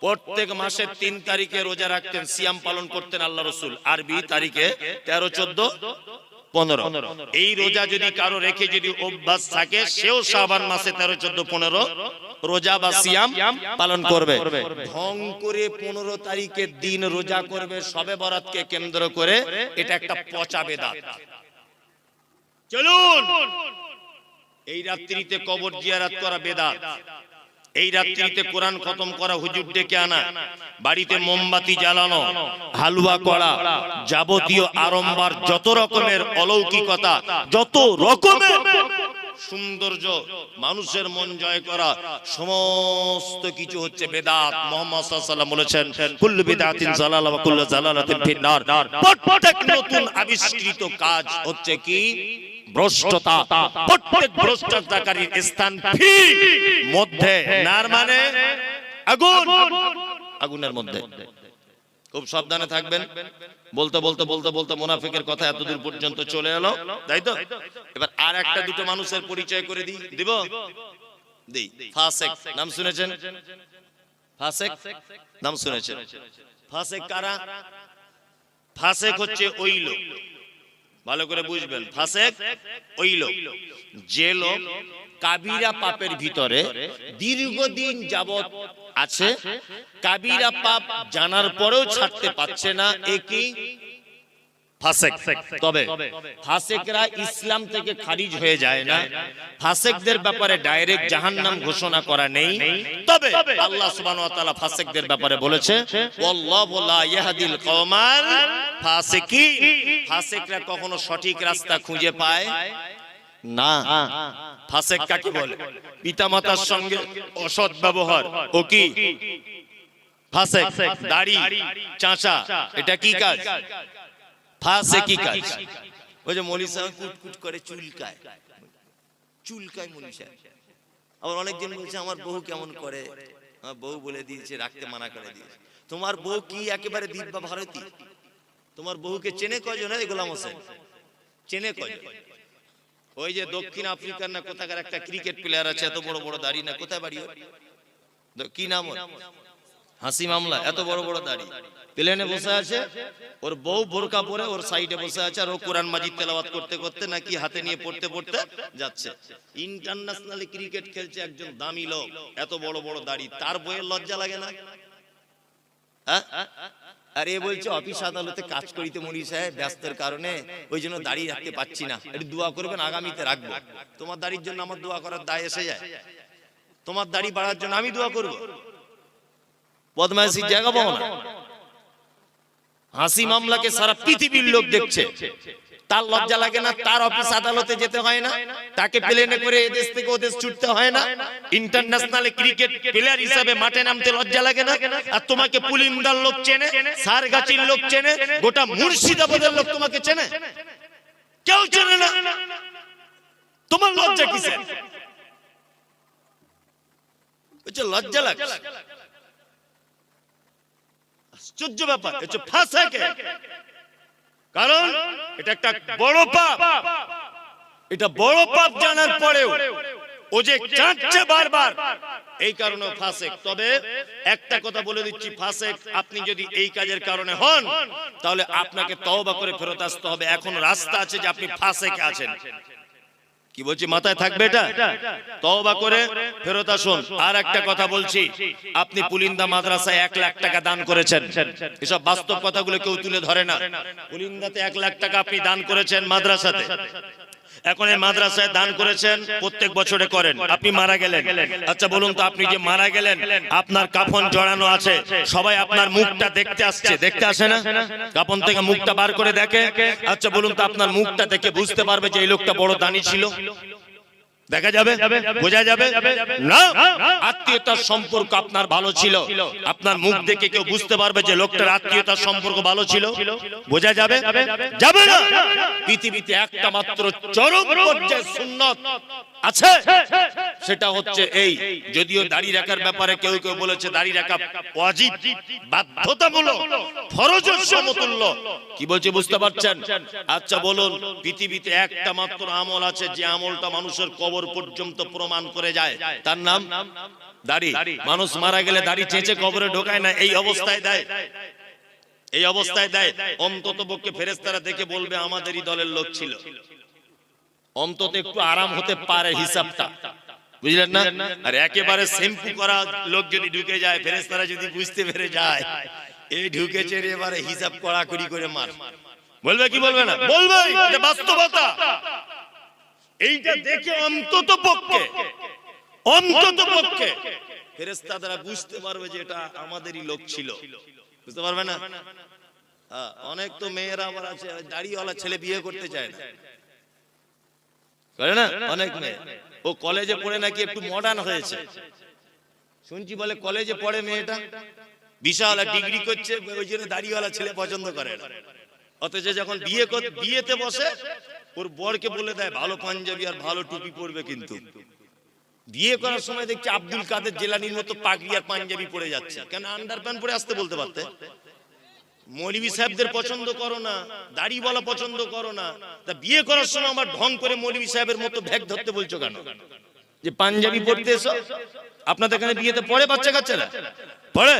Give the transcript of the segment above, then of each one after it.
প্রত্যেক মাসের 3 তারিখে রোজা রাখতেন, সিয়াম পালন করতেন আল্লাহ রাসূল। আরবি তারিখে 13, 14, 15। এই রোজা যদি কারো রেখে যদি অভ্যাস থাকে, সেও শাবান মাসে 13, 14, 15 রোজা বা সিয়াম পালন করবে। ঢং করে 15 তারিখের দিন রোজা করবে শবে বরাতকে কেন্দ্র করে, এটা একটা পচা বেদাত। চলুন, এই রাত্রিতে কবর জিয়ারত করা বেদাত, এই রাত্রিতে কোরআন খতম করা, হুজুর ডেকে আনা, বাড়িতে মোমবাতি জ্বালানো, হালুয়া করা, যাবতীয় আড়ম্বর, যত রকমের অলৌকিকতা, যত রকমের সৌন্দর্য, মানুষের মন জয় করা, সমস্ত কিছু হচ্ছে বেদাত। মুহাম্মদ সাল্লাল্লাহু আলাইহি ওয়াসাল্লাম বলেছেন, কুল্লু বিদআতিন যালালা ওয়া কুল্লু যালালাতিন ফিন্নার। প্রত্যেক নতুন আবিষ্কৃত কাজ হচ্ছে কি? ভ্রষ্টতা। প্রত্যেক ভ্রষ্টতাকারীর স্থান ফি মধ্যে, নার মানে আগুন, আগুনের মধ্যে। খুব সাবধানে থাকবেন। বলতে বলতে বলতে বলতে মুনাফিকের কথা এতদূর পর্যন্ত চলে এলো, তাই তো? এবার আর একটা দুটো মানুষের পরিচয় করে দিব। ফাসেক নাম শুনেছেন? ফাসেক নাম শুনেছেন? ফাসেক কারা? ফাসেক হচ্ছে ওই লোক, ভালো করে বুঝবেন, ফাসেক ওই লোক যে লোক কাবিরা পাপের ভিতরে দীর্ঘদিন যাবত আছে, কাবিরা পাপ জানার পরেও ছাড়তে পারছে না, একই ফাসেক। তবে ফাসেকরা ইসলাম থেকে খারিজ হয়ে যায় না, ফাসেকদের ব্যাপারে ডাইরেক্ট জাহান্নাম ঘোষণা করা নেই। তবে আল্লাহ সুবহানাহু ওয়া তাআলা ফাসেকদের ব্যাপারে বলেছে, ওয়াল্লাহু লা ইয়াহদিল কওমাল ফাসিকিন। ফাসেকরা কখনো সঠিক রাস্তা খুঁজে পায় না। ফাসেক কাকে বলে? পিতামাতার সঙ্গে অসৎ ব্যবহার, ও কি ফাসেক? দাড়ি চাঁচা, এটা কি কাজ? ফাসেকি কাজ। ওই যে মৌলভী সাহেব কুটকুট করে চুলকায়, চুলকায় মৌলভী সাহেব। আবার অনেকজন বলছে আমার বউ কেমন করে, আমার বউ বলে দিয়েছে, রাখতে মানা করে দিয়েছে। তোমার বউ কি একেবারে দিব্যা ভারতী? তোমার বউকে চেনে কয়জন? গোলাম হোসেন চেনে কয়জন? ওই যে দক্ষিণ আফ্রিকার না কোথাকার একটা ক্রিকেট প্লেয়ার আছে, এত বড় বড় দাড়ি, না কোথায় বাড়ি, কি নাম? হাসি মামলা, এত বড় বড় দাড়ি, প্লেনে বসে আছে, ওর বউ বোরকা পরে ওর সাইডে বসে আছে, আর ও কোরআন মাজিদ তেলাওয়াত করতে করতে নাকি হাতে নিয়ে পড়তে পড়তে যাচ্ছে। ইন্টারন্যাশনালি ক্রিকেট খেলছে একজন দামি লোক, এত বড় বড় দাড়ি, তার বইয়ের লজ্জা লাগে না? আর এ বলছে অফিস আদালতে কাজ করিতে মৌলভী সাহেব, ব্যস্তের কারণে ওই জন্য দাড়ি রাখতে পাচ্ছি না, একটু দোয়া করবেন, আগামীতে রাখবো। তোমার দাড়ির জন্য আমার দোয়া করার দায় এসে যায়? তোমার দাড়ি বাড়ার জন্য আমি দোয়া করবো? বদমাইশির জায়গা পাবো না। হাসি মামলাকে সারা পৃথিবীর লোক দেখছে, তার লজ্জা লাগে না? তার অফিস আদালতে যেতে হয় না, তাকে প্লেনে করে এদেশ থেকে ওদেশ ছুটতে হয় না, ইন্টারন্যাশনাল ক্রিকেট প্লেয়ার হিসেবে মাঠে নামতে লজ্জা লাগে না? আর তোমাকে পুলিন্দার লোক চেনে, সারগাছির লোক চেনে, গোটা মুর্শিদাবাদের লোক তোমাকে চেনে, কেউ চেনে না। তোমার লজ্জা কিসের? লজ্জা লাগে? আশ্চর্য ব্যাপার। কারণ এটা একটা বড় পাপ, এটা বড় পাপ জানার পরেও ও যে চাচ্ছে বারবার, এই কারণে ফাসেক। তবে একটা কথা বলে দিচ্ছি, ফাসেক আপনি যদি এই কাজের কারণে হন, তাহলে আপনাকে তওবা করে ফেরত আসতে হবে। এখন রাস্তা আছে যে আপনি ফাসেকে আছেন, কি বলছি মাথায় থাকবে এটা, তওবা করে ফেরত আসুন। আর একটা কথা বলছি, আপনি পুলিন্দা মাদ্রাসায় 1 লাখ টাকা দান করেছেন, এসব বাস্তব কথাগুলো কেউ তুলে ধরে না। পুলিন্দাতে 1 লাখ টাকা আপনি দান করেছেন মাদ্রাসাতে, এখন এই মাদ্রাসায় দান করেছেন, প্রত্যেক বছরে করেন, আপনি মারা গেলেন। আচ্ছা বলুন তো, আপনি যে মারা গেলেন, আপনার কাফন জড়ানো আছে, সবাই আপনার মুখটা দেখতে আসছে, দেখতে আসে না? কাফন থেকে মুখটা বার করে দেখে। আচ্ছা বলুন তো, আপনার মুখটা দেখে বুঝতে পারবে যে এই লোকটা বড় দানি ছিল? দেখা যাবে? বোঝা যাবে না? আত্মীয়তার সম্পর্ক আপনার ভালো ছিল, আপনার মুখ দেখে কেউ বুঝতে পারবে যে লোকটার আত্মীয়তার সম্পর্ক ভালো ছিল? বোঝা যাবে? যাবে না। পৃথিবীতে একটা মাত্র চরম পর্যায়ে সুন্নাত আছে, সেটা হচ্ছে এই, যদিও দাড়ি রাখার ব্যাপারে কেউ কেউ বলেছে দাড়ি রাখা ওয়াজিব, বাধ্যতামূলক, ফরজের সমতুল্য। কি বলছে বুঝতে পারছেন? আচ্ছা বলুন, পৃথিবীতে একটা মাত্র আমল আছে যে আমলটা মানুষের কবর পর্যন্ত প্রমাণ করে যায়, তার নাম দাড়ি। মানুষ মারা গেলে দাড়ি চেঁচে কবরে ঢোকায় না, এই অবস্থায় দেয়, এই অবস্থায় দেয়। অন্তত পক্ষে ফেরেশতারা দেখে বলবে আমাদেরই দলের লোক ছিল, অন্তত একটু আরাম হতে পারে হিসাবটা, বুঝলেন না? আর একেবারে শ্যাম্পু করা লোক যদি ঢুকে যায়, ফেরেশতারা যদি বুঝতে পেরে যায় এই ঢুকেছে রে, এবারে হিসাব কড়াকড়ি করে মার, বলবে কি বলবে না? বলবে, এটা বাস্তবতা। এইটা দেখে অন্তত পক্ষে ফেরেশতারা বুঝতে পারবে যে এটা আমাদেরই লোক ছিল, বুঝতে পারবে না? অনেক তো মেয়েরা আবার আছে দাড়িওয়ালা ছেলে বিয়ে করতে চায় না, করে না? অনেক মেয়ে ও কলেজে পড়ে নাকি একটু মডার্ন হয়েছে, শুনছি বলে কলেজে পড়ে মেয়েটা, বিশাল ডিগ্রি করছে, ওই জন্য দাড়িওয়ালা ছেলে পছন্দ করে না। অথচ যখন বিয়েতে বসে ওর বরকে বলে দেয় ভালো পাঞ্জাবি আর ভালো টুপি পরবে, কিন্তু বিয়ে করার সময় দেখছি আব্দুল কাদের জেলানির মতো পাগড়ি আর পাঞ্জাবি পরে যাচ্ছে। কেন আন্ডারপ্যান্ট পরে আসতে বলতে পারতে? মৌলভী সাহেবদের পছন্দ করো না, দাড়িওয়ালা পছন্দ করো না, তা বিয়ে করার সময় আমার ঢং করে মৌলভী সাহেবের মতো ব্যাগ ধরতে বলছো কেন? যে পাঞ্জাবি পরতে এসো, আপনাদের এখানে বিয়েতে পড়ে বাচ্চা কাচ্চারা পড়ে,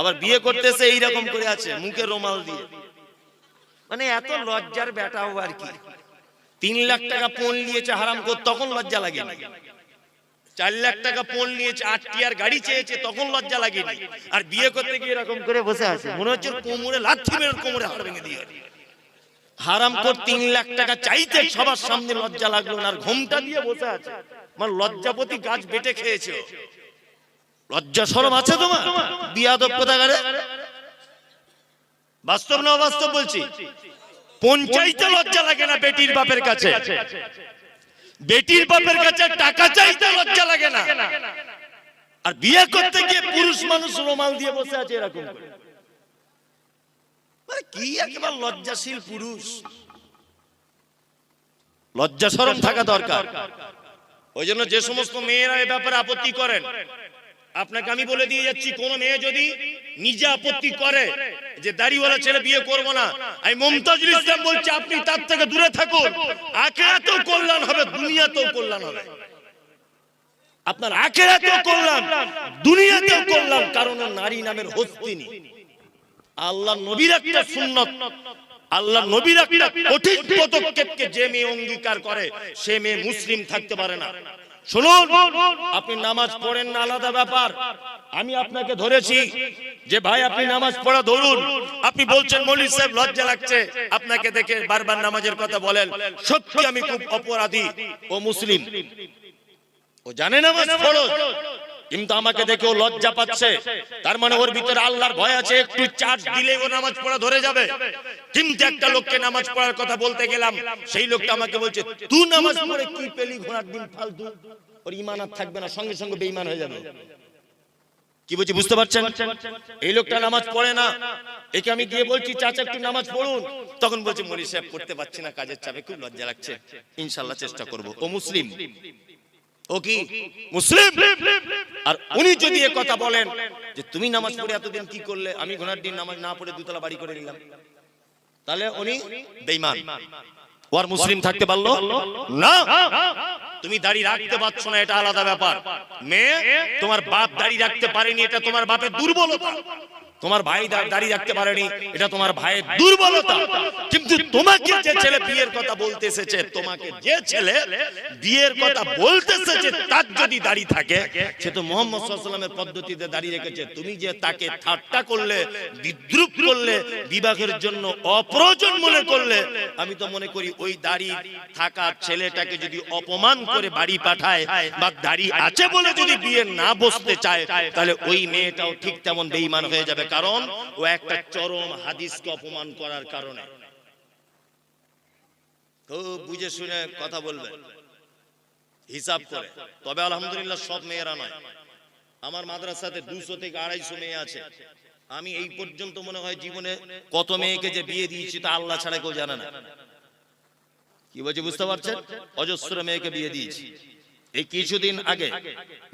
আবার বিয়ে করতে এসে এইরকম করে আছে মুখে রুমাল দিয়ে, মানে এত লজ্জার বেটাও আর কি। 3 লাখ টাকা পণ নিয়েছে হারাম করে, তখন লজ্জা লাগেনি। 4 লাখ টাকা পণ নিয়েছে, 8 টিয়ার গাড়ি চেয়েছে, তখন লজ্জা লাগেনি। আর বিয়ে করতে গিয়ে এরকম করে বসে আছে, মনে হচ্ছে কোমরে লাথি মেরে কোমরে হাড় ভেঙে দিয়ে। হারাম করে 3 লাখ টাকা চাইতে সবার সামনে লজ্জা লাগলো না, আর ঘোমটা দিয়ে বসে আছে, মানে লজ্জাপতি গাছ বেটে খেয়েছে। লজ্জা শরম আছে তোমার? বিয়াদব কোথাকারে। বাস্তব না অবাস্তব বলছি? পঞ্চায়েতে লজ্জা লাগে না বেটির বাপের কাছে, বেটির বাপের কাছে টাকা চাইতে লজ্জা লাগে না, আর বিয়ে করতে গিয়ে পুরুষ মানুষ রুমাল দিয়ে বসে আছে এরকম করে। মানে কি একেবারে লজ্জাশীল পুরুষ। লজ্জা শরম থাকা দরকার। ওই জন্য যে সমস্ত মেয়েরা এই ব্যাপারে আপত্তি করেন, আপনাকে আমি বলে দিয়ে যাচ্ছি, কোন মেয়ে যদি নিজে আপত্তি করে যে দাড়িওয়ালা ছেলে বিয়ে করব না, আমি মুমতাজুল ইসলাম বলছি আপনি তার থেকে দূরে থাকুন। আখিরাতেও কল্যাণ হবে, দুনিয়াতেও কল্যাণ হবে। আপনার আখিরাতেও কল্যাণ, দুনিয়াতেও কল্যাণ, কারণ নারী নামের হস্তিনী। আল্লাহ নবীর একটা সুন্নত, আল্লাহ নবীর একটা কঠিন পদক্ষেপকে যে মেয়ে অঙ্গীকার করে সে মেয়ে মুসলিম থাকতে পারে না। শুনুন, আপনি নামাজ পড়েন না আলাদা ব্যাপার, আমি আপনাকে ধরেছি যে ভাই আপনি নামাজ পড়া ধরুন, আপনি বলছেন মৌলভী সাহেব লজ্জা লাগছে আপনাকে দেখে বারবার নামাজের কথা বলেন, সত্যি আমি খুব অপরাধী, ও মুসলিম, ও জানে নামাজ ফরজ, কিন্তু আমাকে দেখে ও লজ্জা পাচ্ছে, তার মানে ওর ভিতরে আল্লাহর ভয় আছে, একটু চার্জ দিলে ও নামাজ পড়া ধরে যাবে। কিন্তু একটা লোককে নামাজ পড়ার কথা বলতে গেলাম, সেই লোকটা আমাকে বলছে তুই নামাজ পড়ে কি পেলি ঘোড়ার ডিম ফালতু, ওর ঈমান আর থাকবে না, সঙ্গে সঙ্গে বেঈমান হয়ে যাবে। কি বলছি বুঝতে পারছেন? এই লোকটা নামাজ পড়ে না, একে আমি গিয়ে বলছি চাচা একটু নামাজ পড়ুন, তখন বলছে মৌলভী সাহেব পড়তে পারছি না, কাজের চাপে খুব লজ্জা লাগছে, ইনশাআল্লাহ চেষ্টা করব। ও মুসলিম, ও কি মুসলিম? আর উনি যদি এই কথা বলেন যে তুমি নামাজ পড়ে এতদিন কি করলে, আমি ঘোড়ার দিন নামাজ না পড়ে দুতলা বাড়ি করে নিলাম, তাহলে উনি বেঈমান, ওর মুসলিম থাকতে পারলো না। তুমি দাড়ি রাখতে পারছো না, এটা আলাদা ব্যাপার। মেয়ে, তোমার বাপ দাড়ি রাখতে পারেনি, এটা তোমার বাপের দুর্বলতা। তোমার ভাই দাড়ি রাখতে পারেনি, এটা তোমার ভাইয়ের দুর্বলতা। কিন্তু তোমাকে যে ছেলে বিয়ের কথা বলতে এসেছে, তোমাকে যে ছেলে বিয়ের কথা বলতে এসেছে, তার যদি দাড়ি থাকে, সে তো মুহাম্মদ সাল্লাল্লাহু আলাইহি ওয়াসাল্লামের পদ্ধতিতে দাড়ি রেখেছে। তুমি যে তাকে ঠাট্টা করলে, বিদ্রুপ করলে, বিবাহের জন্য অপ্রয়োজন মনে করলে, আমি তো মনে করি ওই দাড়ি থাকা ছেলেটাকে যদি অপমান করে বাড়ি পাঠায়, বা দাড়ি আছে বলে যদি বিয়ে না বসতে চায়, তাহলে ওই মেয়েটাও ঠিক তেমন বেঈমান হয়ে যাবে, কারণ ও একটা চরম হাদিসকে অপমান করার কারণে। খুব বুঝে শুনে কথা বলবে, হিসাব করে। তবে আলহামদুলিল্লাহ সব মেয়েরা নয়, আমার মাদ্রাসাতে 200 থেকে 250 মেয়ে আছে। আমি এই পর্যন্ত মনে হয় জীবনে কত মেয়েকে যে বিয়ে দিয়েছি তা আল্লাহ ছাড়া কেউ জানে না। কি বলছি বুঝতে পারছেন? অজস্র মেয়েকে বিয়ে দিয়েছি। এই কিছুদিন আগে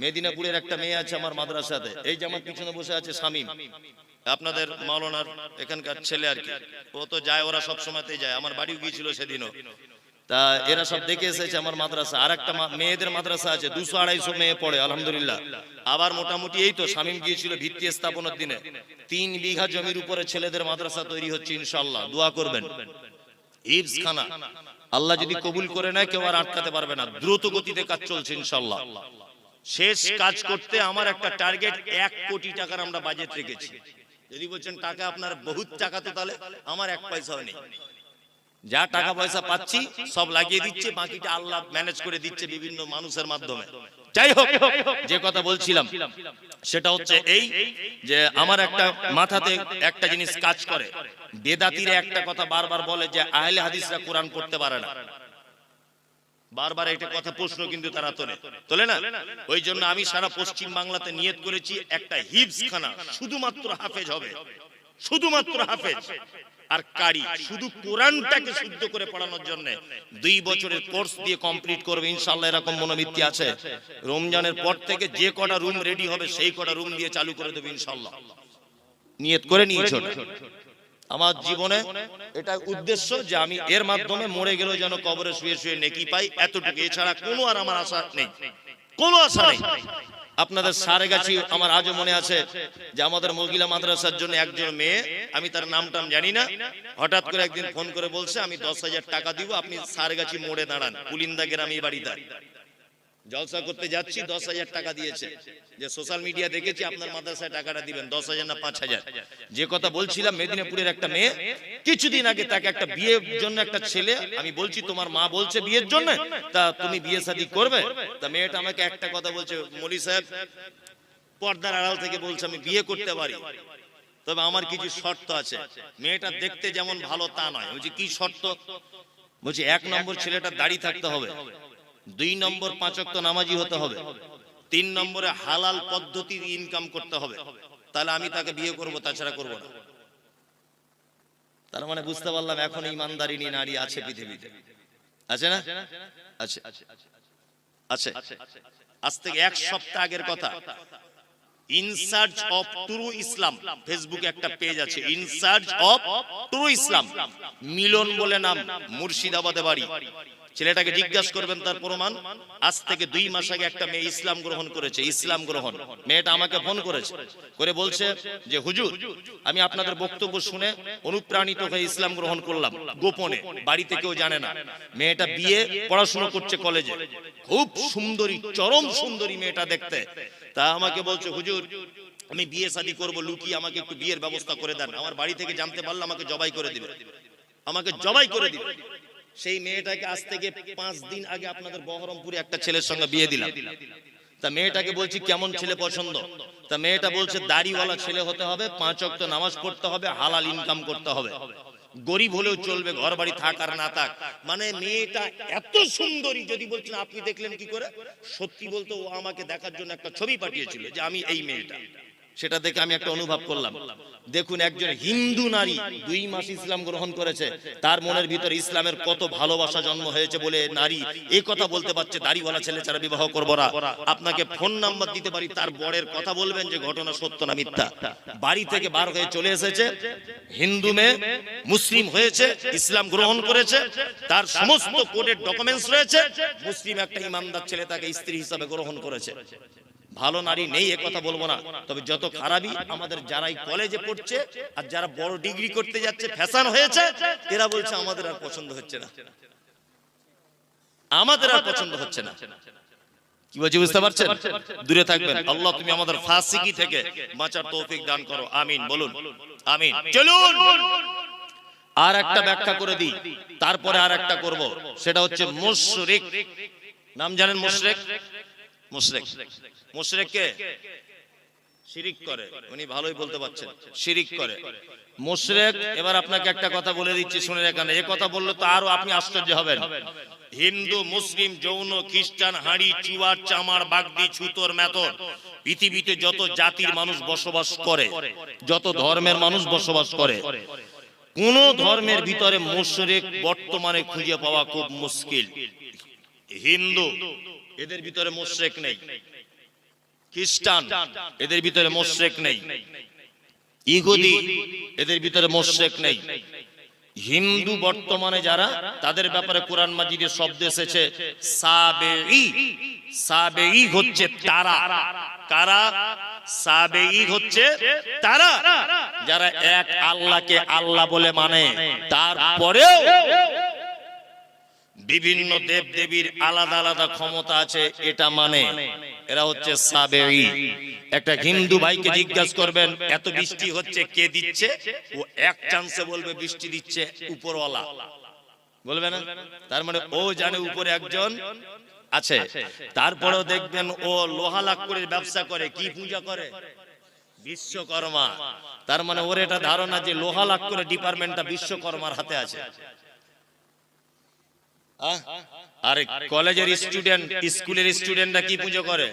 মেদিনীপুরের একটা মেয়ে আছে আমার মাদ্রাসাতে, এই যে আমার পিছনে বসে আছে শামীম, আপনাদের মাওলানার এখানকার ছেলে আর কি, ও তো যায়, ওরা সব সময়তেই যায়, আমার বাড়িও গিয়েছিল সেদিনও। তা এরা সব দেখে এসেছে আমার মাদ্রাসা। আর একটা মেয়েদের মাদ্রাসা আছে, 200-250 মেয়ে পড়ে আলহামদুলিল্লাহ। আবার মোটামুটি এই তো শামীম গিয়েছিল ভিত্তি স্থাপনের দিনে, 3 বিঘা জমির উপরে ছেলেদের মাদ্রাসা তৈরি হচ্ছে ইনশাআল্লাহ, দোয়া করবেন। হিফজ খানা আল্লাহ যদি কবুল করে নেয় কেউ আর আটকাতে পারবে না, দ্রুত গতিতে কাজ চলছে ইনশাআল্লাহ। শেষ কাজ করতে আমার একটা টার্গেট 1 কোটি টাকার আমরা বাজেট রেখেছি। যদি বলছেন টাকা আপনার বহুত টাকা, তো তাহলে আমার 1 পয়সাও নেই, যা টাকা পয়সা পাচ্ছি সব লাগিয়ে দিচ্ছে, বাকিটা আল্লাহ ম্যানেজ করে দিচ্ছে বিভিন্ন মানুষের মাধ্যমে। যাই হোক, যে কথা বলছিলাম সেটা হচ্ছে এই যে আমার একটা মাথাতে একটা জিনিস কাজ করে, বেদাতিরা একটা কথা বারবার বলে যে আহলে হাদিসরা কোরআন পড়তে পারে না, বারবার এটা কথা প্রশ্ন কিন্তু তারা তোলে না। ওই জন্য আমি সারা পশ্চিম বাংলাতে নিয়ত করেছি একটা হিফজ খানা, শুধুমাত্র হাফেজ হবে, শুধুমাত্র হাফেজ আর কারি, শুধু কোরআনটাকে শুদ্ধ করে পড়ানোর জন্য 2 বছরের কোর্স দিয়ে কমপ্লিট করবে ইনশাআল্লাহ, এরকম মনোবৃত্তি আছে। রমজানের পর থেকে যে কটা রুম রেডি হবে সেই কটা রুম দিয়ে চালু করে দেবে ইনশাআল্লাহ, নিয়ত করে নিয়েছো। আমার জীবনে এটা উদ্দেশ্য যে আমি এর মাধ্যমে মরে গেলেও যেন কবরে শুয়ে শুয়ে নেকি পাই, এতটুকু, এছাড়া কোনো আর আমার আশা নেই, কোনো আশা নেই। আপনাদের সারেগাছি আমার আজও মনে আছে যে আমাদের মহিলা মাদ্রাসার জন্য একজন মেয়ে, আমি তার নামটাম জানি না, হঠাৎ করে একদিন ফোন করে বলছে আমি 10,000 টাকা দিব, আপনি সারেগাছি মোড়ে দাঁড়ান, কুলিন্দা গ্রামে বাড়িতে জলসা করতে যাচ্ছি, 10,000 টাকা দিয়েছে। যে সোশ্যাল মিডিয়া দেখেছি আপনার মাদ্রাসায় টাকাটা দিবেন, 10,000 না 5,000। যে কথা বলছিলাম, মেদিনীপুরের একটা মেয়ে কিছুদিন আগে, তাকে একটা বিয়ের জন্য একটা ছেলে, আমি বলছি তোমার মা বলছে বিয়ের জন্য, তা তুমি বিয়ে শাদী করবে? তা মেয়েটা আমাকে একটা কথা বলছে, মৌলী সাহেব পর্দার আড়াল থেকে বলছে আমি বিয়ে করতে পারি, তবে আমার কিছু শর্ত আছে। মেয়েটা দেখতে যেমন ভালো তা নয়। বলছি কি শর্ত? বলছি 1 নম্বর ছেলেটা দাড়ি থাকতে হবে, 2 নম্বর 5 ওয়াক্ত নামাজি হতে হবে, 3 নম্বরে হালাল পদ্ধতির ইনকাম করতে হবে, তাহলে আমি তাকে বিয়ে করব, তাছাড়া করব না। তার মানে বুঝতে পারলাম এখন ইমানদারিনী নারী আছে পৃথিবীতে, আছে না? আছে, আছে। আজ থেকে 1 সপ্তাহ আগের কথা, ইন সার্চ অফ ট্রু ইসলাম, ফেসবুকে একটা পেজ আছে, ইন সার্চ অফ ট্রু ইসলাম, মিলন বলে নাম, মুর্শিদাবাদে বাড়ি। ছেলেটাকে জিজ্ঞাসা করবেন তার প্রমাণ। আজ থেকে 2 মাস আগে একটা মেয়ে ইসলাম গ্রহণ করেছে, ইসলাম গ্রহণ। মেয়েটা আমাকে ফোন করেছে, করে বলছে যে হুজুর আমি আপনাদের বক্তব্য শুনে অনুপ্রাণিত হয়ে ইসলাম গ্রহণ করলাম, গোপনে, বাড়িতে কেউ জানে না। মেয়েটা বিয়ে পড়াশোনা করছে কলেজে, খুব সুন্দরী, চরম সুন্দরী মেয়েটা দেখতে। তা আমাকে বলছে হুজুর আমি বিয়ে শাদী করব, লুকিয়ে আমাকে একটু বিয়ের ব্যবস্থা করে দেন, আমার বাড়ি থেকে জানতে পারলে আমাকে জবাই করে দিবে, আমাকে জবাই করে দিবে। সেই মেয়েটাকে আজ থেকে 5 দিন আগে আপনাদের বহরমপুরে একটা ছেলের সঙ্গে বিয়ে দিলাম। তা মেয়েটাকে বলছি কেমন ছেলে পছন্দ? তা মেয়েটা বলছে দাড়িওয়ালা ছেলে হতে হবে, 5 ওয়াক্ত নামাজ পড়তে হবে, হালাল ইনকাম করতে হবে, গরিব হলেও চলবে, ঘর বাড়ি থাক আর না থাক। মানে মেয়েটা এত সুন্দরী, যদি বলছেন আপনি দেখলেন কি করে? সত্যি বলতে ও আমাকে দেখার জন্য একটা ছবি পাঠিয়েছিল যে আমি এই মেয়েটা, সেটা দেখে আমি একটা অনুভব করলাম। দেখুন একজন হিন্দু নারী 2 মাস ইসলাম গ্রহণ করেছে, তার মনের ভিতরে ইসলামের কত ভালোবাসা জন্ম হয়েছে বলে নারী এই কথা বলতে পারছে দাড়িওয়ালা ছেলে ছাড়া বিবাহ করব না। আপনাকে ফোন নাম্বার দিতে পারি, তার বরের কথা বলবেন যে ঘটনা সত্য না মিথ্যা। বাড়ি থেকে বার হয়ে চলে এসেছে, হিন্দু মেয়ে মুসলিম হয়েছে, ইসলাম গ্রহণ করেছে, তার সমস্ত কোর্টের ডকুমেন্টস রয়েছে, মুসলিম একটা ইমানদার ছেলে তাকে স্ত্রী হিসাবে গ্রহণ করেছে। ভালো নারী নেই এ কথা বলবো না, তবে যত খারাপই আমাদের যারাই কলেজে পড়ছে আর যারা বড় ডিগ্রি করতে যাচ্ছে, ফ্যাশন হয়েছে, এরা বলছে আমাদের আর পছন্দ হচ্ছে না, আমাদের আর পছন্দ হচ্ছে না। কি বলছি বুঝতে পারছেন? দূরে থাকবেন। আল্লাহ তুমি আমাদের ফাসিকি থেকে বাঁচার তৌফিক দান করো, আমিন বলুন, আমিন। চলুন আর একটা ব্যাখ্যা করে দিই, তারপরে আর একটা করব, সেটা হচ্ছে মুশরিক। নাম জানেন মুশরিক? মুশরিক, মুশরিক কে? শিরিক করে, উনি ভালোই বলতে পারছেন, শিরিক করে মুশরিক। এবার আপনাকে একটা কথা বলে দিচ্ছি, শুনে রাখেন, এই কথা বললে তো আরো আপনি আশ্চর্য হবেন। হিন্দু, মুসলিম, জৈন, খ্রিস্টান, হাঁড়ি, চুয়ার, চামার, বাগদি, ছুতর, মেথর, পৃথিবীতে যত জাতির মানুষ বসবাস করে, যত ধর্মের মানুষ বসবাস করে, কোন ধর্মের ভিতরে মুশরিক বর্তমানে খুঁজে পাওয়া খুব মুশকিল। হিন্দু, এদের ভিতরে মুশরিক নেই। খ্রিস্টান, এদের ভিতরে মুশরিক নেই। ইহুদি, এদের ভিতরে মুশরিক নেই। হিন্দু বর্তমানে যারা, তাদের ব্যাপারে কোরআন মাজিদে শব্দ এসেছে সাবেঈ। সাবেঈ হচ্ছে তারা। কারা? সাবেঈ হচ্ছে তারা যারা এক আল্লাহকে আল্লাহ বলে মানে, তারপরেও বিভিন্ন দেব দেবীর আলাদা আলাদা ক্ষমতা আছে এটা মানে, এরা হচ্ছে সাবেঈ। একটা হিন্দু ভাইকে জিজ্ঞাসা করবেন এত বৃষ্টি হচ্ছে কে দিচ্ছে, ও এক চান্সে বলবে বৃষ্টি দিচ্ছে উপরওয়ালা, বলবে না? তার মানে ও জানে উপরে একজন আছে। তারপরেও দেখবেন ও লোহা লাক্কড়ের ব্যবসা করে, কি পূজা করে? বিশ্বকর্মা। তার মানে ওর এটা ধারণা যে লোহা লাক্কড়ের ডিপার্টমেন্টটা বিশ্বকর্মার হাতে আছে। আর কলেজের স্টুডেন্ট, স্কুলের স্টুডেন্টরা কি পুজো করে?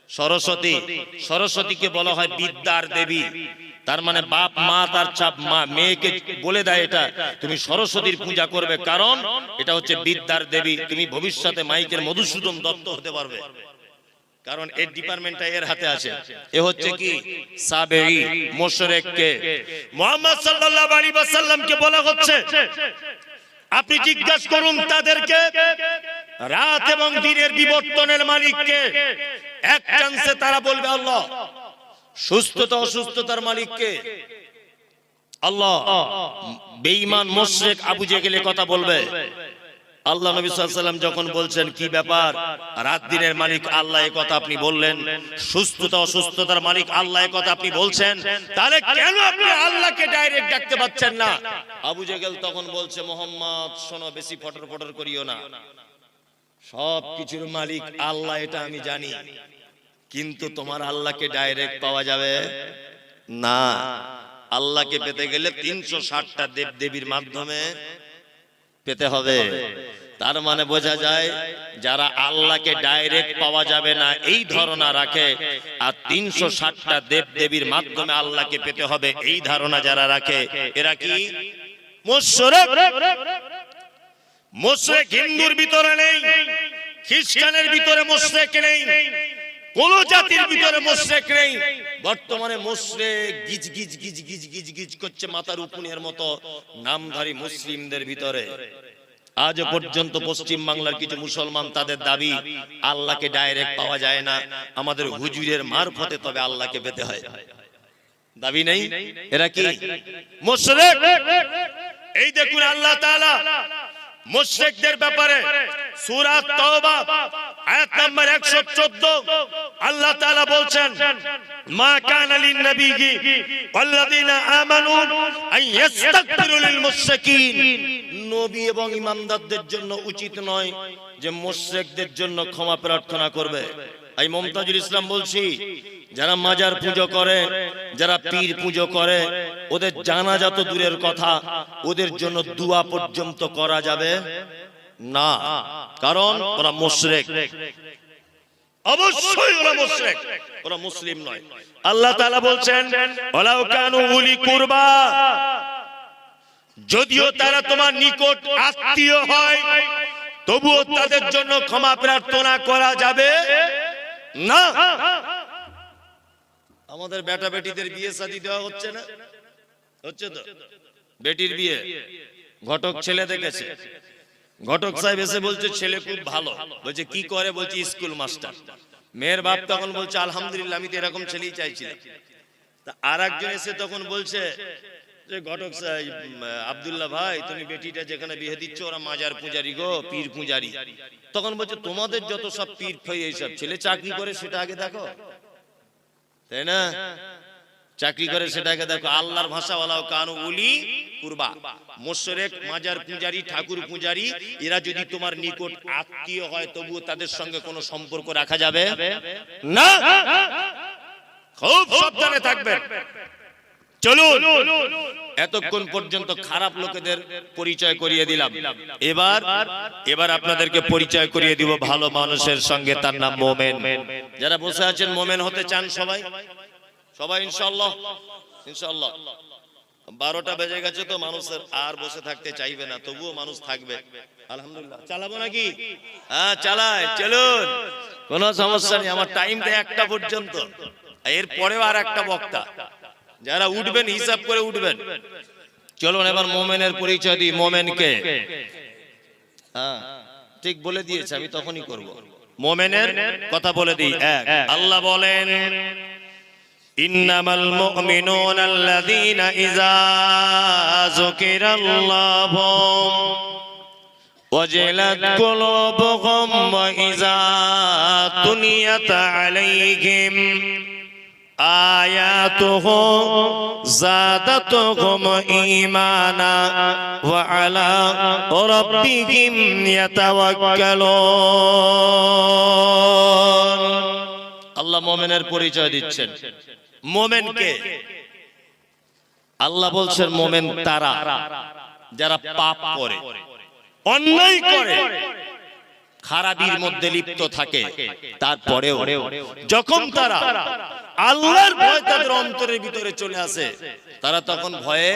সরস্বতী। সরস্বতীকে বলা হয় বিদ্যার দেবী। তার মানে বাপ মা তার মেয়েকে বলে দেয় এটা তুমি সরস্বতীর পূজা করবে, কারণ এটা হচ্ছে বিদ্যার দেবী, তুমি ভবিষ্যতে মাইকের মধুসূদন দত্ত হতে পারবে, কারণ এর ডিপার্টমেন্টটা এর হাতে আছে। এ হচ্ছে কি? সাবেঈ। মুশরিককে মুহাম্মদ সাল্লাল্লাহু আলাইহি ওয়াসাল্লামকে বলা হচ্ছে আপনি জিজ্ঞাসা করুন তাদেরকে রাত এবং দিনের বিবর্তনের মালিককে। এক চান্সে তারা বলবে আল্লাহ। সুস্থতা অসুস্থতার মালিককে আল্লাহ। বেঈমান মুশরিক আবু জেহেল কথা বলবে। আল্লাহ নবী সাল্লাল্লাহু আলাইহি ওয়াসাল্লাম যখন বলছেন কি ব্যাপার, রাত দিনের মালিক আল্লাহ, এই কথা আপনি বললেন, সুস্থতা অসুস্থতার মালিক আল্লাহ, এই কথা আপনি বলছেন, তাহলে কেন আপনি আল্লাহকে ডাইরেক্ট ডাকতে পাচ্ছেন না? আবু জেহেল তখন বলছে মুহাম্মদ শোনো, বেশি ফটর ফটর করিও না, সব কিছুর মালিক আল্লাহ এটা আমি জানি, কিন্তু তোমার আল্লাহকে ডাইরেক্ট পাওয়া যাবে না। আল্লাহকে পেতে গেলে 360টা দেব দেবীর মাধ্যমে পেতে হবে। তার মানে বোঝা যায় যারা আল্লাহকে ডাইরেক্ট পাওয়া যাবে না এই ধারণা রাখে, আর 360টা দেব দেবীর মাধ্যমে আল্লাহকে পেতে হবে এই ধারণা যারা রাখে, এরা কি মুশরিক। মুশরিক হিন্দুর ভিতরে নেই, খ্রিস্টানের ভিতরে মুশরিক নেই, কোন জাতির ভিতরে মুশরিক নেই। বর্তমানে মুশরিক গিজ গিজ গিজ গিজ গিজ গিজ করছে মাথার উকুনের মতো নামধারী মুসলিমদের ভিতরে। আজ পর্যন্ত পশ্চিম বাংলার কিছু মুসলমান তাদের দাবি আল্লাহকে ডাইরেক্ট পাওয়া যায় না, আমাদের হুজুরের মারফতে তবে আল্লাহকে পেতে হয়, দাবি নেই। এরা কি মুশরিক? এই দেখুন আল্লাহ তাআলা মুশরিকদের ব্যাপারে সূরা তাওবা আয়াত নাম্বার 114 আল্লাহ তাআলা বলছেন মা কানা লিন নবিয়্যি ওয়াল্লাযিনা আমানু আন ইস্তাগফিরু লিল মুশরিকিন। নবী এবং ইমানদারদের জন্য উচিত নয় যে মুশরিকদের জন্য ক্ষমা প্রার্থনা করবে। এই মুমতাজুল ইসলাম বলছি, যারা মাজার পুজো করে, যারা পীর পুজো করে, ওদের জানাজা তো দূরের কথা, ওদের জন্য দোয়া পর্যন্ত করা যাবে না, কারণ ওরা মুশরিক। অবশ্যই ওরা মুশরিক, ওরা মুসলিম নয়। আল্লাহ তাআলা বলছেন ওয়ালাউ কানু উলি কুরবা, যদিও তারা তোমার নিকট আত্মীয় হয় তবুও তাদের জন্য ক্ষমা প্রার্থনা করা যাবে না। আমাদের বেটা বেটিদের বিয়ে শাদী দেওয়া হচ্ছে না? হচ্ছে তো। বেটির বিয়ে ঘটক ছেলে দেখেছে, ঘটক সাহেব এসে বলছে ছেলে খুব ভালো, বলছে কি করে, বলছে স্কুল মাস্টার। মেয়ের বাপ তখন বলছে আলহামদুলিল্লাহ, আমি তো এরকম ছেলেই চাইছিলাম। তা আর একজন এসে তখন বলছে যে ঘটক সাহেব আব্দুল্লাহ ভাই, তুমি বেটিটা যেখানে বিয়ে দিচ্ছ ওরা মাজার পূজারি গো, পীর পূজারি। তখন বলছে তোমাদের যত সব পীর ফই এইসব, ছেলে চাকরি করে সেটা আগে দেখো, তাই না? চাকরি করে সেটাকে দেখো। আল্লাহর ভাষা ওয়ালাউ কানু উলি কুরবা, মুশরিক, মাজার পূজারি, ঠাকুর পূজারি, এরা যদি তোমার নিকট আত্মীয় হয় তবুও তাদের সঙ্গে কোনো সম্পর্ক রাখা যাবে না। খুব সাবধানে থাকবেন। চলুন, এতক্ষণ পর্যন্ত খারাপ লোকেদের পরিচয় করিয়ে দিলাম, এবার আপনাদেরকে পরিচয় করিয়ে দিব ভালো মানুষের সঙ্গে, তার নাম মোমেন। যারা বসে আছেন মোমেন হতে চান সবাই, সবাই ইনশাআল্লাহ, ইনশাআল্লাহ। 12টা বেজে গেছে তো মানুষের আর বসে থাকতে চাইবে না, তবুও মানুষ থাকবে। আলহামদুলিল্লাহ, চালাবো নাকি? হ্যাঁ চালাই, চলুন, কোনো সমস্যা নেই। আমার টাইম তো 1টা পর্যন্ত, এর পরেও আর একটা বক্তা। যারা উঠবেন হিসাব করে উঠবেন। চলুন এবার মোমেনের পরিচয় দিই। মোমেনকে, হ্যাঁ ঠিক বলে দিয়েছে, আমি তখনই করব। মোমেনের কথা বলে দিই। এক, আল্লাহ বলেন ইন্নামাল মুমিনুনা আল্লাযীনা ইযা যুকিরাল্লাহু ওয়াজিলাত কুলুবুহুম ওয়া ইযা তুলিয়াত আলাইহিম আয়াতুহু যাদাতুহুম ঈমানা ওয়া আলা রাব্বিহিম ইয়াতাওয়াক্কালুন। আল্লাহ মুমিনের পরিচয় দিচ্ছেন। মুমিনকে আল্লাহ বলছেন মুমিন তারা যারা পাপ করে, অন্যায় করে, খারাপির মধ্যে লিপ্ত থাকে, তারপরেও যখন তারা আল্লাহর ভয় তাদের অন্তরের ভিতরে চলে আসে, তারা তখন ভয়ে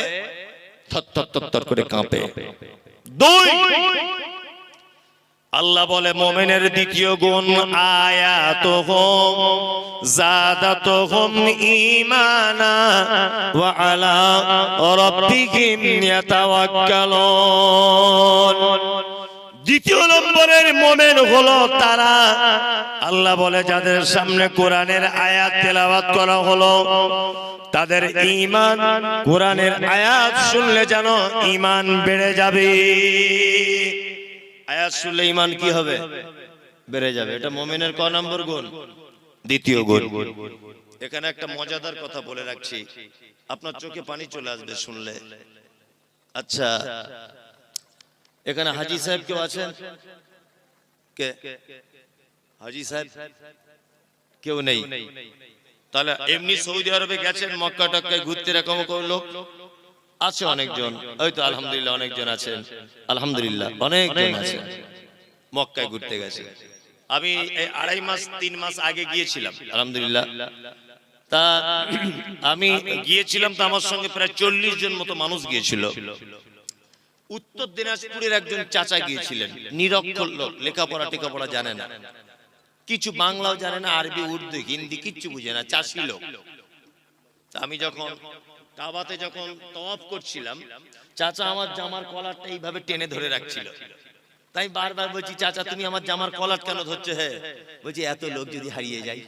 থরথর করে কাঁপে। দুই, আল্লাহ বলে মুমিনের দ্বিতীয় গুণ আয়াতুহুম যাদাতুহুম ঈমানা ওয়া আলা রাব্বিহিম ইয়াতাওয়াক্কালুন। দ্বিতীয় নম্বরের মুমিন হলো তারা, আল্লাহ বলে যাদের সামনে কোরআনের আয়াত তেলাওয়াত করা হলো, তাদের ঈমান কোরআনের আয়াত শুনলে যেন ঈমান বেড়ে যাবে। আয়াত শুনলে ঈমান কি হবে? বেড়ে যাবে। এটা মুমিনের ক নম্বর গুণ? দ্বিতীয় গুণ। এখানে একটা মজাদার কথা বলে রাখছি, আপনার চোখে পানি চলে আসবে শুনলে। আচ্ছা, এখানে হাজী সাহেব কেউ আছেন? কে হাজী সাহেব? কেউ নেই? তাহলে এমনি সৌদি আরবে গেছেন, মক্কা টক্কায় ঘুরতে, এরকম কোন লোক আছে? অনেকজন, ওই তো আলহামদুলিল্লাহ অনেকজন আছেন, আলহামদুলিল্লাহ অনেকজন আছেন, মক্কায় ঘুরতে গেছে। আমি এই 2.5 মাস 3 মাস আগে গিয়েছিলাম, আলহামদুলিল্লাহ। তা আমি গিয়েছিলাম, তো আমার সঙ্গে প্রায় 40 জন মতো মানুষ গিয়েছিল। উত্তর দিনাজপুরের একজন চাচা গিয়েছিলেন, নিরক্ষর লোক, লেখাপড়া টেখাপড়া জানে না, কিছু বাংলাও জানে না, আরবি উর্দু হিন্দি কিচ্ছু বুঝে না, চাষি লোক। আমি যখন কাবাতে যখন তওয়াফ করছিলাম, চাচা আমার জামার কলারটা এইভাবে টেনে ধরে রাখছিল। তাই বারবার বলছি, চাচা তুমি আমার জামার কলার কেন ধরছো? হ্যাঁ বলছি, এত লোক যদি হারিয়ে যায়,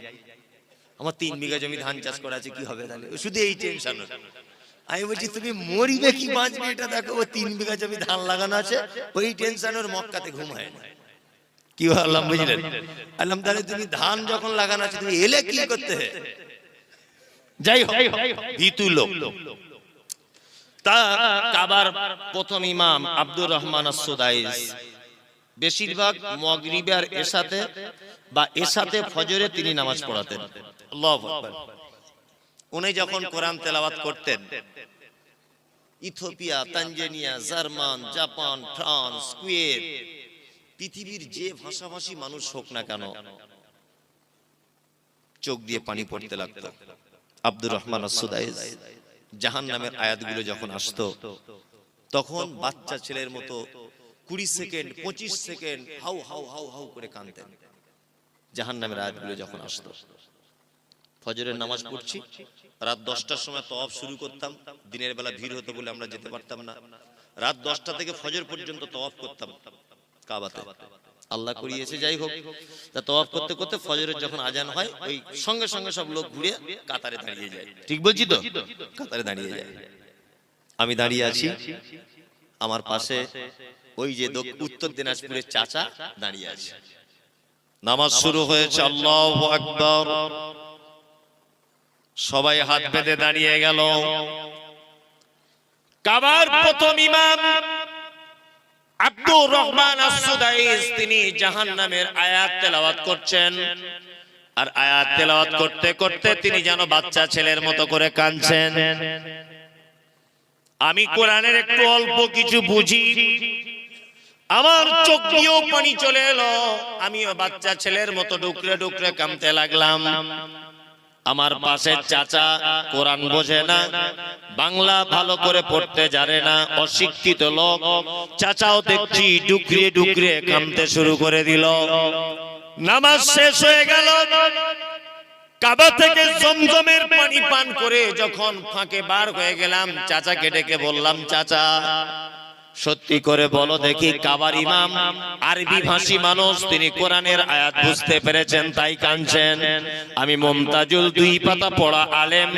আমার 3 বিঘা জমি ধান চাষ করা আছে, কি হবে তাহলে? শুধু এই টেনশন। আমি বলছি তুমি মরিবে কি বাঁচবে এটা দেখো, ও 3 বিঘা জমি ধান লাগানো আছে, ওই টেনশন ওর মক্কাতে ঘুম হয় না। কি বললাম বুঝলেন? আল্লাহ তাহলে তুমি ধান যখন লাগানো আছে, তুমি এলে কি করতে? যাই হোক, ভীতু লোক। তা কাবার প্রথম ইমাম আব্দুর রহমান আস-সুদাইস বেশিরভাগ মাগরিবে আর এশাতে বা এশাতে ফজরে তিনি নামাজ পড়াতেন। আল্লাহু আকবার। উনি যখন কোরআন তেলাওয়াত করতেন, Ethiopia, Tanzania, German, Japan, France, Kuwait, পৃথিবীর যে ভাষাভাষী মানুষ হোক না কেন, চোখ দিয়ে পানি পড়তে লাগতো। আব্দুর রহমান আস-সুদাইস জাহান্নামের আয়াতগুলো যখন আসতো, তখন বাচ্চা ছেলের মতো 20 second 25 second how how how how করে কাঁদতেন। জাহান্নামের আয়াতগুলো যখন আসতো, ফজরের নামাজ পড়ছি, রাত 10টার সময় তওয়াফ শুরু করতাম। দিনের বেলা ভিড় হতো বলে আমরা যেতে পারতাম না। রাত 10টা থেকে ফজর পর্যন্ত তওয়াফ করতাম কাবাতে, আল্লাহ করিয়েছে। যাই হোক, তা তওয়াফ করতে করতে ফজরের যখন আজান হয়, ওই সঙ্গে সঙ্গে সব লোক ঘুরে কাতারে দাঁড়িয়ে যায়। ঠিক বলছি তো? কাতারে দাঁড়িয়ে যায়। আমি দাঁড়িয়ে আছি, আমার পাশে ওই যে উত্তর দিনাজপুরের চাচা দাঁড়িয়ে আছে। নামাজ শুরু হয়েছে, আল্লাহু আকবার। সবাই হাত বেঁধে দাঁড়িয়ে গেল। কাবার প্রথম ইমাম আব্দুর রহমান আস-সুদাইস তিনি জাহান্নামের আয়াত তেলাওয়াত করছেন। আর আয়াত তেলাওয়াত করতে করতে তিনি যেন বাচ্চা ছেলের মতো করে কাঁদছেন। আমি কোরআনের একটু অল্প কিছু বুঝি, আমার চোখ দিয়েও পানি চলে এলো। আমিও বাচ্চা ছেলের মতো ডুকরে ডুকরে কাঁদতে লাগলাম। আমার পাশে চাচা কোরআন বোঝে না, বাংলা ভালো করে পড়তে জানে না, অশিক্ষিত লোক। চাচাও দেখছি ডুকরিয়ে ডুকরিয়ে কামতে শুরু করে দিল। নামাজ শেষ হয়ে গেল, কাবা থেকে জমজমের পানি পান করে যখন ফাঁকে বার হয়ে গেলাম, চাচাকে ডেকে বললাম, চাচা সত্যি করে বলো দেখি, কাবার ইমাম আরবি ভাষী মানুষ, তিনি কোরআনের আয়াত বুঝতে পেরেছেন তাই কাঁদছেন। আমি মুমতাজুল 2 পাতা পড়া আলেম,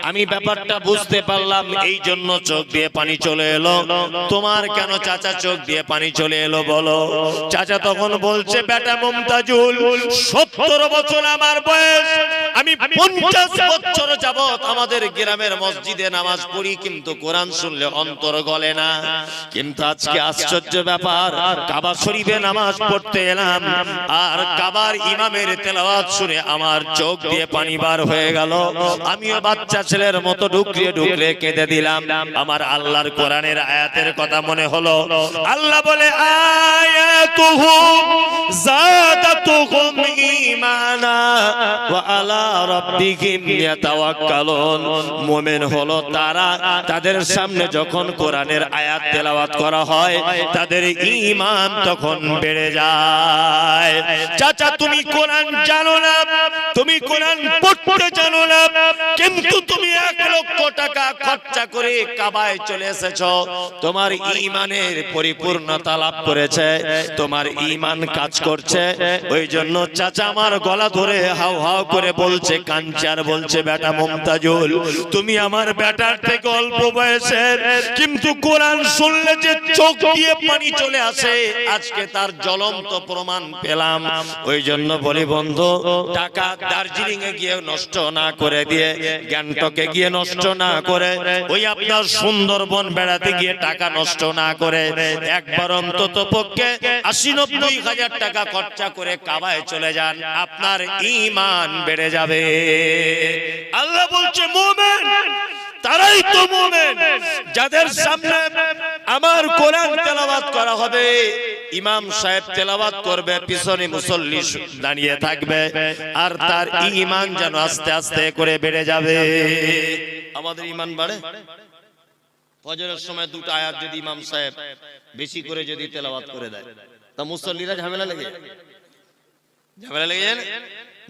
আমি ব্যাপারটা বুঝতে পারলাম, এই জন্য চোখ দিয়ে পানি চলে এলো। তোমার কেন চাচা চোখ দিয়ে পানি চলে এলো বলো? চাচা তখন বলছে, বেটা মুমতাজুল, 70 বছর আমার বয়স, আমি 50 বছর যাবত আমাদের গ্রামের মসজিদে নামাজ পড়ি, কিন্তু কোরআন শুনলে অন্তর গলে না। কিন্তু আজকে আশ্চর্য ব্যাপার, কাবা শরীফে নামাজ পড়তে এলাম, আর কাবার ইমামের তেলাওয়াত শুনে আমার চোখ দিয়ে পানি বার হয়ে গেল। আমিও বাচ্চা ছেলের মতো ডুকরিয়ে ডুকরিয়ে কেঁদে দিলাম। আমার আল্লাহর কোরআনের আয়াতের কথা মনে হলো। আল্লাহ বলে, আয়াতুহু যাদাতুহুম ঈমানা ওয়া আলা রাব্বিহিম ইয়াতাওয়াক্কালুন। মুমিন হলো তারা, তাদের সামনে যখন কোরআনের আয়াত তেলাওয়াত করা হয়, তাদের ঈমান তখন বেড়ে যায়। চাচা তুমি কোরআন জানো না, তুমি কোরআন পড়তে জানো না, কিন্তু তুমি 1 লক্ষ টাকা খরচা করে কাবায় চলে এসেছো, তোমার ঈমানের পরিপূর্ণতা লাভ করেছে, তোমার ঈমান কাজ করছে। ওই জন্য চাচা আমার গলা ধরে হাউ হাউ করে বলছে, কাঞ্চার বলছে, বেটা মুমতাজুল, তুমি আমার বেটার থেকে অল্প বয়সের, কিন্তু কোরআন শুনলে যে চোখ দিয়ে পানি চলে আসে, আজকে তার জ্বলন্ত প্রমাণ পেলাম। ওই জন্য বলি বন্ধু, টাকা দার্জিলিং এ গিয়ে নষ্ট না করে দিয়ে, গ্যাংটকে গিয়ে নষ্ট না করে, ওই আপনার সুন্দরবন বেড়াতে গিয়ে টাকা নষ্ট না করে, একবার অন্তত পক্ষে 80-90 হাজার টাকা খরচা করে কাবায় চলে যান, আপনার ঈমান বেড়ে যাবে। আল্লাহ বলছে, মুমিন তারাই তো মুমিন যাদের সামনে আমার কোরআন তেলাওয়াত করা হবে, ইমাম সাহেব তেলাওয়াত করবে, পিছনে মুসল্লি দাঁড়িয়ে থাকবে, আর তার ঈমান যেন আস্তে আস্তে করে বেড়ে যাবে। আমাদের ঈমান বাড়ে। ফজরের সময় 2টা আয়াত যদি ইমাম সাহেব বেশি করে যদি তেলাওয়াত করে দেয়, তা মুসল্লিরা ঝামেলা লেগে যায়,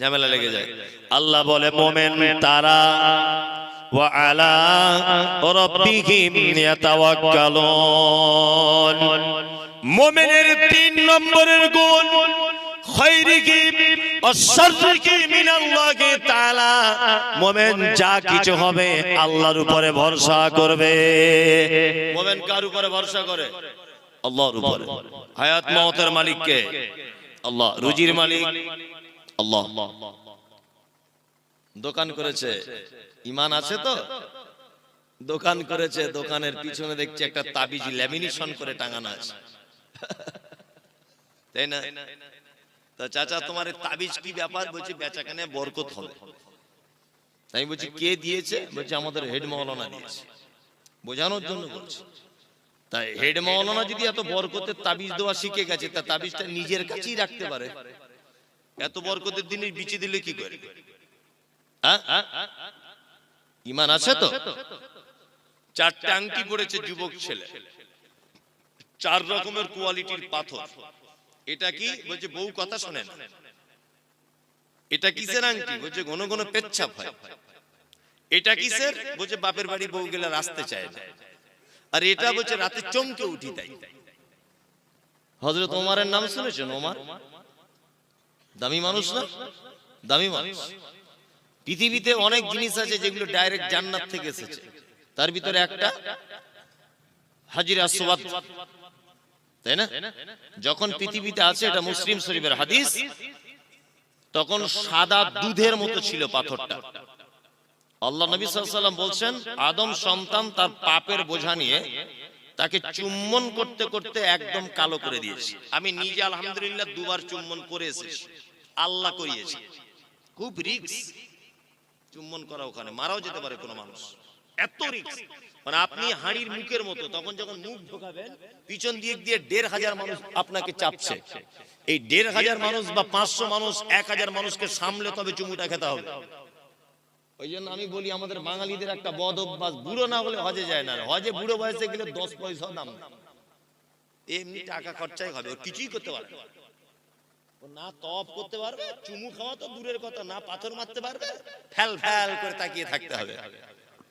ঝামেলা লেগে যায়। আল্লাহ বলে, মুমিন তারা ওয়া আলা রাব্বিহিম ইয়াতাওয়াক্কালুন। মুমিনের 3 নম্বরের গুণ, খায়রিহি ওয়াশাররিহি মিনাল্লাহি তাআলা। মুমিন যা কিছু হবে আল্লাহর উপরে ভরসা করবে। মুমিন কার উপরে ভরসা করে? আল্লাহর উপরে। হায়াত মওতের মালিক কে? আল্লাহ। রুজির মালিক আল্লাহ। দোকান করেছে, ঈমান আছে তো? দোকান করেছে, দোকানের পিছনে দেখছি একটা তাবিজ ল্যামিনেশন করে টাঙানো আছে, তাই না? তো চাচা তোমার তাবিজ কি ব্যাপার? বলছি বেচাকেনে বরকত হবে। আমি বলছি কে দিয়েছে? বলছে আমাদের হেড মাওলানা দিয়েছে। বোঝানোর জন্য বলছি। তাই হেড মাওলানা যদি এত বরকতের তাবিজ দেওয়া শিখে গেছে, তা তাবিজটা নিজের কাছেই রাখতে পারে, এত বরকতের দিনে বিচি দিলে কি করে? ঈমান আছে তো? 4টে আংটি পড়েছে যুবক ছেলে, 4 রকমের কোয়ালিটির পাথর। এটা কি? বলছে বউ কথা শোনে না। এটা কিসের আংটি? বলছে ঘন ঘন পেচ্ছাপ হয়। এটা কিসের? বলছে বাপের বাড়ি বউ গেলে আসতে চায় না। আর এটা বলছে রাতে চমকে উঠি তাই। হযরত ওমরের নাম শুনেছেন? ওমর দামি মানুষ না? দামি মানুষ। পৃথিবীতে অনেক জিনিস আছে যেগুলো ডাইরেক্ট জান্নাত থেকে এসেছে, তার ভিতরে একটা হাজির আসওয়াদ, তাই না? যখন পৃথিবীতে আছে, এটা মুসলিম শরীফের হাদিস, তখন সাদা দুধের মতো ছিল পাথরটা। আল্লাহ নবী সাল্লাল্লাহু আলাইহি ওয়াসাল্লাম বলছেন, আদম সন্তান তার পাপের বোঝা নিয়ে তাকে চুম্বন করতে করতে একদম কালো করে দিয়েছে। আমি নিজে আলহামদুলিল্লাহ 2 বার চুম্বন করে এসেছি, আল্লাহ করিয়েছে। খুব রিস্ক চুম্বন করা, ওখানে মারাও যেতে পারে কোনো মানুষ, এত রিস্ক। মানে আপনি হাড়ির মুখের মতো, তখন যখন মুখ ঢোকাবেন পিছন দিক দিয়ে 1,500 মানুষ আপনাকে চাপছে। এই 1,500 মানুষ বা 500 মানুষ 1,000 মানুষকে সামলে তবে চুমুটা খেতে হবে। ওই জন্য আমি বলি আমাদের বাঙালিদের একটা বদ অভ্যাস, বুড়ো না হলে হজে যায় না। হজে বুড়ো বয়সে গেলে 10 পয়সা দাম না, এমনি টাকা খরচাই হবে, ও কিছুই করতে পারবে না। ও না তপ করতে পারবে, চুমু খাওয়া তো দূরের কথা, না পাথর মারতে পারবে, ফ্যাল ফ্যাল করে তাকিয়ে থাকতে হবে।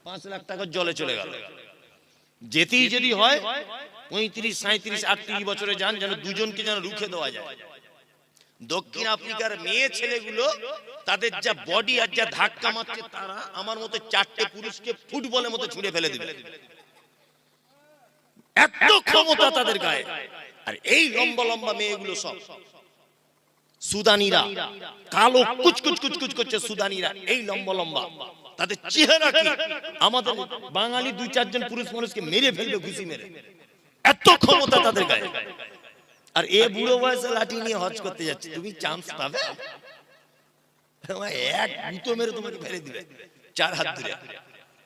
5 লাখ টাকা জলে চলে গেল। যেতেই যদি হয় 35, 37, 38 বছরে যান, যেন দুজনকে যেন রুখে দেওয়া যায়। দক্ষিণ আফ্রিকার মেয়ে ছেলেগুলো তাদের যা বডি আর যা ধাক্কা মারছে, তারা আমার মতো 4টে পুরুষকে ফুটবলের মতো ছুঁড়ে ফেলে দিবে, এত ক্ষমতা তাদের গায়ে। আর এই লম্বা লম্বা মেয়েগুলো সব সুদানিরা, কালো কুচকুচ কুচকুচ করছে সুদানিরা, এই লম্বা লম্বা, তাদের চেহারা কি আমাদের বাঙালি 2-4 জন পুরুষ মানুষকে মেরে ফেলবে ঘুষি মেরে, এত ক্ষমতা তাদের গায়ে। আর এ বুড়ো বয়সে লাঠি নিয়ে হজ করতে যাচ্ছে, তুমি চান্স পাবে? এক গুঁতো মেরে তোমাকে ফেলে দিবে 4 হাত দূরে।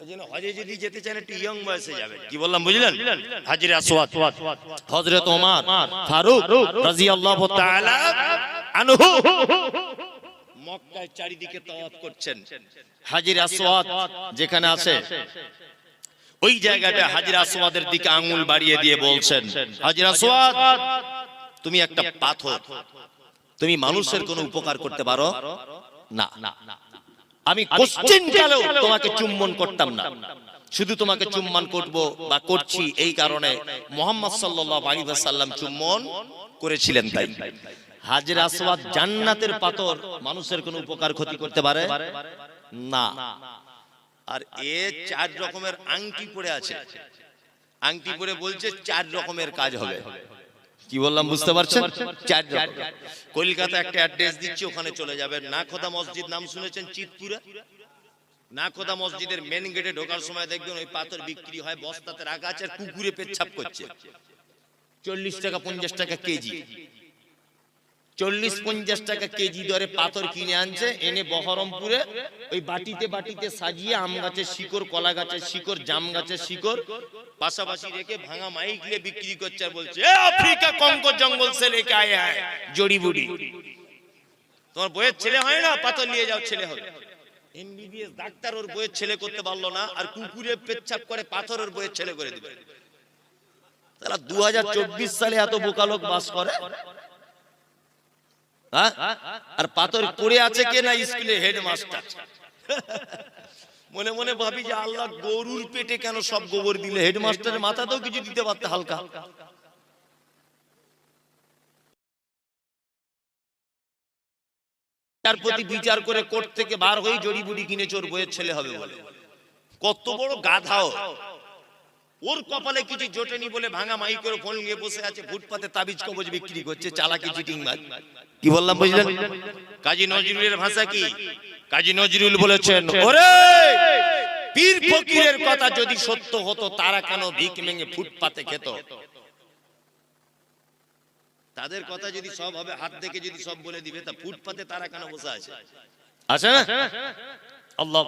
ওইজন্য হজে যদি যেতে চান একটু ইয়ং বয়সে যাবেন। কি বললাম বুঝলেন? হাজরে আসওয়াদ হযরত ওমর ফারুক রাদিয়াল্লাহু তাআলা আনহু মক্কায় চারিদিকে তাওয়াফ করছেন। হাজরে আসওয়াদ যেখানে আছে ওই জায়গাটা হাজরে আসওয়াদের দিকে আঙ্গুল বাড়িয়ে দিয়ে বলছেন, হাজরে আসওয়াদ তুমি একটা পাথর, তুমি মানুষের কোনো উপকার করতে পারো না। আমি কোশ্চেন কালেও তোমাকে চুম্বন করতাম না, শুধু তোমাকে চুম্বন করব বা করছি এই কারণে মুহাম্মদ সাল্লাল্লাহু আলাইহি ওয়াসাল্লাম চুম্বন করেছিলেন তাই। হাজরে আসওয়াদ জান্নাতের পাথর, মানুষের কোনো উপকার ক্ষতি করতে পারে না। আর এ 4 রকমের আংটি পরে আছে, আংটি পরে বলছে 4 রকমের কাজ হবে। কি বললাম বুঝতে পারছেন? 4 রকম। কলকাতা একটা অ্যাড্রেস দিচ্ছি, ওখানে চলে যাবেন। নাখোদা মসজিদ নাম শুনেছেন? চিতপুরে নাখোদা মসজিদের মেন গেটে ঢোকার সময় দেখবেন ওই পাথর বিক্রি হয়, বস্তাতে রাখা আছে, আর কুকুরে পেচ্ছাপ করছে। 40 টাকা 50 টাকা কেজি, 40-50 টাকা কেজি দরে পাথর কিনে আনছে, এনে বহরমপুরে ওই বাটিতে বাটিতে সাজিয়ে আম গাছের শিকড়, কলা গাছের শিকড়, জাম গাছের শিকড় পাশাপাশি রেখে ভাঙা মাইক দিয়ে বিক্রি করছে, আর বলছে এ আফ্রিকা কঙ্কর জঙ্গল সে লেকে আয়ে হ্যায় জড়ি বুড়ি। তোমার বইয়ের ছেলে হয় না, পাথর নিয়ে যাও, ছেলে হবে। এমবিবিএস ডাক্তার ওর বইয়ের ছেলে করতে পারলো না, আর কুকুরে পেচ্ছাপ করে পাথর ওর বইয়ের ছেলে করে দিবে। তাহলে 2024 সালে এত বোকা লোক বাস করে। আর পাথর পড়ে আছে কে না? স্কুলে হেডমাস্টার। মনে মনে ভাবি যে আল্লাহ গরুর পেটে কেন সব গোবর দিলে, হেডমাস্টারের মাথাতেও কিছু দিতে পারতে হালকা। তার প্রতি বিচার করে কোর্ট থেকে বার হয়ে জড়িবুটি কিনে চোর বইয়ের ছেলে হবে বলে। কত বড় গাধাও! ওর কপালে কিছু জোটেনি বলে ভাঙা মাইকের ফোন নিয়ে বসে আছে, ফুটপাতে তাবিজ কবজ বিক্রি করছে, চালাকি চিটিংবাজ। কি বললাম বুঝলেন? কাজী নজরুলের ভাষা কি? কাজী নজরুল বলেছেন, ওরে পীর ফকিরের কথা যদি সত্য হতো, তারা কেন ভিক ভেঙে ফুটপাতে খেত? তাদের কথা যদি সব হবে, হাত দেখে যদি সব বলে দিবে, তা ফুটপাতে তারা কেন বসে আছে? আছে না? আল্লাহ।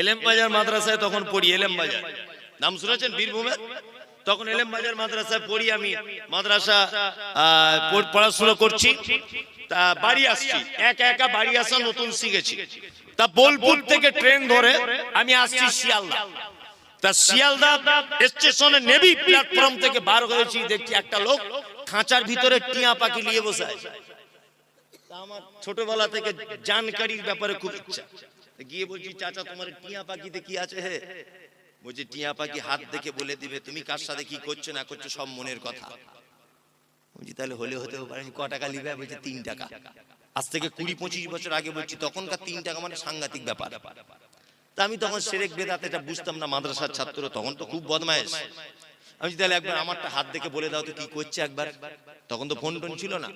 এলেম বাজার মাদ্রাসায় তখন পড়ি, এলেম বাজার নাম শুনেছেন বীরভূমের? তখন এলেম বাজার মাদ্রাসায় পড়ি আমি, মাদ্রাসা পড়াশোনা করছি। তা বাড়ি আসছি, একা একা বাড়ি আসা নতুন শিখেছি। তা বোলপুর থেকে ট্রেন ধরে আমি আসছি শিয়ালদা। তা শিয়ালদা স্টেশনে নেবি প্ল্যাটফর্ম থেকে বার হয়েছি, দেখছি একটা লোক খাঁচার ভিতরে টিয়া পাখি নিয়ে বসে আছে। তা আমার ছোটবেলা থেকে জানকারির ব্যাপারে খুব ইচ্ছা, গিয়ে বলছি, চাচা তোমার টিয়া পাখিতে কি আছে? হে বলছি টিয়া পাখি হাত দেখে বলে দিবে তুমি কার সাথে কি করছো না করছো, সব মনের কথা। বলছি তাহলে হলে হতেও পারে। ক টাকা নিবে? বলছে 3 টাকা। আজ থেকে 20-25 বছর আগে বলছি, তখনকার 3 টাকা মানে সাংঘাতিক ব্যাপার। তা আমি তখন সেরেক বেদাত এটা বুঝতাম না, মাদ্রাসার ছাত্র, তখন তো খুব বদমায়েশ। আমি তাহলে একবার আমারটা হাত দেখে বলে দাও তো কি করছে একবার। তখন তো ফোন টোন ছিল না,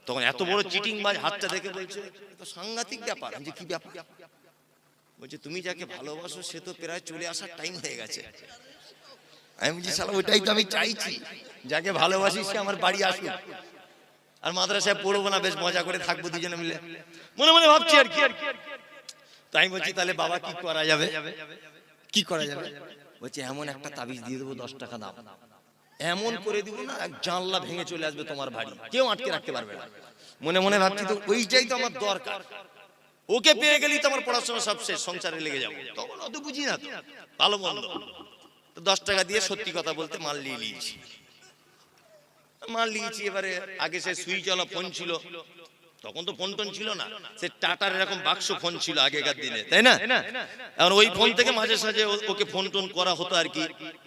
তখন এত বড় চিটিংবাজ হাতটা দেখে বলছে, তো সাংঘাতিক ব্যাপার। আমি কি ব্যাপার? বলছে তুমি যাকে ভালোবাসো সে তো প্রায় চলে আসার টাইম হয়ে গেছে। আমি বলছি শালা ওইটাই তো আমি চাইছি, যাকে ভালোবাসি সে আমার বাড়ি আসুক, আর মাদ্রাসায় পড়বো না, বেশ মজা করে থাকবো দুজনে মিলে, মনে মনে ভাবছি আর কি। তাই বলছি তাহলে বাবা কি করা যাবে? কি করা যাবে? বলছে এমন একটা তাবিজ দিয়ে দেবো 10 টাকা দাম, এমন করে দিব না এক জানলা ভেঙে চলে আসবে তোমার বাড়ি, কেউ আটকে রাখতে পারবে না। মনে মনে ভাবছি তো ওইটাই তো আমার দরকার, ওকে পেয়ে গেলি তো আমার পড়াশোনা সব শেষ, সংসারে লেগে যাবো। তখন অত বুঝি না তো ভালো মন্দ, 10 টাকা দিয়ে সত্যি কথা বলতে মাল নিয়েছি। এবারে আগে সে সুইচ ওয়ালা ফোন ছিল, তখন তো ফোন টোন ছিল না, সে টাটার এরকম বাক্স ফোন ছিল আগেকার দিনে, তাই না? এখন ওই ফোন থেকে মাঝে সাঝে ওকে ফোন টোন করা হতো আর কি।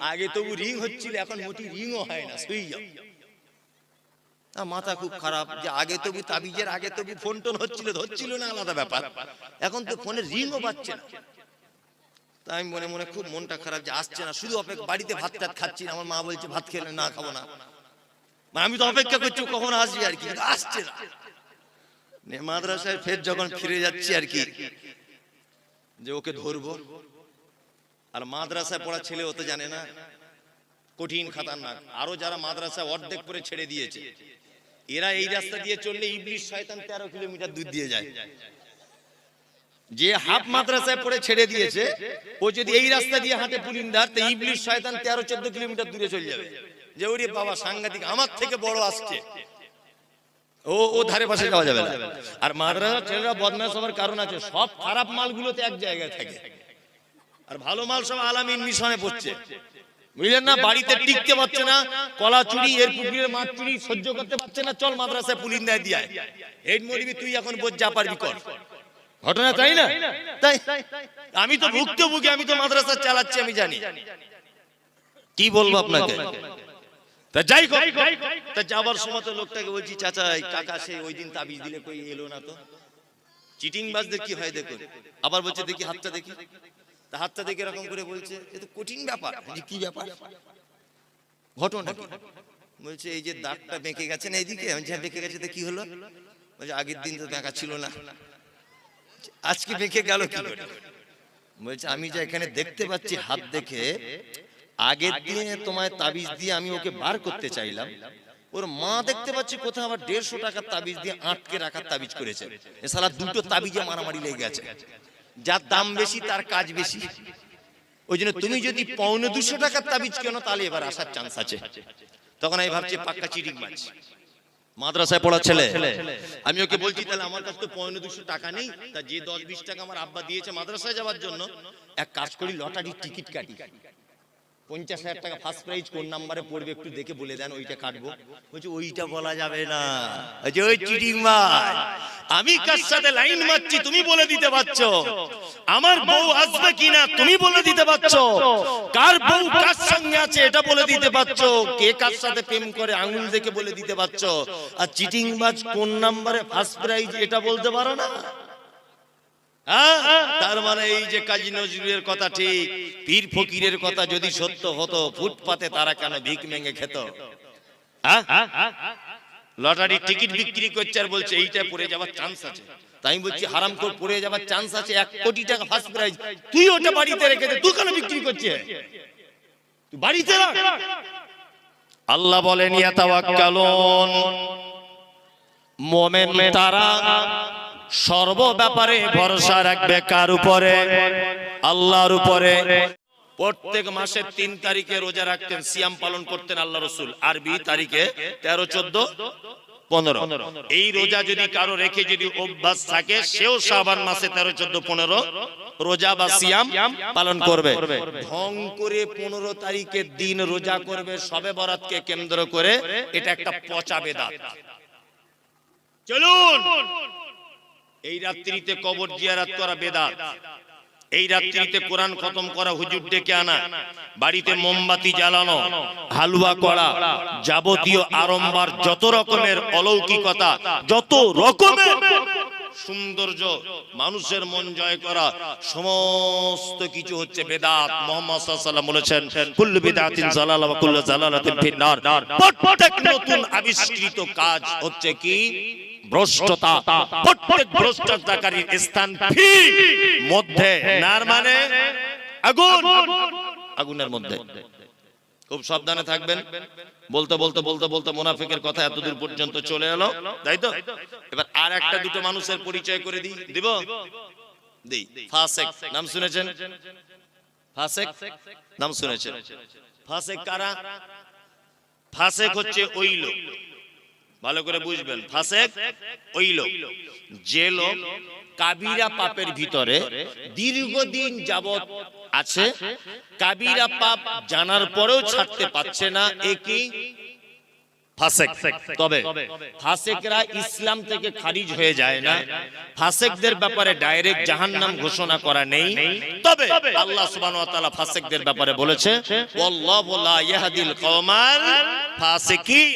আগে তবু রিং হচ্ছিল, এখন মোটি রিংও হয় না, সুইচ অফ। মাথা খুব খারাপ যে আগে তবু তাবিজের আগে তবু ফোন টোন হচ্ছিল না, আলাদা ব্যাপার। এখন তো ফোনে রিংও পাচ্ছে না। তাই আমি মনে মনে খুব মনটা খারাপ যে আসছে না, শুধু অপেক্ষা, বাড়িতে ভাত টাত খাচ্ছি, আমার মা বলছে ভাত খেলে না, খাবো না। আমি তো অপেক্ষা করছি কখন আসবি আর কি, কিন্তু আসছে না। মাদ্রাসায় ফের যখন ফিরে যাচ্ছি আর কি, যে ওকে ধরবো, আর মাদ্রাসায় পড়া ছেলে ও তো জানে না, কঠিন খাতারনাক। আরো যারা মাদ্রাসায় অর্ধেক করে ছেড়ে দিয়েছে, এরা এই রাস্তা দিয়ে চললে ইবলিশ শয়তান 13 কিলোমিটার দূর দিয়ে যায়। যে হাফ মাদ্রাসায় পড়ে ছেড়ে দিয়েছে, ও যদি এই রাস্তা দিয়ে হাঁটে পুলিন্দার, তো ইবলিশ শয়তান 13-14 কিলোমিটার দূরে চলে যাবে। যে ওরে বাবা সাংঘাতিক, আমার থেকে বড় আসছে, ও ধারে পাশে যাওয়া যাবে না। আর মাদ্রাসার ছেলেরা বদমাশ হওয়ার কারণ আছে, সব খারাপ মালগুলোতে এক জায়গায় থাকে, আর ভালো মাল সব আলামিন মিশনে পড়ছে, বুঝলেন না? বাড়িতে টিকতে পারছে না, কলা চুরি, এর পুকুরের মাছ চুরি সহ্য করতে পারছে না, চল মাদ্রাসায় পুলিন্দায় দিয়ে হেড মরিবি, তুই এখন বোঝ যা পারবি কর। ঘটনা তাই না? তাই আমি তো ভুক্তভোগী, আমি তো মাদ্রাসা চালাচ্ছি, আমি জানি। কি বলবো আপনাকে? তা যাই হোক, তা যাবার সময় তো লোকটাকে বলছি, চাচা কাকা সে ওই দিন তাবিজ দিলে কই এলো না তো। চিটিং বাজদের কি হয় দেখুন। আবার বলছে দেখি হাতটা দেখি, তা হাতটা দেখে এরকম করে বলছে, এ তো কঠিন ব্যাপার। কি ব্যাপার? ঘটনা কি? বলছে এই যে দাগটা বেঁকে গেছে না এইদিকে, আমি যা বেঁকে গেছে তো কি হলো? বলছে আগের দিন তো বেঁকা ছিল না, আজকে বেঁকে গেল কি করে? বলছে আমি যা এখানে দেখতে পাচ্ছি হাত দেখে, আগের দিনে তোমায় তাবিজ দিয়ে আমি ওকে বার করতে চাইলাম, ওর মা দেখতে পাচ্ছি কোথাও আবার 150 টাকার তাবিজ দিয়ে আটকে রাখার তাবিজ করেছে। এ শালা দুটো তাবিজে মারামারি লেগে গেছে, যার দাম বেশি তার কাজ বেশি। ওই জন্য তুমি যদি 250 টাকার তাবিজ কেন, তাহলে এবার আসার চান্স আছে। তখন আমি ভাবছি পাক্কা চিটিং মাছ, মাদ্রাসায় পড়া ছেলে। আমি ওকে বলছি তাহলে আমার কাছে তো 250 টাকা নেই, তা যে 10-20 টাকা আমার আব্বা দিয়েছে মাদ্রাসায় যাওয়ার জন্য, এক কাজ করি লটারির টিকিট কাটি, 50,000 টাকা ফার্স্ট প্রাইজ কোন নাম্বারে পড়বে একটু দেখে বলে দেন, ওইটা কাটবো। বলছে ওইটা বলা যাবে না, ওই চিটিং মার। আমি কার সাথে লাইন মারছি তুমি বলে দিতে পারছো, আমার বউ আসবে কিনা তুমি বলে দিতে পারছো, কার বউ কার সঙ্গে আছে এটা বলে দিতে পারছো, কে কার সাথে প্রেম করে আঙুল দেখে বলে দিতে পারছো, আর চিটিং বাজ কোন নাম্বারে ফার্স্ট প্রাইজ এটা বলতে পারো না। তার মানে এই যে কাজী নজরুলের কথা ঠিক, পীর ফকিরের কথা যদি সত্য হতো, ফুটপাতে তারা কেন ভিক মেঙ্গে খেত? লটারির টিকিট বিক্রি করছে আর বলছে এইটা পড়ে যাওয়ার চান্স আছে। তাই বলছি হারামখোর পড়ে যাওয়ার চান্স আছে, 1 কোটি টাকা ফার্স্ট প্রাইজ, তুই ওটা বাড়িতে রেখে দে, তুই কেন বিক্রি করছিস? তুই বাড়িতে রাখ। আল্লাহ বলেন ইয়াতাওয়াক্কালুন, মুমিন তারা সর্ব ব্যাপারে ভরসা রাখবে কার উপরে? আল্লাহর উপরে। প্রত্যেক মাসের 3 তারিখে রোজা রাখতেন, সিয়াম পালন করতেন আল্লাহ রাসূল, আরবি তারিখে 13, 14, 15। এই রোজা যদি কারো রেখে যদি অভ্যাস থাকে, সেও শাবান মাসে 13, 14, 15 রোজা বা সিয়াম পালন করবে। ঢং করে 15 তারিখের দিন রোজা করবে শবে বরাতকে কেন্দ্র করে, এটা একটা পচা বেদাত। চলুন, এই রাত্রিতে কবর জিয়ারত করা বেদাত, এই রাত্রিতে কোরআন খতম করা, হুজুর ডেকে আনা, বাড়িতে মোমবাতি জ্বালানো, হালুয়া করা, যাবতীয় আড়ম্বর, যত রকমের অলৌকিকতা, যত রকমের সৌন্দর্য, মানুষের মন জয় করা, সমস্ত কিছু হচ্ছে বেদাত। মুহাম্মদ সাল্লাল্লাহু আলাইহি ওয়াসাল্লাম বলেছেন কুল্লু বিদআতিন যালালা ওয়া কুল্লু যালালাতিন ফিন্নার। প্রত্যেক নতুন আবিষ্কৃত কাজ হচ্ছে কি? ভ্রষ্টতা। প্রত্যেক ভ্রষ্টতাকারীর স্থান মধ্যে, নার মানে আগুন, আগুনের মধ্যে। খুব সাবধানে থাকবেন। বলতে বলতে বলতে বলতে মুনাফিকের কথা এতদূর পর্যন্ত চলে এলো, তাই তো? এবার আর একটা দুটো মানুষের পরিচয় করে দিব। ফাসেক নাম শুনেছেন? ফাসেক নাম শুনেছেন? ফাসেক কারা? ফাসেক হচ্ছে ওই লোক ভালো করে বুঝবেন, ফাসেক ওই লোক যে লোক কাবিরা পাপের ভিতরে দীর্ঘদিন যাবত আছে, কাবিরা পাপ জানার পরেও ছাড়তে পারছে না, একই ফাসেক। তবে ফাসেকরা ইসলাম থেকে খারিজ হয়ে যায় না, ফাসেকদের ব্যাপারে ডাইরেক্ট জাহান্নাম ঘোষণা করা নেই। তবে আল্লাহ সুবহানাহু ওয়া তাআলা ফাসেকদের ব্যাপারে বলেছে, ওয়াল্লাহু লা ইয়াহদিল কওমাল ফাসিকিন।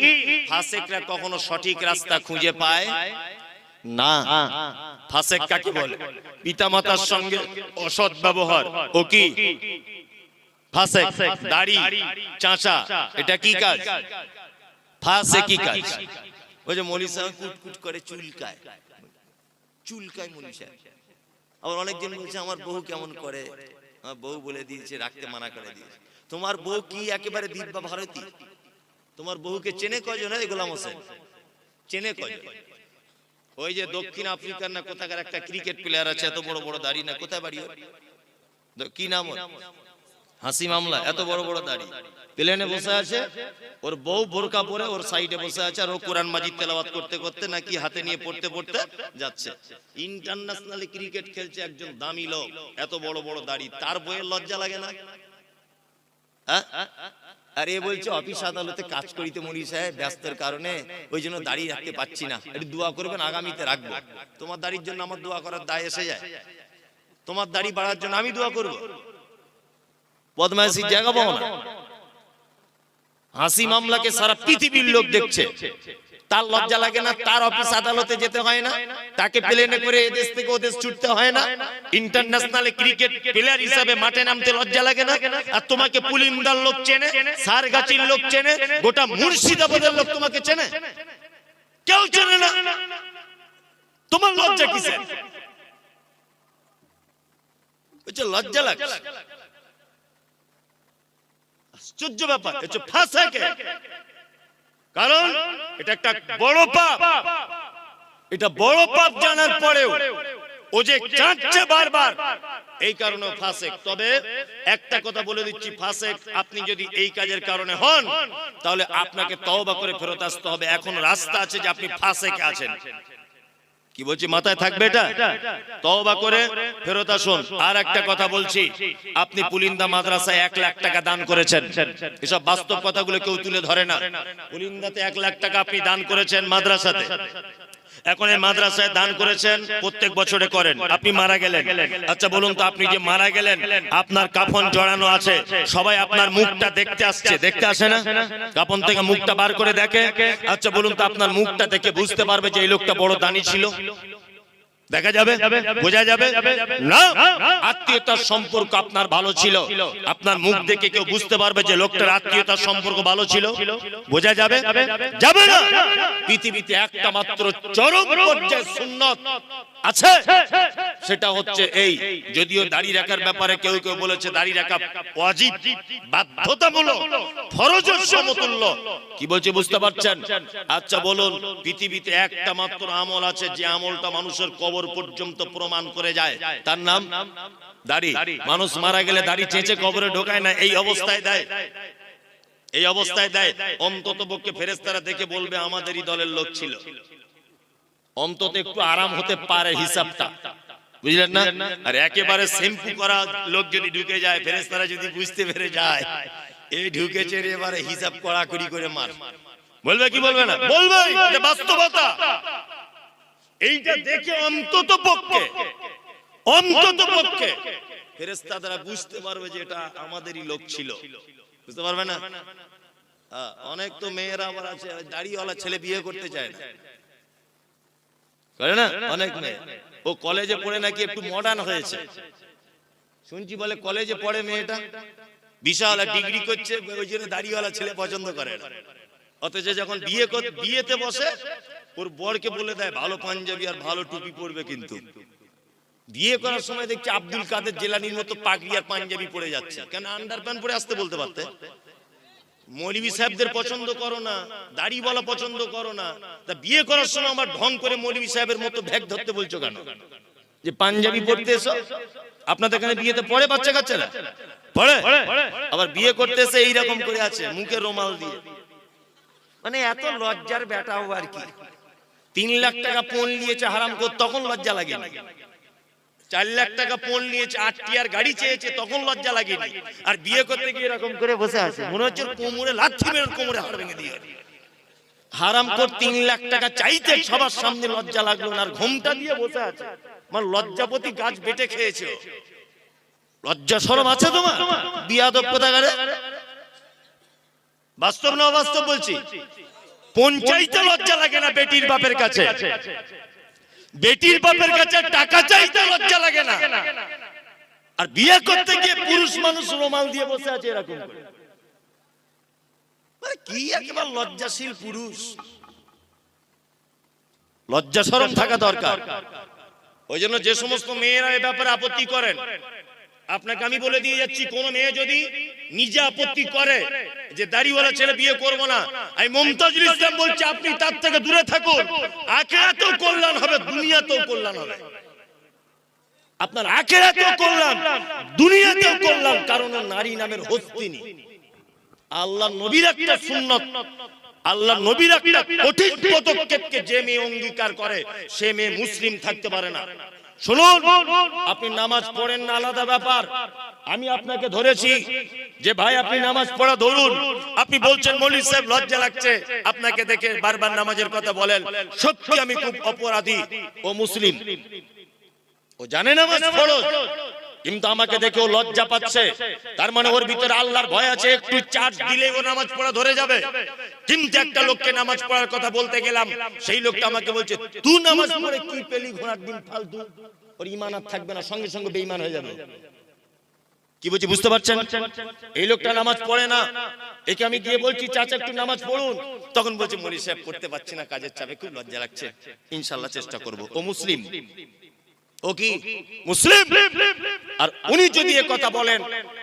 ফাসেকরা কখনো সঠিক রাস্তা খুঁজে পায় না। ফাসেক কাকে বলে? পিতামাতার সঙ্গে অসৎ ব্যবহার, ও কি ফাসেক? দাড়ি চাঁচা, এটা কি কাজ? ফাসেকি কাজ। ওই যে মৌলভী সাহেব কুটকুট করে চুলকায়, চুলকায় মৌলভী সাহেব। আবার অনেকজন বলছে আমার বউ কেমন করে, আমার বউ বলে দিয়েছে রাখতে মানা করে দিয়েছে। তোমার বউ কি একেবারে দিব্যা ভারতী? তোমার বউকে চেনে কজন? গোলাম হোসেন চেনে কজন? ওই যে দক্ষিণ আফ্রিকার না কোথাকার একটা ক্রিকেট প্লেয়ার আছে, এত বড় বড় দাড়ি, না কোথায় বাড়ি, কি নাম, হাসি মামলা, এত বড় বড় দাড়ি, প্লেনে বসে আছে, ওর বউ বোরকা পরে ওর সাইডে বসে আছে, আর ও কোরআন মাজিদ তেলাওয়াত করতে করতে নাকি হাতে নিয়ে পড়তে পড়তে যাচ্ছে। ইন্টারন্যাশনালি ক্রিকেট খেলছে একজন দামি লোক, এত বড় বড় দাড়ি, তার বইয়ের লজ্জা লাগে না? আর এ বলছে অফিস আদালতে কাজ করিতে মৌলভী সাহেব ব্যস্তের কারণে ওই জন্য দাঁড়িয়ে রাখতে পারছি না, একটু দোয়া করবেন আগামীতে রাখবো। তোমার দাড়ির জন্য আমার দোয়া করার দায় এসে যায়? তোমার দাড়ি বাড়ার জন্য আমি দোয়া করবো? বদমাইশির জায়গা পাবো না। হাসি মামলাকে সারা পৃথিবীর লোক দেখছে, তার লজ্জা লাগে না? তার অফিস আদালতে যেতে হয় না, তাকে প্লেনে করে এদেশ থেকে ওদেশ ছুটতে হয় না, ইন্টারন্যাশনাল ক্রিকেট প্লেয়ার হিসাবে মাঠে নামতে লজ্জা লাগে না? আর তোমাকে পুলিন্দার লোক চেনে, সারগাছির লোক চেনে, গোটা মুর্শিদাবাদের লোক তোমাকে চেনে, কেউ চেনে না। তোমার লজ্জা কিসের? লজ্জা লাগে? আশ্চর্য ব্যাপার। ফাসেকে, কারণ এটা একটা বড় পাপ, এটা বড় পাপ জানার পরেও ও যে চাচ্ছে বারবার, এই কারণে ফাসেক। তবে একটা কথা বলে দিচ্ছি, ফাসেক আপনি যদি এই কাজের কারণে হন, তাহলে আপনাকে তওবা করে ফেরত আসতে হবে। এখন রাস্তা আছে যে আপনি ফাসেকে আছেন, কি বলছি মাথায় থাকবে এটা, তওবা করে ফেরত আসুন। আর একটা কথা বলছি, আপনি পুলিন্দা মাদ্রাসায় 1 লাখ টাকা দান করেছেন, এসব বাস্তব কথাগুলো কেউ তুলে ধরে না। পুলিন্দাতে 1 লাখ টাকা আপনি দান করেছেন মাদ্রাসাতে, এখন এই মাদ্রাসায় দান করেছেন, প্রত্যেক বছরে করেন, আপনি মারা গেলেন। আচ্ছা বলুন তো, আপনি যে মারা গেলেন, আপনার কাফন জড়ানো আছে, সবাই আপনার মুখটা দেখতে আসছে, দেখতে আসে না? কাফন থেকে মুখটা বার করে দেখে। আচ্ছা বলুন তো, আপনার মুখটা দেখে বুঝতে পারবে যে এই লোকটা বড় দানি ছিল? দেখা যাবে? বোঝা যাবে না? আত্মীয়তার সম্পর্ক আপনার ভালো ছিল, আপনার মুখ দেখে কেউ বুঝতে পারবে যে লোকটার আত্মীয়তার সম্পর্ক ভালো ছিল? বোঝা যাবে? যাবে না। পৃথিবীতে একটা মাত্র চরম পর্যায়ে সুন্নাত আছে, সেটা হচ্ছে এই। যদিও দাড়ি রাখার ব্যাপারে কেউ কেউ বলেছে দাড়ি রাখা ওয়াজিব, বাধ্যতামূলক, ফরজের সমতুল্য। কি বলছে বুঝতে পারছেন? আচ্ছা বলুন, পৃথিবীতে একটা মাত্র আমল আছে যে আমলটা মানুষের কবর পর্যন্ত প্রমাণ করে যায়, তার নাম দাড়ি। মানুষ মারা গেলে দাড়ি চেঁচে কবরে ঢোকায় না, এই অবস্থায় দেয়, এই অবস্থায় দেয়। অন্তত পক্ষে ফেরেশতারা দেখে বলবে আমাদেরই দলের লোক ছিল, অন্তত একটু আরাম হতে পারে হিসাবটা, বুঝলেন না? আর একেবারে শ্যাম্পু করা লোক যদি ঢুকে যায়, ফেরেশতারা যদি বুঝতে পেরে যায় এই ঢুকেছে রে, এবারে হিসাব কড়াকড়ি করে মার, বলবে কি বলবে না? বলবে, এটা বাস্তবতা। এইটা দেখে অন্তত পক্ষে ফেরেশতারা বুঝতে পারবে যে এটা আমাদেরই লোক ছিল, বুঝতে পারবে না? অনেক তো মেয়েরা আবার আছে, দাড়িওয়ালা ছেলে বিয়ে করতে চায় না, করে না? অনেক মেয়ে, ও কলেজে পড়ে নাকি একটু মডার্ন হয়েছে, শুনছি বলে কলেজে পড়ে মেয়েটা, বিশাল ডিগ্রি করছে, ওই জন্য দাড়িওয়ালা ছেলে পছন্দ করে না। অথচ যখন বিয়েতে বসে, ওর বরকে বলে দেয় ভালো পাঞ্জাবি আর ভালো টুপি পরবে, কিন্তু বিয়ে করার সময় দেখছি আব্দুল কাদের জেলানির মতো পাগড়ি আর পাঞ্জাবি পরে যাচ্ছে। কেন? আন্ডারপ্যান্ট পরে আসতে বলতে পারতে। মৌলভী সাহেবদের পছন্দ করো না, দাড়িওয়ালা পছন্দ করো না, তা বিয়ে করার সময় আমার ঢং করে মৌলভী সাহেবের মতো ব্যাগ ধরতে বলছো কেন? যে পাঞ্জাবি পরতে এসো, আপনাদের এখানে বিয়েতে পড়ে বাচ্চা কাচ্চারা পড়ে, আবার বিয়ে করতে এসে এইরকম করে আছে, মুখে রুমাল দিয়ে। মানে এত লজ্জার বেটাও আর কি। 3 লাখ টাকা পণ নিয়েছে হারাম করে, তখন লজ্জা লাগেনি। 4 লাখ টাকা পণ নিয়েছে, 8 টিয়ার গাড়ি চেয়েছে, তখন লজ্জা লাগেনি। আর বিয়ে করতে গিয়ে এরকম করে বসে আছে, মনে হচ্ছে কোমরে লাথি মেরে কোমরে হাড় ভেঙে দিয়ে। হারাম করে 3 লাখ টাকা চাইতে সবার সামনে লজ্জা লাগলো না, আর ঘুমটা দিয়ে বসে আছে। মানে লজ্জাপতি গাছ বেটে খেয়েছে। লজ্জা শরম আছে তোমার? বিয়াদব কোথাকারে। বাস্তব না অবাস্তব বলছি? পঞ্চায়েতে লজ্জা লাগে না বেটির বাপের কাছে, বেটির বাপের কাছে টাকা চাইতে লজ্জা লাগে না, আর বিয়ে করতে গিয়ে পুরুষ মানুষ রুমাল দিয়ে বসে আছে এরকম করে। মানে কি একেবারে লজ্জাশীল পুরুষ। লজ্জা শরম থাকা দরকার। ওই জন্য যে সমস্ত মেয়েরা এই ব্যাপারে আপত্তি করেন, আপনাকে আমি বলে দিয়ে যাচ্ছি, কোন মেয়ে যদি নিজে আপত্তি করে যে দাড়িওয়ালা ছেলে বিয়ে করব না, আমি মুমতাজুল ইসলাম বলছি আপনি তার থেকে দূরে থাকুন। আখিরাতেও কল্যাণ হবে, দুনিয়াতেও কল্যাণ হবে। আপনার আখিরাতেও কল্যাণ, দুনিয়াতেও কল্যাণ। কারণ নারী নামের হস্তিনী। আল্লাহ নবীর একটা সুন্নাত, আল্লাহ নবীর একটা কঠিন পদক্ষেপকে যে মেয়ে অঙ্গীকার করে সে মেয়ে মুসলিম থাকতে পারে না। শুনুন, আপনি নামাজ পড়েন না আলাদা ব্যাপার। আমি আপনাকে ধরেছি যে ভাই আপনি নামাজ পড়া ধরুন। আপনি বলছেন মৌলভী সাহেব লজ্জা লাগছে আপনাকে দেখে বারবার নামাজের কথা বলেন। সত্যি আমি খুব অপরাধী। ও মুসলিম, ও জানে নামাজ ফরজ, কিন্তু আমাকে দেখে ও লজ্জা পাচ্ছে। তার মানে ওর ভিতরে আল্লাহর ভয় আছে। একটু চার্জ দিলে ও নামাজ পড়া ধরে যাবে। কিন্তু একটা লোককে নামাজ পড়ার কথা বলতে গেলাম, সেই লোকটা আমাকে বলছে তুই নামাজ পড়ে কি পেলি ঘোড়ার ডিম ফালতু, ওর ঈমান আর থাকবে না, সঙ্গে সঙ্গে বেঈমান হয়ে যাবে। কি বলছি বুঝতে পারছেন? এই লোকটা নামাজ পড়ে না, একে আমি গিয়ে বলছি চাচা একটু নামাজ পড়ুন, তখন বলছে মৌলভী সাহেব পড়তে পারছি না, কাজের চাপে খুব লজ্জা লাগছে, ইনশাআল্লাহ চেষ্টা করব। ও মুসলিম, ও কি মুসলিম? আর উনি যদি এ কথা বলেন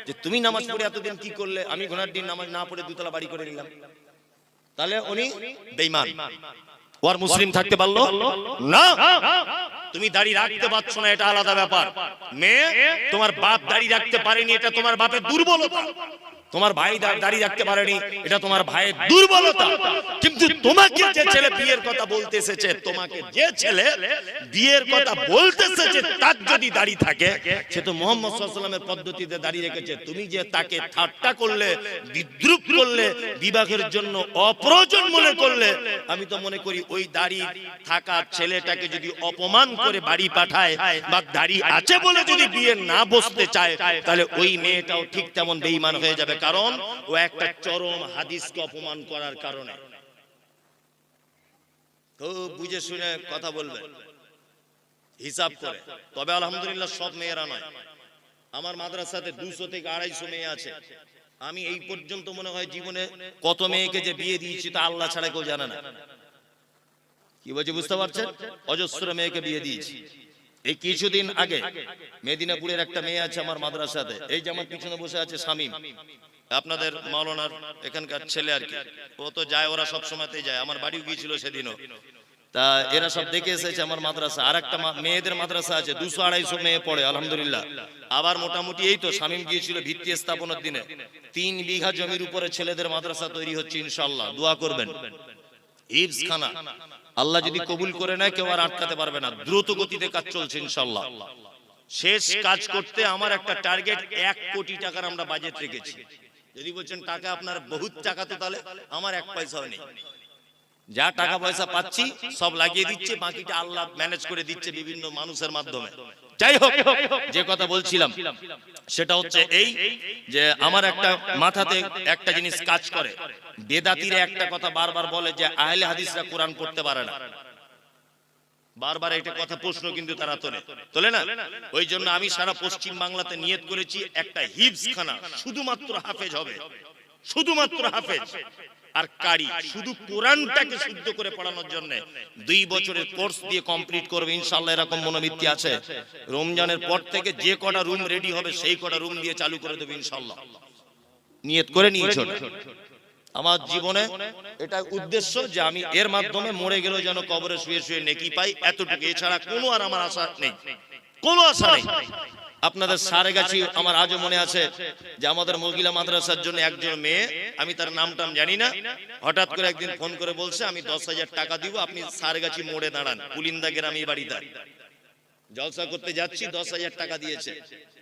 যে তুমি নামাজ পড়ে এতদিন কি করলে, আমি ঘোড়ার দিন নামাজ না পড়ে দুতলা বাড়ি করে নিলাম, তাহলে উনি বেঈমান। ওর মুসলিম থাকতে পারলো না। তুমি দাড়ি রাখতে পারছো না, এটা আলাদা ব্যাপার। মেয়ে, তোমার বাপ দাড়ি রাখতে পারেনি, এটা তোমার বাপের দুর্বলতা। তোমার ভাই দাড়ি রাখতে পারেনি, এটা তোমার ভাইয়ের দুর্বলতা। কিন্তু তোমাকে যে ছেলে বিয়ের কথা বলতে এসেছে, তোমাকে যে ছেলে বিয়ের কথা বলতে এসেছে, তার যদি দাড়ি থাকে, সে তো মুহাম্মদ সাল্লাল্লাহু আলাইহি ওয়াসাল্লামের পদ্ধতিতে দাড়ি রেখেছে। তুমি যে তাকে ঠাট্টা করলে, বিদ্রুপ করলে, বিবাহের জন্য অপ্রয়োজন মনে করলে, আমি তো মনে করি ওই দাড়ি থাকা ছেলেটাকে যদি অপমান করে বাড়ি পাঠায়, বা দাড়ি আছে বলে যদি বিয়ে না বসতে চায়, তাহলে ওই মেয়েটাও ঠিক তেমন বেঈমান হয়ে যাবে। কারণ ও একটা চরম হাদিসকে অপমান করার কারণে। তো বুঝে শুনে কথা বলবে, হিসাব করে। তবে আলহামদুলিল্লাহ সব মেয়েরা নয়। আমার মাদ্রাসাতে 200 থেকে 250 মেয়ে আছে। আমি এই পর্যন্ত মনে হয় জীবনে কত মেয়েকে যে বিয়ে দিয়েছি তা আল্লাহ ছাড়া কেউ জানে না। কি বলছি বুঝতে পারছেন? অজস্র মেয়েকে বিয়ে দিয়েছি। এই কিছুদিন আগে মেদিনীপুরের একটা মেয়ে আছে আমার মাদ্রাসাতে, এই যে আমার পিছনে বসে আছে শামীম, আপনাদের মাওলানার এখানকার ছেলে আর কি। ও তো যায়, ওরা সব সময়তেই যায়। আমার বাড়িও গিয়েছিল সেদিনও। তা এরা সব দেখে এসেছে আমার মাদ্রাসা। আর একটা মেয়েদের মাদ্রাসা আছে, 200-250 মেয়ে পড়ে আলহামদুলিল্লাহ। আবার মোটামুটি এই তো শামীম গিয়েছিল ভিত্তি স্থাপনের দিনে। 3 বিঘা জমির উপরে ছেলেদের মাদ্রাসা তৈরি হচ্ছে ইনশাআল্লাহ, দোয়া করবেন। হিফজ খানা আল্লাহ যদি কবুল করে নেয়, কেউ আর আটকাতে পারবে না। দ্রুত গতিতে কাজ চলছে ইনশাআল্লাহ। শেষ কাজ করতে আমার একটা টার্গেট 1 কোটি টাকার আমরা বাজেট রেখেছি। যদি বলছেন টাকা আপনার বহুত টাকা, তো তাহলে আমার 1 পয়সাও নেই। যা টাকা পয়সা পাচ্ছি সব লাগিয়ে দিচ্ছে, বাকিটা আল্লাহ ম্যানেজ করে দিচ্ছে বিভিন্ন মানুষের মাধ্যমে। যাই হোক, যে কথা বলছিলাম সেটা হচ্ছে এই যে আমার একটা মাথাতে একটা জিনিস কাজ করে। বেদাতিরা একটা কথা বারবার বলে যে আহলে হাদিসরা কোরআন পড়তে পারে না। বারবার একটা কথা প্রশ্ন কিন্তু তারা তোলে না। ওই জন্য আমি সারা পশ্চিম বাংলাতে নিয়ত করেছি একটা হিফজ খানা, শুধুমাত্র হাফেজ হবে, শুধুমাত্র হাফেজ আর কারি, শুধু কোরআনটাকে শুদ্ধ করে পড়ানোর জন্য 2 বছরের কোর্স দিয়ে কমপ্লিট করবে ইনশাআল্লাহ। এরকম মনোবৃত্তি আছে। রমজানের পর থেকে যে কটা রুম রেডি হবে সেই কটা রুম দিয়ে চালু করে দেবে ইনশাআল্লাহ। নিয়ত করে নিয়েছো? আমার জীবনে এটা উদ্দেশ্য যে আমি এর মাধ্যমে মরে গেলেও যেন কবরে শুয়ে শুয়ে নেকি পাই, এতটুকু। এছাড়া কোনো আর আমার আশা নেই, কোনো আশা নেই। আপনাদের সারেগাছি আমার আজও মনে আছে যে আমাদের মহিলা মাদ্রাসার জন্য একজন মেয়ে, আমি তার নামটাম জানি না, হঠাৎ করে একদিন ফোন করে বলছে আমি 10,000 টাকা দিব, আপনি সারেগাছি মোড়ে দাঁড়ান, কুলিন্দা গ্রামে বাড়িতে জলসা করতে যাচ্ছি। 10,000 টাকা দিয়েছে,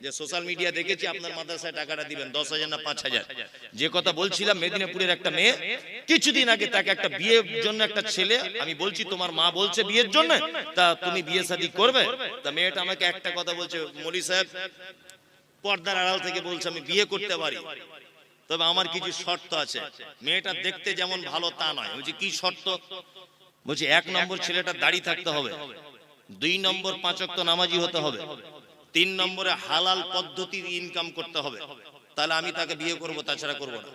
যে সোশ্যাল মিডিয়া দেখেছি আপনার মাদ্রাসায় টাকাটা দিবেন, 10,000 না 5,000। যে কথা বলছিলাম, মেদিনীপুরের একটা মেয়ে কিছুদিন আগে তাকে একটা বিয়ের জন্য একটা ছেলে, আমি বলছি তোমার মা বলছে বিয়ের জন্য, তা তুমি বিয়ে শাদী করবে? তা মেয়েটা আমাকে একটা কথা বলছে, মৌলী সাহেব পর্দার আড়াল থেকে বলছে আমি বিয়ে করতে পারি, তবে আমার কিছু শর্ত আছে। মেয়েটা দেখতে যেমন ভালো তা নয়। বলছি কি শর্ত? বলছি 1 নম্বর ছেলেটা দাড়ি থাকতে হবে, 2 নম্বর 5 ওয়াক্ত নামাজি হতে হবে, 3 নম্বরে হালাল পদ্ধতির ইনকাম করতে হবে, তাহলে আমি তাকে বিয়ে করব, তাছাড়া করব না।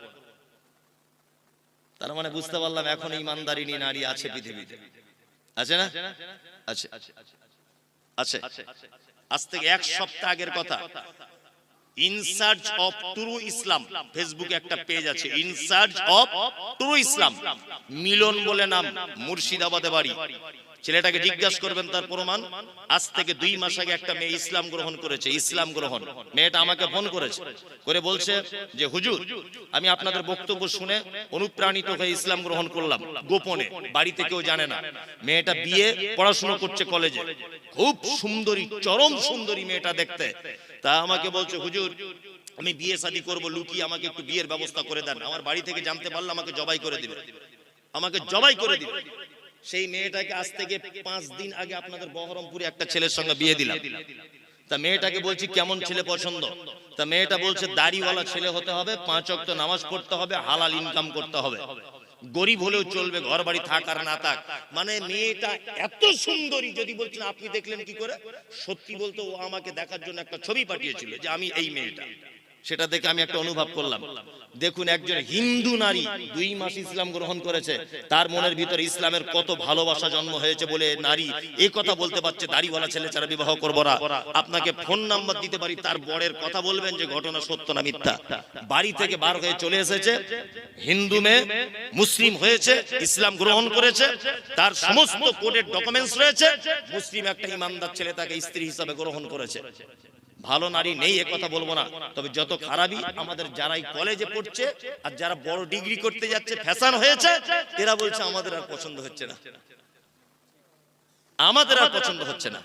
তার মানে বুঝতে পারলাম এখন ইমানদারিনী নারী আছে পৃথিবীতে, আছে না? আছে, আছে। আজ থেকে 1 সপ্তাহ আগের কথা, ইন সার্চ অফ ট্রু ইসলাম, ফেসবুকে একটা পেজ আছে, ইন সার্চ অফ ট্রু ইসলাম, মিলন বলে নাম, মুর্শিদাবাদে বাড়ি। ছেলেটাকে জিজ্ঞাসা করবেন তার প্রমাণ। আজ থেকে 2 মাস আগে একটা মেয়ে ইসলাম গ্রহণ করেছে, ইসলাম গ্রহণ। মেয়েটা আমাকে ফোন করেছে, করে বলছে যে হুজুর আমি আপনাদের বক্তব্য শুনে অনুপ্রাণিত হয়ে ইসলাম গ্রহণ করলাম, গোপনে, বাড়িতে কেউ জানে না। মেয়েটা বিয়ে পড়াশোনা করছে কলেজে, খুব সুন্দরী, চরম সুন্দরী মেয়েটা দেখতে। তা আমাকে বলছে হুজুর আমি বিয়ে শাদী করব, লুকিয়ে আমাকে একটু বিয়ের ব্যবস্থা করে দেন, আমার বাড়ি থেকে জানতে পারলে আমাকে জবাই করে দিবে, আমাকে জবাই করে দিবে। সেই মেয়েটাকে আজ থেকে 5 দিন আগে আপনাদের বহরমপুরে একটা ছেলের সঙ্গে বিয়ে দিলাম। তা মেয়েটাকে বলছি কেমন ছেলে পছন্দ? তা মেয়েটা বলছে দাড়িওয়ালা ছেলে হতে হবে, 5 ওয়াক্ত নামাজ পড়তে হবে, হালাল ইনকাম করতে হবে, গরিব হলেও চলবে, ঘর বাড়ি থাক আর না থাক। মানে মেয়েটা এত সুন্দরী, যদি বলছেন আপনি দেখলেন কি করে? সত্যি বলতে ও আমাকে দেখার জন্য একটা ছবি পাঠিয়েছিল যে আমি এই মেয়েটা, সেটা দেখে আমি একটা অনুভব করলাম। দেখুন একজন হিন্দু নারী 2 মাস ইসলাম গ্রহণ করেছে, তার মনের ভিতরে ইসলামের কত ভালোবাসা জন্ম হয়েছে বলে নারী এই কথা বলতে পারছে দাড়িওয়ালা ছেলে ছাড়া বিবাহ করব না। আপনাকে ফোন নাম্বার দিতে পারি, তার বরের কথা বলবেন যে ঘটনা সত্য না মিথ্যা। বাড়ি থেকে বার হয়ে চলে এসেছে, হিন্দু মেয়ে মুসলিম হয়েছে, ইসলাম গ্রহণ করেছে, তার সমস্ত কোর্টের ডকুমেন্টস রয়েছে, মুসলিম একটা ইমানদার ছেলে তাকে স্ত্রী হিসাবে গ্রহণ করেছে। ভালো নারী নেই এ কথা বলবো না, তবে যত খারাপই আমাদের যারাই কলেজে পড়ছে আর যারা বড় ডিগ্রি করতে যাচ্ছে, ফ্যাশন হয়েছে, এরা বলছে আমাদের আর পছন্দ হচ্ছে না, আমাদের আর পছন্দ হচ্ছে না।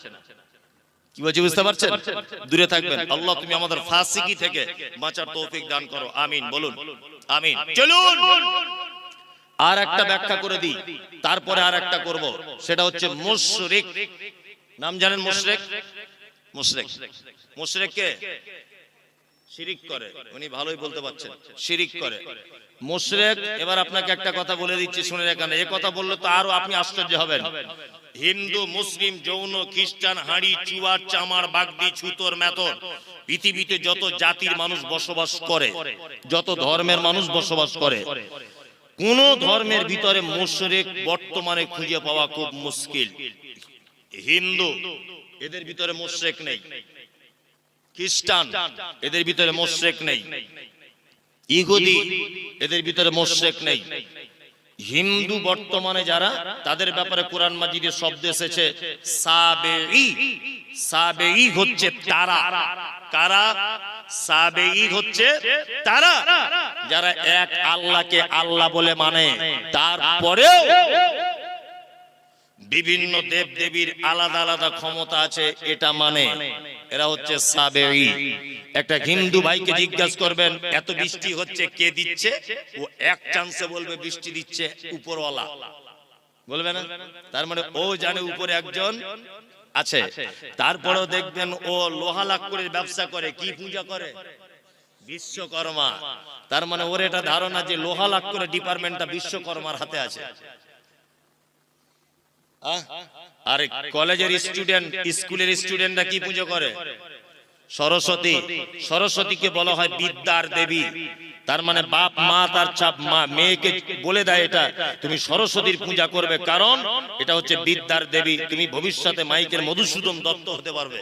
কি বলছি বুঝতে পারছেন? দূরে থাকবেন। আল্লাহ তুমি আমাদের ফাসিকি থেকে বাঁচার তৌফিক দান করো, আমিন বলুন, আমিন। চলুন আর একটা ব্যাখ্যা করে দিই, তারপরে আর একটা করব, সেটা হচ্ছে মুশরিক। নাম জানেন মুশরিক? মুশরিক, মুশরিক কে? শিরিক করে, উনি ভালোই বলতে পারছেন, শিরিক করে মুশরিক। এবার আপনাকে একটা কথা বলে দিচ্ছি, শুনে রাখেন, এই কথা বললে তো আরো আপনি আশ্চর্য হবেন। হিন্দু, মুসলিম, জৈন, খ্রিস্টান, হাঁড়ি, চুয়ার, চামার, বাগদি, ছুতোর, মেথর, পৃথিবীতে যত জাতির মানুষ বসবাস করে, যত ধর্মের মানুষ বসবাস করে, কোন ধর্মের ভিতরে মুশরিক বর্তমানে খুঁজে পাওয়া খুব মুশকিল। হিন্দু, এদের ভিতরে মুশরিক নেই। খ্রিস্টান, এদের ভিতরে মুশরিক নেই। ইহুদি, এদের ভিতরে মুশরিক নেই। হিন্দু বর্তমানে যারা, তাদের ব্যাপারে কোরআন মাজিদে শব্দ এসেছে সাবেঈ। সাবেঈ হচ্ছে তারা। কারা? সাবেঈ হচ্ছে তারা যারা এক আল্লাহকে আল্লাহ বলে মানে, তারপরেও বিভিন্ন দেব দেবীর আলাদা আলাদা ক্ষমতা আছে এটা মানে, এরা হচ্ছে সাবেঈ। একটা হিন্দু ভাইকে জিজ্ঞাসা করবেন এত বৃষ্টি হচ্ছে কে দিচ্ছে, ও এক চান্সে বলবে বৃষ্টি দিচ্ছে উপরওয়ালা, বলবে না? তার মানে ও জানে উপরে একজন আছে। তারপরেও দেখবেন ও লোহা লাক্কড়ের ব্যবসা করে, কি পূজা করে? বিশ্বকর্মা। তার মানে ওর এটা ধারণা যে লোহা লাক্কড়ের ডিপার্টমেন্টটা বিশ্বকর্মার হাতে আছে। আর কলেজের স্টুডেন্ট, স্কুলের স্টুডেন্টরা কি পুজো করে? সরস্বতী। সরস্বতীকে বলা হয় বিদ্যার দেবী। তার মানে বাপ মা তার চাপ মেয়েকে বলে দেয় এটা তুমি সরস্বতীর পূজা করবে, কারণ এটা হচ্ছে বিদ্যার দেবী, তুমি ভবিষ্যতে মাইকের মধুসূদন দত্ত হতে পারবে,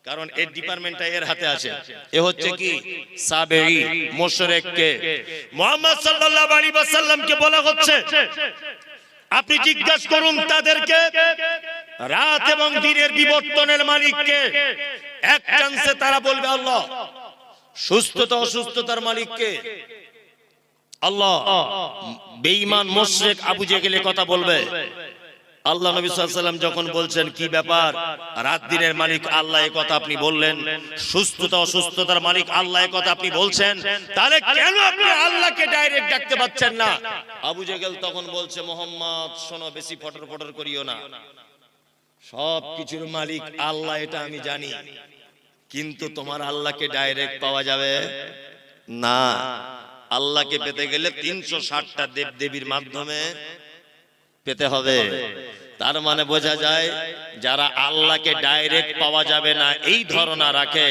কারণ এর ডিপার্টমেন্টটা এর হাতে আছে। এ হচ্ছে কি? সাবেঈ। মুশরিককে মুহাম্মদ সাল্লাল্লাহু আলাইহি ওয়াসাল্লামকে বলা হচ্ছে আপনি জিজ্ঞাসা করুন তাদেরকে, রাত এবং দিনের বিবর্তনের মালিককে। এক চান্সে তারা বলবে আল্লাহ। সুস্থতা অসুস্থতার মালিককে আল্লাহ। বেঈমান মুশরিক আবু জেহেল কথা বলবে। আল্লাহ নবী সাল্লাল্লাহু আলাইহি ওয়াসাল্লাম যখন বলছেন কি ব্যাপার, রাত দিনের মালিক আল্লাহ, এই কথা আপনি বললেন, সুস্থতা অসুস্থতার মালিক আল্লাহ, এই কথা আপনি বলছেন, তাহলে কেন আপনি আল্লাহকে ডাইরেক্ট ডাকতে পাচ্ছেন না? আবু জেহেল তখন বলছে, মোহাম্মদ শোনো, বেশি ফটর ফটর করিও না, সব কিছুর মালিক আল্লাহ এটা আমি জানি, কিন্তু তোমার আল্লাহকে ডাইরেক্ট পাওয়া যাবে না। আল্লাহকে পেতে গেলে 360টা দেব দেবীর মাধ্যমে পেতে হবে। তার মানে বোঝা যায় যারা আল্লাহকে ডাইরেক্ট পাওয়া যাবে না এই ধারণা রাখে,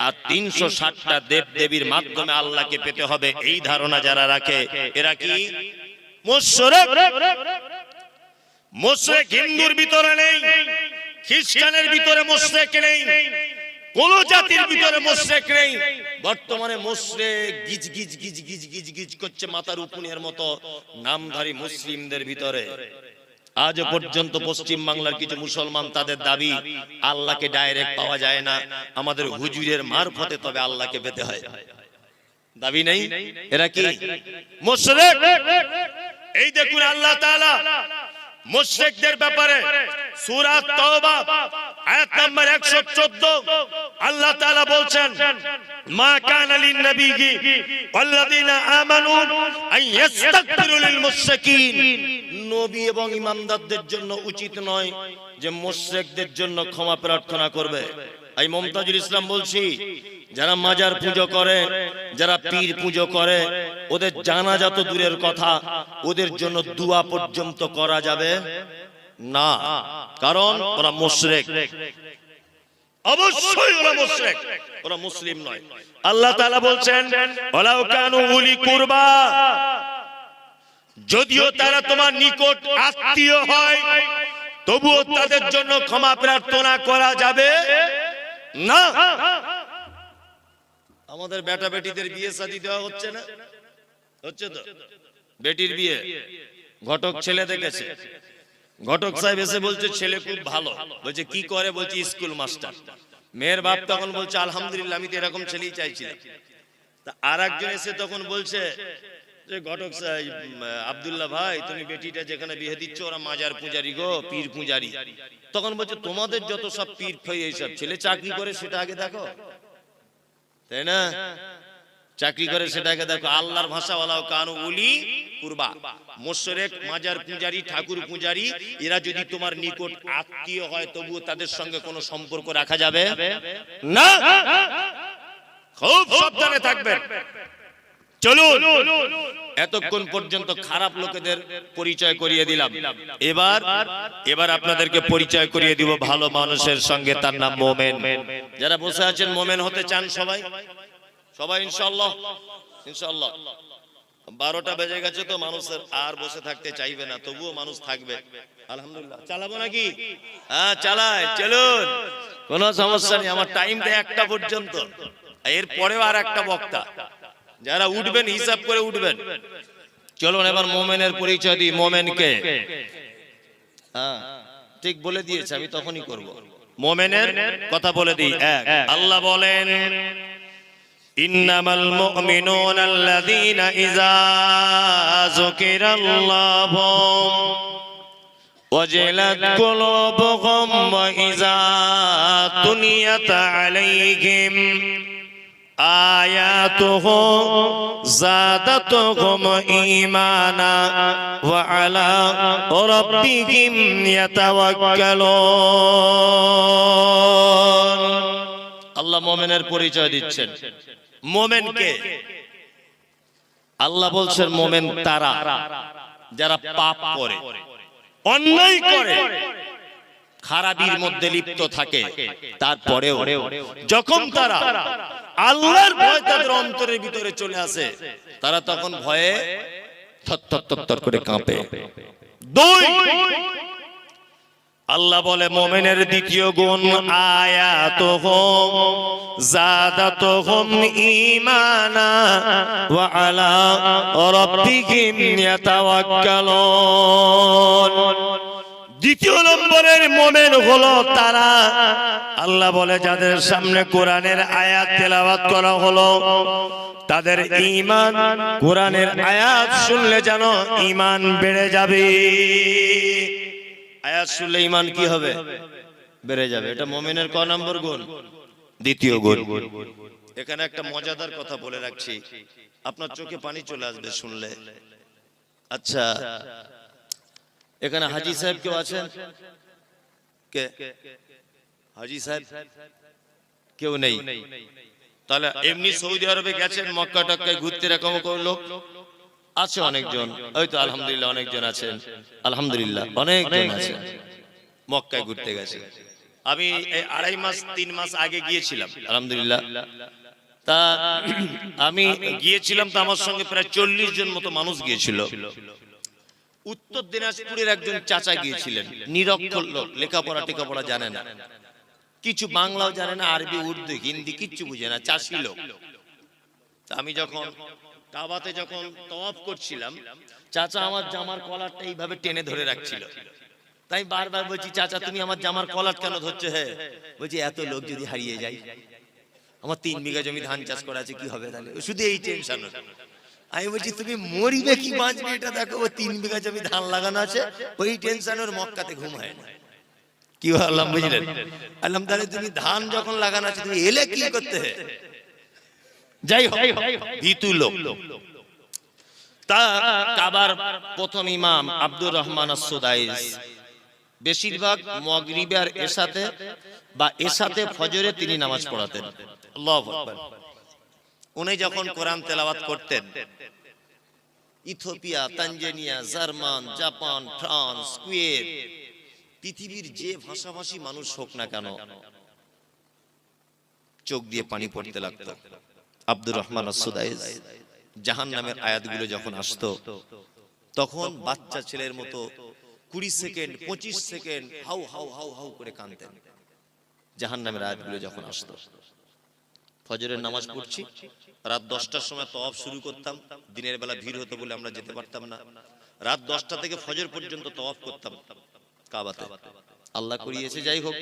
আর 360টা দেব দেবীর মাধ্যমে আল্লাহকে পেতে হবে এই ধারণা যারা রাখে, এরা কি মুশরিক। মুশরিক হিন্দুর ভিতরে নেই, খ্রিস্টানের ভিতরে মুশরিক নেই, কোন জাতির ভিতরে মুশরিক নেই। বর্তমানে মুশরিক গিজ গিজ গিজ গিজ গিজ গিজ করছে মাথার উকুনের মতো নামধারী মুসলিমদের ভিতরে। আজ পর্যন্ত পশ্চিম বাংলার কিছু মুসলমান তাদের দাবি আল্লাহকে ডাইরেক্ট পাওয়া যায় না, আমাদের হুজুরের মারফতে তবে আল্লাহকে পেতে হয়। দাবি নেই, এরা কি মুশরিক। এই দেখুন আল্লাহ তাআলা মুশরিকদের ব্যাপারে সূরা তাওবা আয়াত নাম্বার 114 আল্লাহ তাআলা বলছেন, মা কানা লিন নবিয়্যি ওয়াল্লাযিনা আমানু আন ইস্তাগফিরু লিল মুশরিকিন। নবী এবং ইমানদারদের জন্য উচিত নয় যে মুশরিকদের জন্য ক্ষমা প্রার্থনা করবে। এই মুমতাজুল ইসলাম বলছি, যারা মাজার পূজা করে, যারা পীর পূজা করে, ওদের জানাজা তো দূরের কথা, ওদের জন্য দোয়া পর্যন্ত করা যাবে না, কারণ ওরা মুশরিক। অবশ্যই ওরা মুশরিক, ওরা মুসলিম নয়। আল্লাহ তাআলা বলছেন, ওয়ালাউ কানু উলি কুরবা, যদিও তারা তোমার নিকট আত্মীয় হয়, তবুও তাদের জন্য ক্ষমা প্রার্থনা করা যাবে না। আমাদের বেটা বেটিদের বিয়ে শাদী দেওয়া হচ্ছে না, হচ্ছে তো? বেটির বিয়ে ঘটক ছেলে দেখেছে, ঘটক সাহেব এসে বলছে ছেলে খুব ভালো, বলছে কি করে, বলছে স্কুল মাস্টার। মেয়ের বাপ তখন বলছে আলহামদুলিল্লাহ, আমি তো এরকম ছেলেই চাইছিলাম। তা আর একজন এসে তখন বলছে যে ঘটক সাহেব, আব্দুল্লাহ ভাই, তুমি বেটিটা যেখানে বিয়ে দিচ্ছ ওরা মাজার পূজারি গো, পীর পূজারি। তখন বলছে তোমাদের যত সব পীর ফই এইসব, ছেলে চাকরি করে সেটা আগে দেখো, তাই না? চাকরি করে সেটাকে দেখো। আল্লাহর ভাষা ওয়ালাউ কানু উলি কুরবা, মুশরিক, মাজার পূজারি, ঠাকুর পূজারি, এরা যদি তোমার নিকট আত্মীয় হয় তবুও তাদের সঙ্গে কোনো সম্পর্ক রাখা যাবে না। খুব সাবধানে থাকবেন। চলুন, এতক্ষণ পর্যন্ত খারাপ লোকেদের পরিচয় করিয়ে দিলাম, এবার আপনাদেরকে পরিচয় করিয়ে দিব ভালো মানুষের সঙ্গে, তার নাম মোমেন। যারা বসে আছেন মোমেন হতে চান সবাই, সবাই ইনশাআল্লাহ। ইনশাআল্লাহ 12টা বেজে গেছে তো মানুষের আর বসে থাকতে চাইবে না, তবুও মানুষ থাকবে। আলহামদুলিল্লাহ, চালাবো নাকি? হ্যাঁ চালাই, চলুন, কোনো সমস্যা নেই। আমার টাইমটা 1টা পর্যন্ত, এর পরেও আর একটা বক্তা। যারা উঠবেন হিসাব করে উঠবেন। চলুন এবার মোমেনের পরিচয় দিই। মোমেনকে হ্যাঁ ঠিক বলে দিয়েছে, আমি তখনই করব। মোমেনের কথা বলে দিই। আল্লাহ বলেন, ইন্নামাল মুমিনুনা আল্লাযীনা ইযা যুকিরাল্লাহু ওয়াজিলাত কুলুবুহুম ওয়া ইযা তুলিয়াত আলাইহিম আয়াতুহু যাদাতুহুম ঈমানা ওয়া আলা রাব্বিহিম ইয়াতাওয়াক্কালুন। আল্লাহ মুমিনের পরিচয় দিচ্ছেন। মুমিনকে আল্লাহ বলছেন মুমিন তারা যারা পাপ করে, অন্যায় করে, খারাপির মধ্যে লিপ্ত থাকে, তারপরেও যখন তারা আল্লাহর ভয় তাদের অন্তরের ভিতরে চলে আসে, তারা তখন ভয়ে থরথর থরথর করে কাঁপে। দুই, আল্লাহ বলে মুমিনের দ্বিতীয় গুণ, আয়াতুহুম যাদাতুহুম ঈমানা ওয়া আলা রাব্বিহিম ইয়াতাওয়াক্কালুন। দ্বিতীয় নম্বরের মুমিন হলো তারা, আল্লাহ বলে যাদের সামনে কোরআনের আয়াত তেলাওয়াত করা হলো তাদের ঈমান, কোরআনের আয়াত শুনলে যেন ঈমান বেড়ে যাবে। আয়াত শুনলে ঈমান কি হবে? বেড়ে যাবে। এটা মুমিনের ক নম্বর গুণ? দ্বিতীয় গুণ। এখানে একটা মজাদার কথা বলে রাখছি, আপনার চোখে পানি চলে আসবে শুনলে। আচ্ছা, এখানে হাজী সাহেব কেউ আছেন? কে হাজী সাহেব? কেউ নেই। তাহলে এমনি সৌদি আরবে গেছেন, মক্কা টক্কায় ঘুরতে, এরকম লোক আছে অনেকজন। ওই তো আলহামদুলিল্লাহ অনেকজন আছেন, আলহামদুলিল্লাহ অনেকজন আছেন মক্কায় ঘুরতে গেছে। আমি এই 2.5 মাস 3 মাস আগে গিয়েছিলাম, আলহামদুলিল্লাহ। তা আমি গিয়েছিলাম, তো আমার সঙ্গে প্রায় 40 জন মতো মানুষ গিয়েছিল। উত্তর দিনাজপুরের একজন চাচা গিয়েছিলেন, নিরক্ষর লোক, লেখাপড়া টেখাপড়া জানে না, কিছু বাংলাও জানে না, আরবি উর্দু হিন্দি কিচ্ছু বুঝে না, চাষি লোক। আমি যখন কাবাতে যখন তওয়াফ করছিলাম, চাচা আমার জামার কলারটা এইভাবে টেনে ধরে রাখছিল। তাই বারবার বলছি, চাচা তুমি আমার জামার কলার কেন ধরছো? হ্যাঁ, বলছি এত লোক যদি হারিয়ে যায়, আমার 3 বিঘা জমি ধান চাষ করা আছে, কি হবে তাহলে? শুধু এই টেনশন। আমি বলছি তুমি মরিবে কি বাঁচবে এটা দেখো, ও 3 বিঘা জমি ধান লাগানো আছে, ওই টেনশন ওর মক্কাতে ঘুম হয় না। কি বললাম বুঝলেন? আল্লাহ তাহলে তুমি ধান যখন লাগানো আছে তুমি এলে কি করতে? যাই হোক, ভীতু লোক। তা কাবার প্রথম ইমাম আব্দুর রহমান আস-সুদাইস বেশিরভাগ মাগরিবে আর এশাতে বা এশাতে ফজরে তিনি নামাজ পড়াতেন। আল্লাহু আকবার। উনি যখন কোরআন তেলাওয়াত করতেন, Ethiopia, Tanzania, German, Japan, France, Kuwait, পৃথিবীর যে ভাষাভাষী মানুষ হোক না কেন, চোখ দিয়ে পানি পড়তে লাগতো। আব্দুর রহমান আস-সুদাইস জাহান্নামের আয়াতগুলো যখন আসতো, তখন বাচ্চা ছেলের মতো 20 second 25 second how how how how করে কাঁদতেন। জাহান্নামের আয়াতগুলো যখন আসতো, ফজরের নামাজ পড়ছি, রাত 10টার সময় তওয়াফ শুরু করতাম। দিনের বেলা ভিড় হতো বলে আমরা যেতে পারতাম না। রাত 10টা থেকে ফজর পর্যন্ত তওয়াফ করতাম কাবাতে, আল্লাহ করিয়েছে। যাই হোক,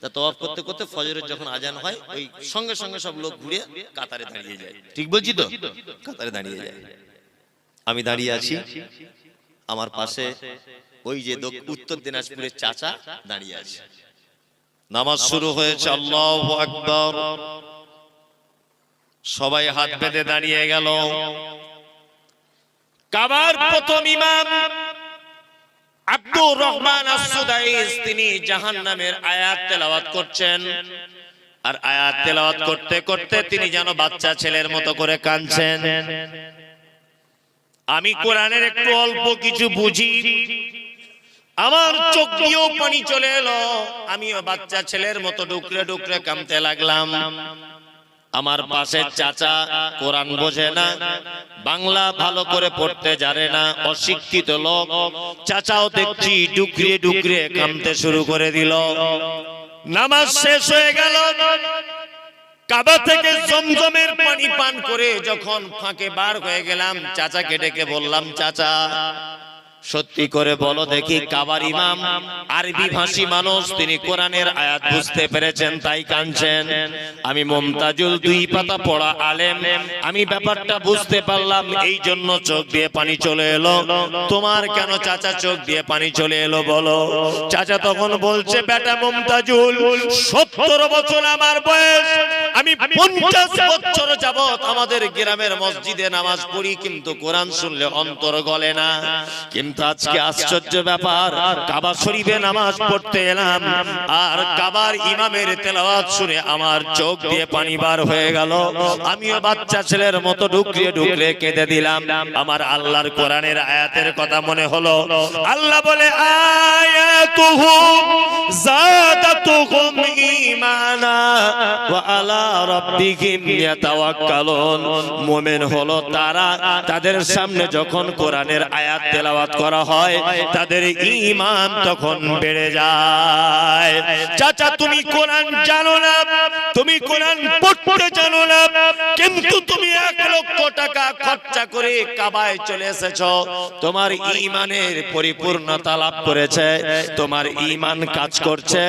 তা তওয়াফ করতে করতে ফজরের যখন আজান হয়, ওই সঙ্গে সঙ্গে সব লোক ঘুরে কাতারে দাঁড়িয়ে যায়। ঠিক বলছি তো? কাতারে দাঁড়িয়ে যায়। আমি দাঁড়িয়ে আছি, আমার পাশে ওই যে উত্তর দিনাজপুরের চাচা দাঁড়িয়ে আছে। নামাজ শুরু হয়েছে, আল্লাহু আকবার। সবাই হাত বেঁধে দাঁড়িয়ে গেল। কাবার প্রথম ইমাম আব্দুর রহমান আস-সুদাইস তিনি জাহান্নামের আয়াত তেলাওয়াত করছেন। আর আয়াত তেলাওয়াত করতে করতে তিনি যেন বাচ্চা ছেলের মতো করে কাঁদছেন। আমি কোরআনের একটু অল্প কিছু বুঝি, আমার চোখ দিয়েও পানি চলে এলো। আমিও বাচ্চা ছেলের মতো ডুকরে ডুকরে কাঁদতে লাগলাম। আমার পাশের চাচা কোরআন বোঝে না, বাংলা ভালো করে পড়তে জানে না, অশিক্ষিত লোক। চাচাও দেখছি ডুকরিয়ে ডুকরিয়ে কাঁদতে শুরু করে দিল। নামাজ শেষ হয়ে গেল। কাবা থেকে জমজমের পানি পান করে যখন ফাঁকে বার হয়ে গেলাম, চাচাকে ডেকে বললাম, চাচা সত্যি করে বলো দেখি, কাবার ইমাম আরবি ভাষী মানুষ, তিনি কোরআনের আয়াত বুঝতে পেরেছেন তাই কাঁদছেন। আমি মুমতাজুল 2 পাতা পড়া আলেম, আমি ব্যাপারটা বুঝতে পারলাম, এই জন্য চোখ দিয়ে পানি চলে এলো। তোমার কেন চাচা চোখ দিয়ে পানি চলে এলো বলো? চাচা তখন বলছে, বেটা মুমতাজুল, 70 বছর আমার বয়স, আমি 50 বছর যাবত আমাদের গ্রামের মসজিদে নামাজ পড়ি, কিন্তু কোরআন শুনলে অন্তর গলে না। কিন্তু আজকে আশ্চর্য ব্যাপার, কাবা শরীফে নামাজ পড়তে এলাম, আর কাবার ইমামের তেলাওয়াত শুনে আমার চোখ দিয়ে পানি বার হয়ে গেল। আমিও বাচ্চা ছেলের মতো ডুকরিয়ে ডুকরিয়ে কেঁদে দিলাম। আমার আল্লাহর কোরআনের আয়াতের কথা মনে হলো। আল্লাহ বলে, আয়াতুহু যাদাতুহুম ঈমানা ওয়া আলা রাব্বিহিম ইয়াতাওয়াক্কালুন। মুমিন হলো তারা, তাদের সামনে যখন কোরআনের আয়াত তেলাওয়াত করা হয় তাদের ঈমান তখন বেড়ে যায়। চাচা তুমি কোরআন জানো না, তুমি কোরআন পড়তে জানো না, কিন্তু তুমি 1 লক্ষ টাকা খরচা করে কাবায় চলে এসেছো, তোমার ঈমানের পরিপূর্ণতা লাভ করেছে, তোমার ঈমান কাজ করছে।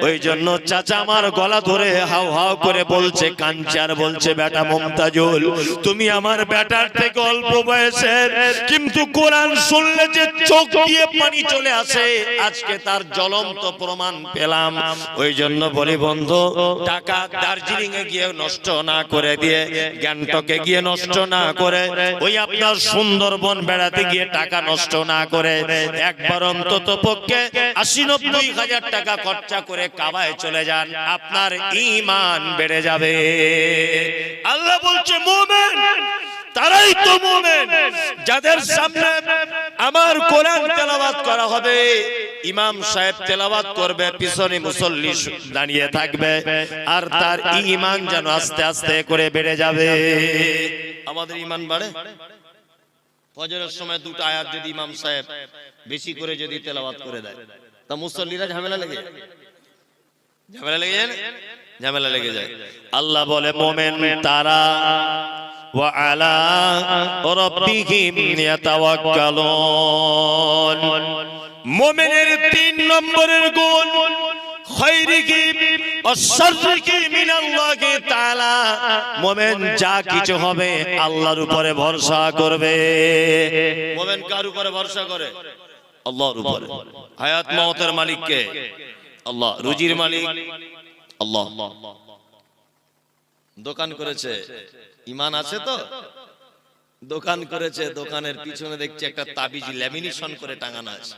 ওই জন্য চাচা আমার গলা ধরে হাউ হাউ করে বলছে, কাঞ্চার বলছে, বেটা মুমতাজুল তুমি আমার বেটার থেকে অল্প বয়সের, কিন্তু কোরআন শুনলে যে চোখ দিয়ে পানি চলে আসে, আজকে তার জ্বলন্ত প্রমাণ পেলাম। ওই জন্য বলি বন্ধু, টাকা দার্জিলিং এ গিয়ে নষ্ট না করে দিয়ে, গ্যাংটকে গিয়ে নষ্ট না করে, ওই আপনার সুন্দরবন বেড়াতে গিয়ে টাকা নষ্ট না করে, একবার অন্তত পক্ষে 80-90 হাজার টাকা খরচা করে কাবায় চলে যান, আপনার ঈমান বেড়ে যাবে। আল্লাহ বলছে মুমিন তারাই তো মুমিন যাদের সামনে আমার কোরআন তেলাওয়াত করা হবে, ইমাম সাহেব তেলাওয়াত করবে, পিছনে মুসল্লি দাঁড়িয়ে থাকবে, আর তার ঈমান যেন আস্তে আস্তে করে বেড়ে যাবে। আমাদের ঈমান বাড়ে। ফজরের সময় 2টা আয়াত যদি ইমাম সাহেব বেশি করে যদি তেলাওয়াত করে দেয়, তা মুসল্লিরা ঝামেলা লেগে যায়, ঝামেলা লেগে যায়। আল্লাহ বলে মুমিন তারা ওয়া আলা রাব্বিহিম ইয়াতাওয়াক্কালুন। মুমিনের 3 নম্বরের গুণ, খায়রিহি ওয়াশাররিহি মিনাল্লাহি তাআলা। মুমিন যা কিছু হবে আল্লাহর উপরে ভরসা করবে। মুমিন কার উপরে ভরসা করে? আল্লাহর উপরে। হায়াত মওতের মালিক কে? আল্লাহ। রুজির মালিক আল্লাহ। দোকান করেছে, ঈমান আছে তো? দোকান করেছে, দোকানের পিছনে দেখছে একটা তাবিজ ল্যামিনেশন করে টাঙানো আছে,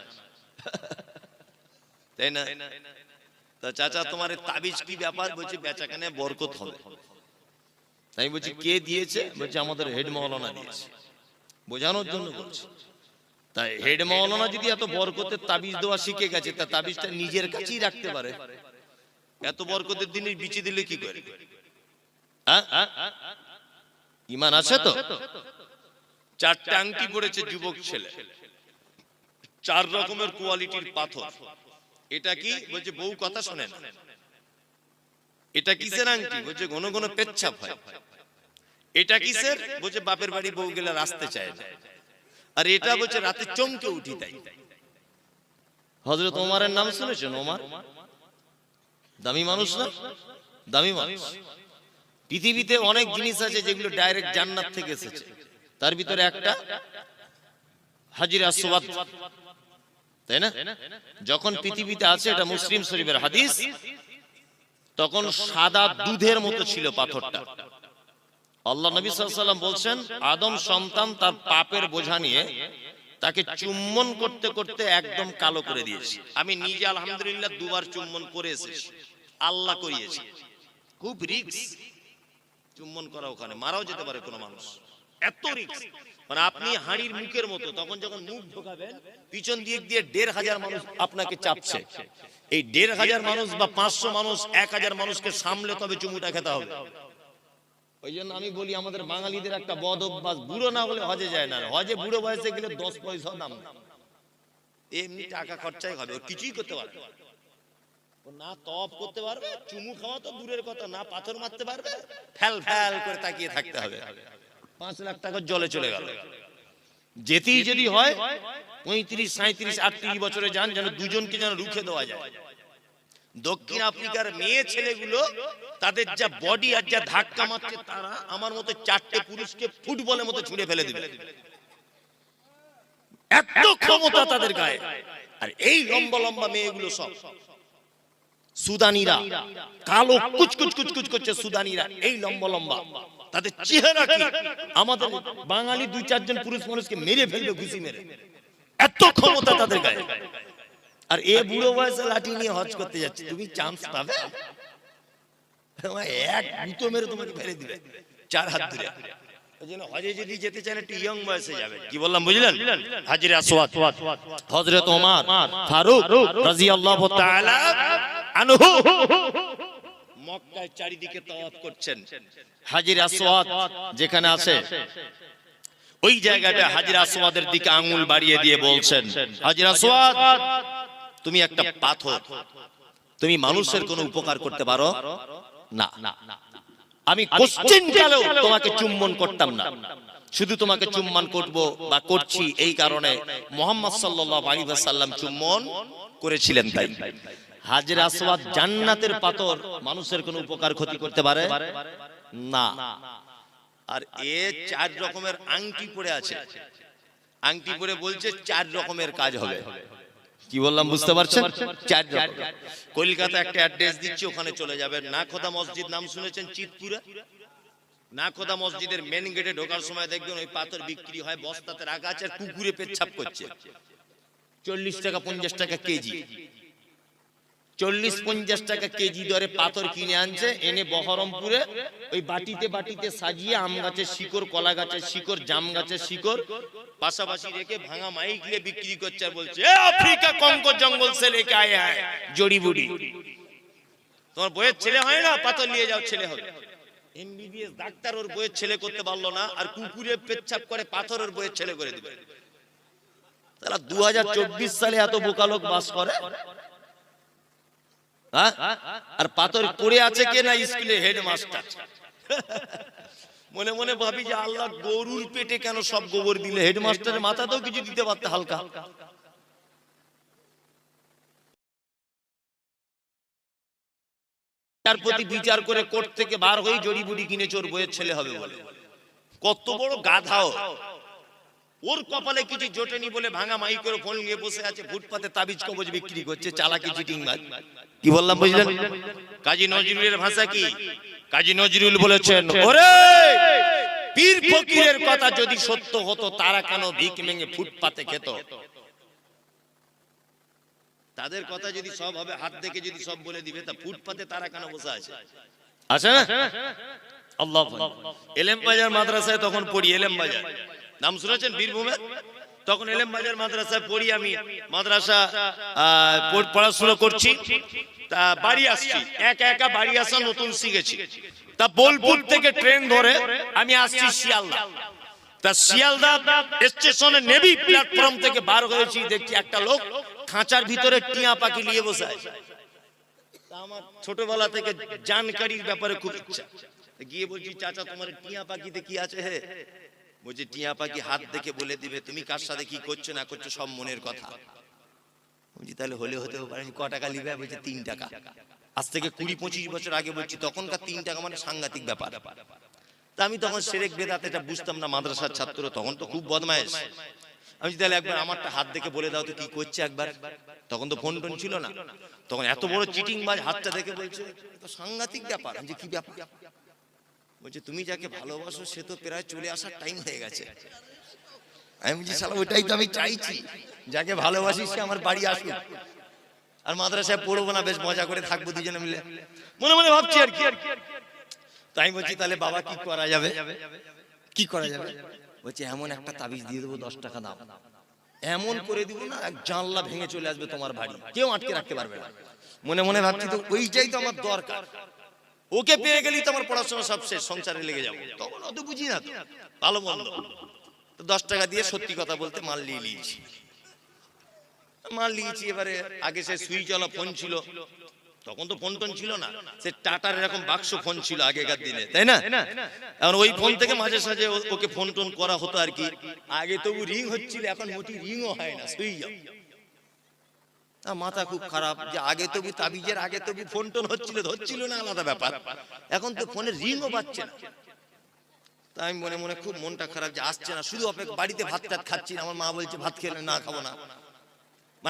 তাই না? তা চাচা তোমার তাবিজ কি ব্যাপার? বলছে বেচাকেনে বরকত হবে। তাই বলছি কে দিয়েছে? বলছে আমাদের হেড মাওলানা দিয়েছে। বোঝানোর জন্য বলছে। তাই হেড মাওলানা যদি এত বরকতের তাবিজ দেওয়া শিখে গেছে, তা তাবিজটা নিজের কাছেই রাখতে পারে, এত বরকতের দিনে বিচি দিলে কি করে? ঈমান আছে তো? 4টে আংটি পড়েছে যুবক ছেলে, 4 রকমের কোয়ালিটির পাথর। এটা কি? বলছে বউ কথা শোনে না। এটা কিসের আংটি? বলছে ঘন ঘন পেচ্ছাপ হয়। এটা কিসের? বলছে বাপের বাড়ি বউ গেলে রাস্তে চায় না। আর এটা বলছে রাতে চমকে উঠি তাই। হযরত ওমরের নাম শুনেছেন? ওমর দামি মানুষ না? দামি মানুষ। পৃথিবীতে অনেক জিনিস আছে যেগুলো ডাইরেক্ট জান্নাত থেকে এসেছে, তার ভিতরে একটা হাজির আসওয়াদ, তাই না? যখন পৃথিবীতে আছে, এটা মুসলিম শরীফের হাদিস, তখন সাদা দুধের মতো ছিল পাথরটা। আল্লাহ নবী সাল্লাল্লাহু আলাইহি ওয়াসাল্লাম বলছেন, আদম সন্তান তার পাপের বোঝা নিয়ে তাকে চুম্বন করতে করতে একদম কালো করে দিয়েছে। আমি নিজে আলহামদুলিল্লাহ 2 বার চুম্বন করে এসেছি, আল্লাহ করিয়েছে। খুব রিস্ক চুম্বন করা, ওখানে মারাও যেতে পারে কোনো মানুষ, এত রিস্ক। মানে আপনি হাড়ির মুখের মতো, তখন যখন মুখ ঢোকাবেন পিছন দিক দিয়ে 1,500 মানুষ আপনাকে চাপছে। এই 1,500 মানুষ বা 500 মানুষ, 1000 মানুষকে সামলে তবে চুমুটা খেতে হবে। ওই জন্য আমি বলি আমাদের বাঙালিদের একটা বদ অভ্যাস, বুড়ো না হলে হজে যায় না। হজে বুড়ো বয়সে গেলে 10 পয়সা দাম না, এমনি টাকা খরচাই হবে, ও কিছুই করতে পারবে না। তওয়াব করতে পারবে, চুমু খাওয়া তো দূরের কথা, না পাথর মারতে পারবে, ফ্যাল ফ্যাল করে তাকিয়ে থাকতে হবে। 5 লাখ টাকা জলে চলে গেল। যেতেই যদি হয় 35, 37, 38 বছরে যান, যেন দুজনকে যেন রুখে দেওয়া যায়। দক্ষিণ আফ্রিকার মেয়ে ছেলেগুলো তাদের যা বডি আর যা ধাক্কা মারছে, তারা আমার মতো 4টে পুরুষকে ফুটবলের মতো ছুঁড়ে ফেলে দিবে, এত ক্ষমতা তাদের গায়ে। আর এই লম্বা লম্বা মেয়েগুলো সব সুদানিরা, কালো কুচকুচ কুচকুচ করছে সুদানিরা, এই লম্বা লম্বা। তাদের চেহারা কি আমাদের বাঙালি 2-4 জন পুরুষ মানুষকে মেরে ফেলবে ঘুষি মেরে, এত ক্ষমতা তাদের গায়ে। আর এ বুড়ো বয়সে লাঠি নিয়ে হজ করতে যাচ্ছে, তুমি চান্স পাবে? এক গুঁতো মেরে তোমাকে ফেলে দিবে 4 হাত ধরে। ওইজন্য হজে যদি যেতে চান একটু ইয়ং বয়সে যাবে। কি বললাম বুঝলেন? হাজির আসওয়াদ হযরত ওমর ফারুক রাদিয়াল্লাহু তাআলা আনহু মক্কায় চারিদিকে তাওয়াফ করছেন, হাজির আসওয়াদ যেখানে আছে ওই জায়গাটা হাজির আসওয়াদের দিকে আঙ্গুল বাড়িয়ে দিয়ে বলছেন, হাজির আসওয়াদ তুমি একটা পাথর, তুমি মানুষের কোনো উপকার করতে পারো না, আমি কোশ্চেন কালেও তোমাকে চুম্বন করতাম না, শুধু তোমাকে চুম্বন করব বা করছি এই কারণে মুহাম্মদ সাল্লাল্লাহু আলাইহি ওয়াসাল্লাম চুম্বন করেছিলেন। তাই হাজির আসওয়াদ জান্নাতের পাথর, মানুষের কোনো উপকার ক্ষতি করতে পারে না। আর এ 4 রকমের আংটি পরে আছে, আংটি পরে বলছে 4 রকমের কাজ হবে। কি বললাম বুঝতে পারছেন? 4 রকম। কলকাতা একটা অ্যাড্রেস দিচ্ছি, ওখানে চলে যাবেন। নাখোদা মসজিদ নাম শুনেছেন? চিতপুরে নাখোদা মসজিদের মেন গেটে ঢোকার সময় দেখবেন ওই পাথর বিক্রি হয়, বস্তাতে রাখা আছে, আর কুকুরে পেচ্ছাপ করছে। 40 টাকা 50 টাকা কেজি, 40-50 টাকা কেজি দরে পাথর কিনে আনছে, এনে বহরমপুরে ওই বাটিতে বাটিতে সাজিয়ে আম গাছের শিকড়, কলা গাছের শিকড়, জাম গাছের শিকড় পাশাপাশি রেখে ভাঙা মাইক দিয়ে বিক্রি করছে, আর বলছে আফ্রিকা কঙ্কর জঙ্গল সে লেকে আয়ে হ্যায় জড়িবুটি। তোমার বইয়ের ছেলে হয় না, পাথর নিয়ে যাও, ছেলে হবে। এমবিবিএস ডাক্তার ওর বইয়ের ছেলে করতে পারলো না, আর কুকুরে পেচ্ছাপ করে পাথর ওর বইয়ের ছেলে করে দিবে। তারা 2024 সালে এত বোকা লোক বাস করে। আর পাথর পড়ে আছে কে না? স্কুলে হেডমাস্টার। মনে মনে ভাবি যে আল্লাহ গরুর পেটে কেন সব গোবর দিলে, হেডমাস্টারের মাথাতেও কিছু দিতে পারতে হালকা। তার প্রতি বিচার করে কোর্ট থেকে বার হয়ে জড়িবুটি কিনে চোর বইয়ের ছেলে হবে বলে। কত বড় গাধাও! ওর কপালে কিছু জোটেনি বলে ভাঙা মাইকের ফোন নিয়ে বসে আছে, ফুটপাতে তাবিজ কবজ বিক্রি করছে, চালাকি চিটিং মার। কি বললাম বুঝলেন? কাজী নজরুলের ভাষা কি? কাজী নজরুল বলেছেন, ওরে পীর ফকিরের কথা যদি সত্য হতো, তারা কেন ভিক ভেঙে ফুটপাতে খেত? তাদের কথা যদি সব হবে, হাত দেখে যদি সব বলে দিবে, তা ফুটপাতে তারা কেন বসে আছে? আছে না? আল্লাহ। এলেম বাজার মাদ্রাসায় তখন পড়ি, এলেম বাজার নাম শুনেছেন বীরভূমের? তখন এলেম বাজার মাদ্রাসায় পড়ি আমি, মাদ্রাসা পড়াশোনা করছি। তা বাড়ি আসছি, একা একা বাড়ি আসা নতুন শিখেছি। তা বোলপুর থেকে ট্রেন ধরে আমি আসছি শিয়ালদা। তা শিয়ালদা স্টেশনে নেভি প্ল্যাটফর্ম থেকে বার হয়েছি, দেখছি একটা লোক খাঁচার ভিতরে টিয়া পাখি নিয়ে বসে আছে। আমার ছোটবেলা থেকে জানকারির ব্যাপারে খুব ইচ্ছা, গিয়ে বলছি, চাচা তোমার টিয়া পাখিতে কি আছে? হে বলছে, টিয়া পাখি হাত দেখে বলে দিবে তুমি কার সাথে কি করছো না করছো, সব মনের কথা। বলছি তাহলে হলে হতেও পারে। ক টাকা নিবে? বলছে 3 টাকা। আজ থেকে 20-25 বছর আগে বলছি, তখনকার 3 টাকা মানে সাংঘাতিক ব্যাপার। তা আমি তখন শিরক বেদাত এটা বুঝতাম না, মাদ্রাসার ছাত্র, তখন তো খুব বদমায়েশ। আমি তাহলে একবার আমারটা হাত দেখে বলে দাও তো কি করছে একবার। তখন তো ফোন টোন ছিল না, তখন এত বড় চিটিং বাজ হাতটা দেখে বলছে, তো সাংঘাতিক ব্যাপার। আমি যে কি ব্যাপার? বলছে তুমি যাকে ভালোবাসো সে তো প্রায় চলে আসার টাইম হয়ে গেছে। আমি বলছি শালা ওইটাই তো আমি চাইছি, যাকে ভালোবাসি সে আমার বাড়ি আসুক, আর মাদ্রাসায় পড়বো না, বেশ মজা করে থাকবো দুজনে মিলে, মনে মনে ভাবছি আর কি। তাই বলছি তাহলে বাবা কি করা যাবে? কি করা যাবে? বলছে এমন একটা তাবিজ দিয়ে দেবো 10 টাকা দাম, এমন করে দিব না এক জানলা ভেঙে চলে আসবে তোমার বাড়ি, কেউ আটকে রাখতে পারবে না। মনে মনে ভাবছি তো ওইটাই তো আমার দরকার, ওকে পেয়ে গেলেই তো আমার পড়াশোনা সব শেষ, সংসারে লেগে যাবো। তখন অত বুঝি না তো ভালো মন্দ। 10 টাকা দিয়ে সত্যি কথা বলতে মাল নিয়ে নিয়েছি। এবারে আগে সে সুইচওয়ালা ফোন ছিল, তখন তো ফোন টোন ছিল না, সে টাটার এরকম বাক্স ফোন ছিল আগেকার দিনে, তাই না? এখন ওই ফোন থেকে মাঝে সাঝে ওকে ফোন টোন করা হতো আর কি। আগে তবু রিং হচ্ছিল, এখন মোটি রিংও হয় না, সুইচ অফ। মাথা খুব খারাপ যে আগে তবু তাবিজের আগে তবু ফোন টোন হচ্ছিল না, আলাদা ব্যাপার। এখন তো ফোনের রিংও বাজছে না। তাই আমি মনে মনে খুব মনটা খারাপ যে আসছে না, শুধু অপেক্ষা। বাড়িতে ভাত টাত খাচ্ছি, আমার মা বলছে ভাত খেলে না, খাবো না।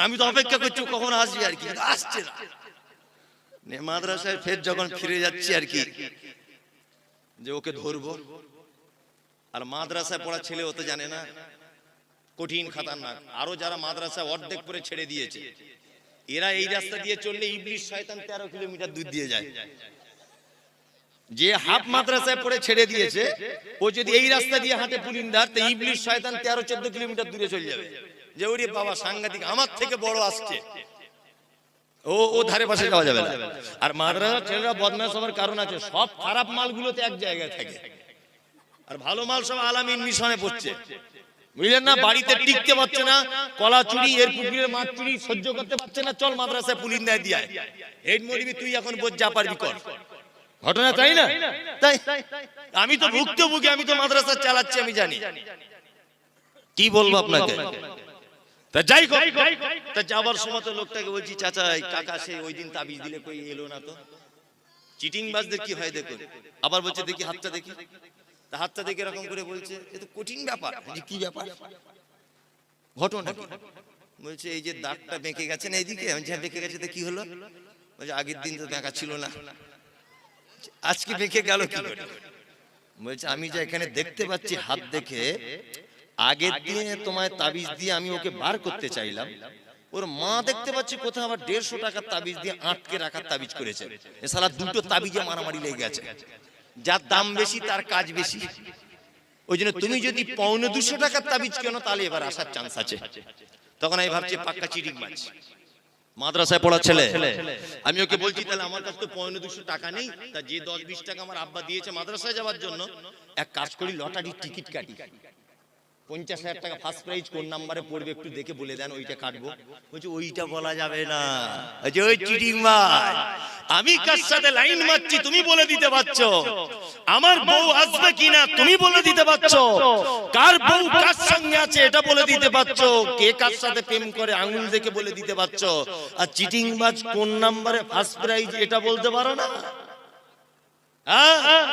আমি তো অপেক্ষা করছি কখন আসবি আর কি, আসছে না। মাদ্রাসায় ফের যখন ফিরে যাচ্ছি আর কি, যে ওকে ধরবো। আর মাদ্রাসায় পড়া ছেলে ও তো জানে না, কঠিন খাতারনাক। আরো যারা মাদ্রাসা অর্ধেক করে ছেড়ে দিয়েছে, এরা এই রাস্তা দিয়ে চললে ইবলিশ শয়তান 13 কিলোমিটার দূর দিয়ে যায়। যে হাফ মাদ্রাসায় পড়ে ছেড়ে দিয়েছে, ও যদি এই রাস্তা দিয়ে হাঁটে পুলিন্দার, তো ইবলিশ শয়তান 13-14 কিলোমিটার দূরে চলে যাবে। যে ওরে বাবা সাংঘাতিক, আমার থেকে বড় আসছে। ও ধারে পাশে যাওয়া যাবে না। আর মাদ্রাসার ছেলেরা বদমাশ হওয়ার কারণ আছে, সব খারাপ মালগুলোতে এক জায়গায় থাকে, আর ভালো মাল সব আলামিন মিশনে পড়ছে, বুঝলেন না? বাড়িতে টিকতে পারছে না, কলা চুরি, এর পুকুরের মাছ চুরি সহ্য করতে পারছে না, চল মাদ্রাসায় পুলিশ দেয় দিয়ে এই মরিবি, তুই এখন বোঝ যা পারবি কর। ঘটনা তাই না? তাই আমি তো ভুক্তভোগী, আমি তো মাদ্রাসা চালাচ্ছি, আমি জানি কি বলবো আপনাকে। তা যাই হোক, তা যাবার সময় তো লোকটাকে বলছি, চাচা কাকা সে ওই দিন তাবিজ দিলে কই এলো না তো। চিটিং বাজদের কি হয় দেখুন। আবার বলছে দেখি হাতটা দেখি, তা হাতটা দেখে এরকম করে বলছে এ তো কঠিন ব্যাপার। কি ব্যাপার? ঘটনা কি? বলছে এই যে দাগটা বেঁকে গেছে না এইদিকে, হ্যাঁ বেঁকে গেছে, তো কি হলো? বলছে আগের দিন তো বেঁকা ছিল না, আজকে বেঁকে গেল কি করে? বলছে আমি যে এখানে দেখতে পাচ্ছি হাত দেখে, আগের দিনে তোমায় তাবিজ দিয়ে আমি ওকে বার করতে চাইলাম, ওর মা দেখতে পাচ্ছি কোথাও আবার 150 টাকার তাবিজ দিয়ে আটকে রাখার তাবিজ করেছে। এ শালা দুটো তাবিজে মারামারি লেগে গেছে, যার দাম বেশি তার কাজ বেশি। ওই জন্য তুমি যদি 250 টাকার তাবিজ কেন, তাহলে এবার আসার চান্স আছে। তখন আমি ভাবছি পাক্কা চিটিং মাছ, মাদ্রাসায় পড়া ছেলে। আমি ওকে বলছি তাহলে আমার কাছে তো 250 টাকা নেই, তা যে 10-20 টাকা আমার আব্বা দিয়েছে মাদ্রাসায় যাওয়ার জন্য, এক কাজ করি লটারির টিকিট কাটি, 50,000 টাকা ফার্স্ট প্রাইজ কোন নাম্বারে পড়বে একটু দেখে বলে দেন, ওইটা কাটবো। বলছে ওইটা বলা যাবে না, ওই চিটিং মার। আমি কার সাথে লাইন মারছি তুমি বলে দিতে পারছো, আমার বউ আসবে কিনা তুমি বলে দিতে পারছো, কার বউ কার সঙ্গে আছে এটা বলে দিতে পারছো, কে কার সাথে প্রেম করে আঙুল দেখে বলে দিতে পারছো, আর চিটিং বাজ কোন নাম্বারে ফার্স্ট প্রাইজ এটা বলতে পারো না।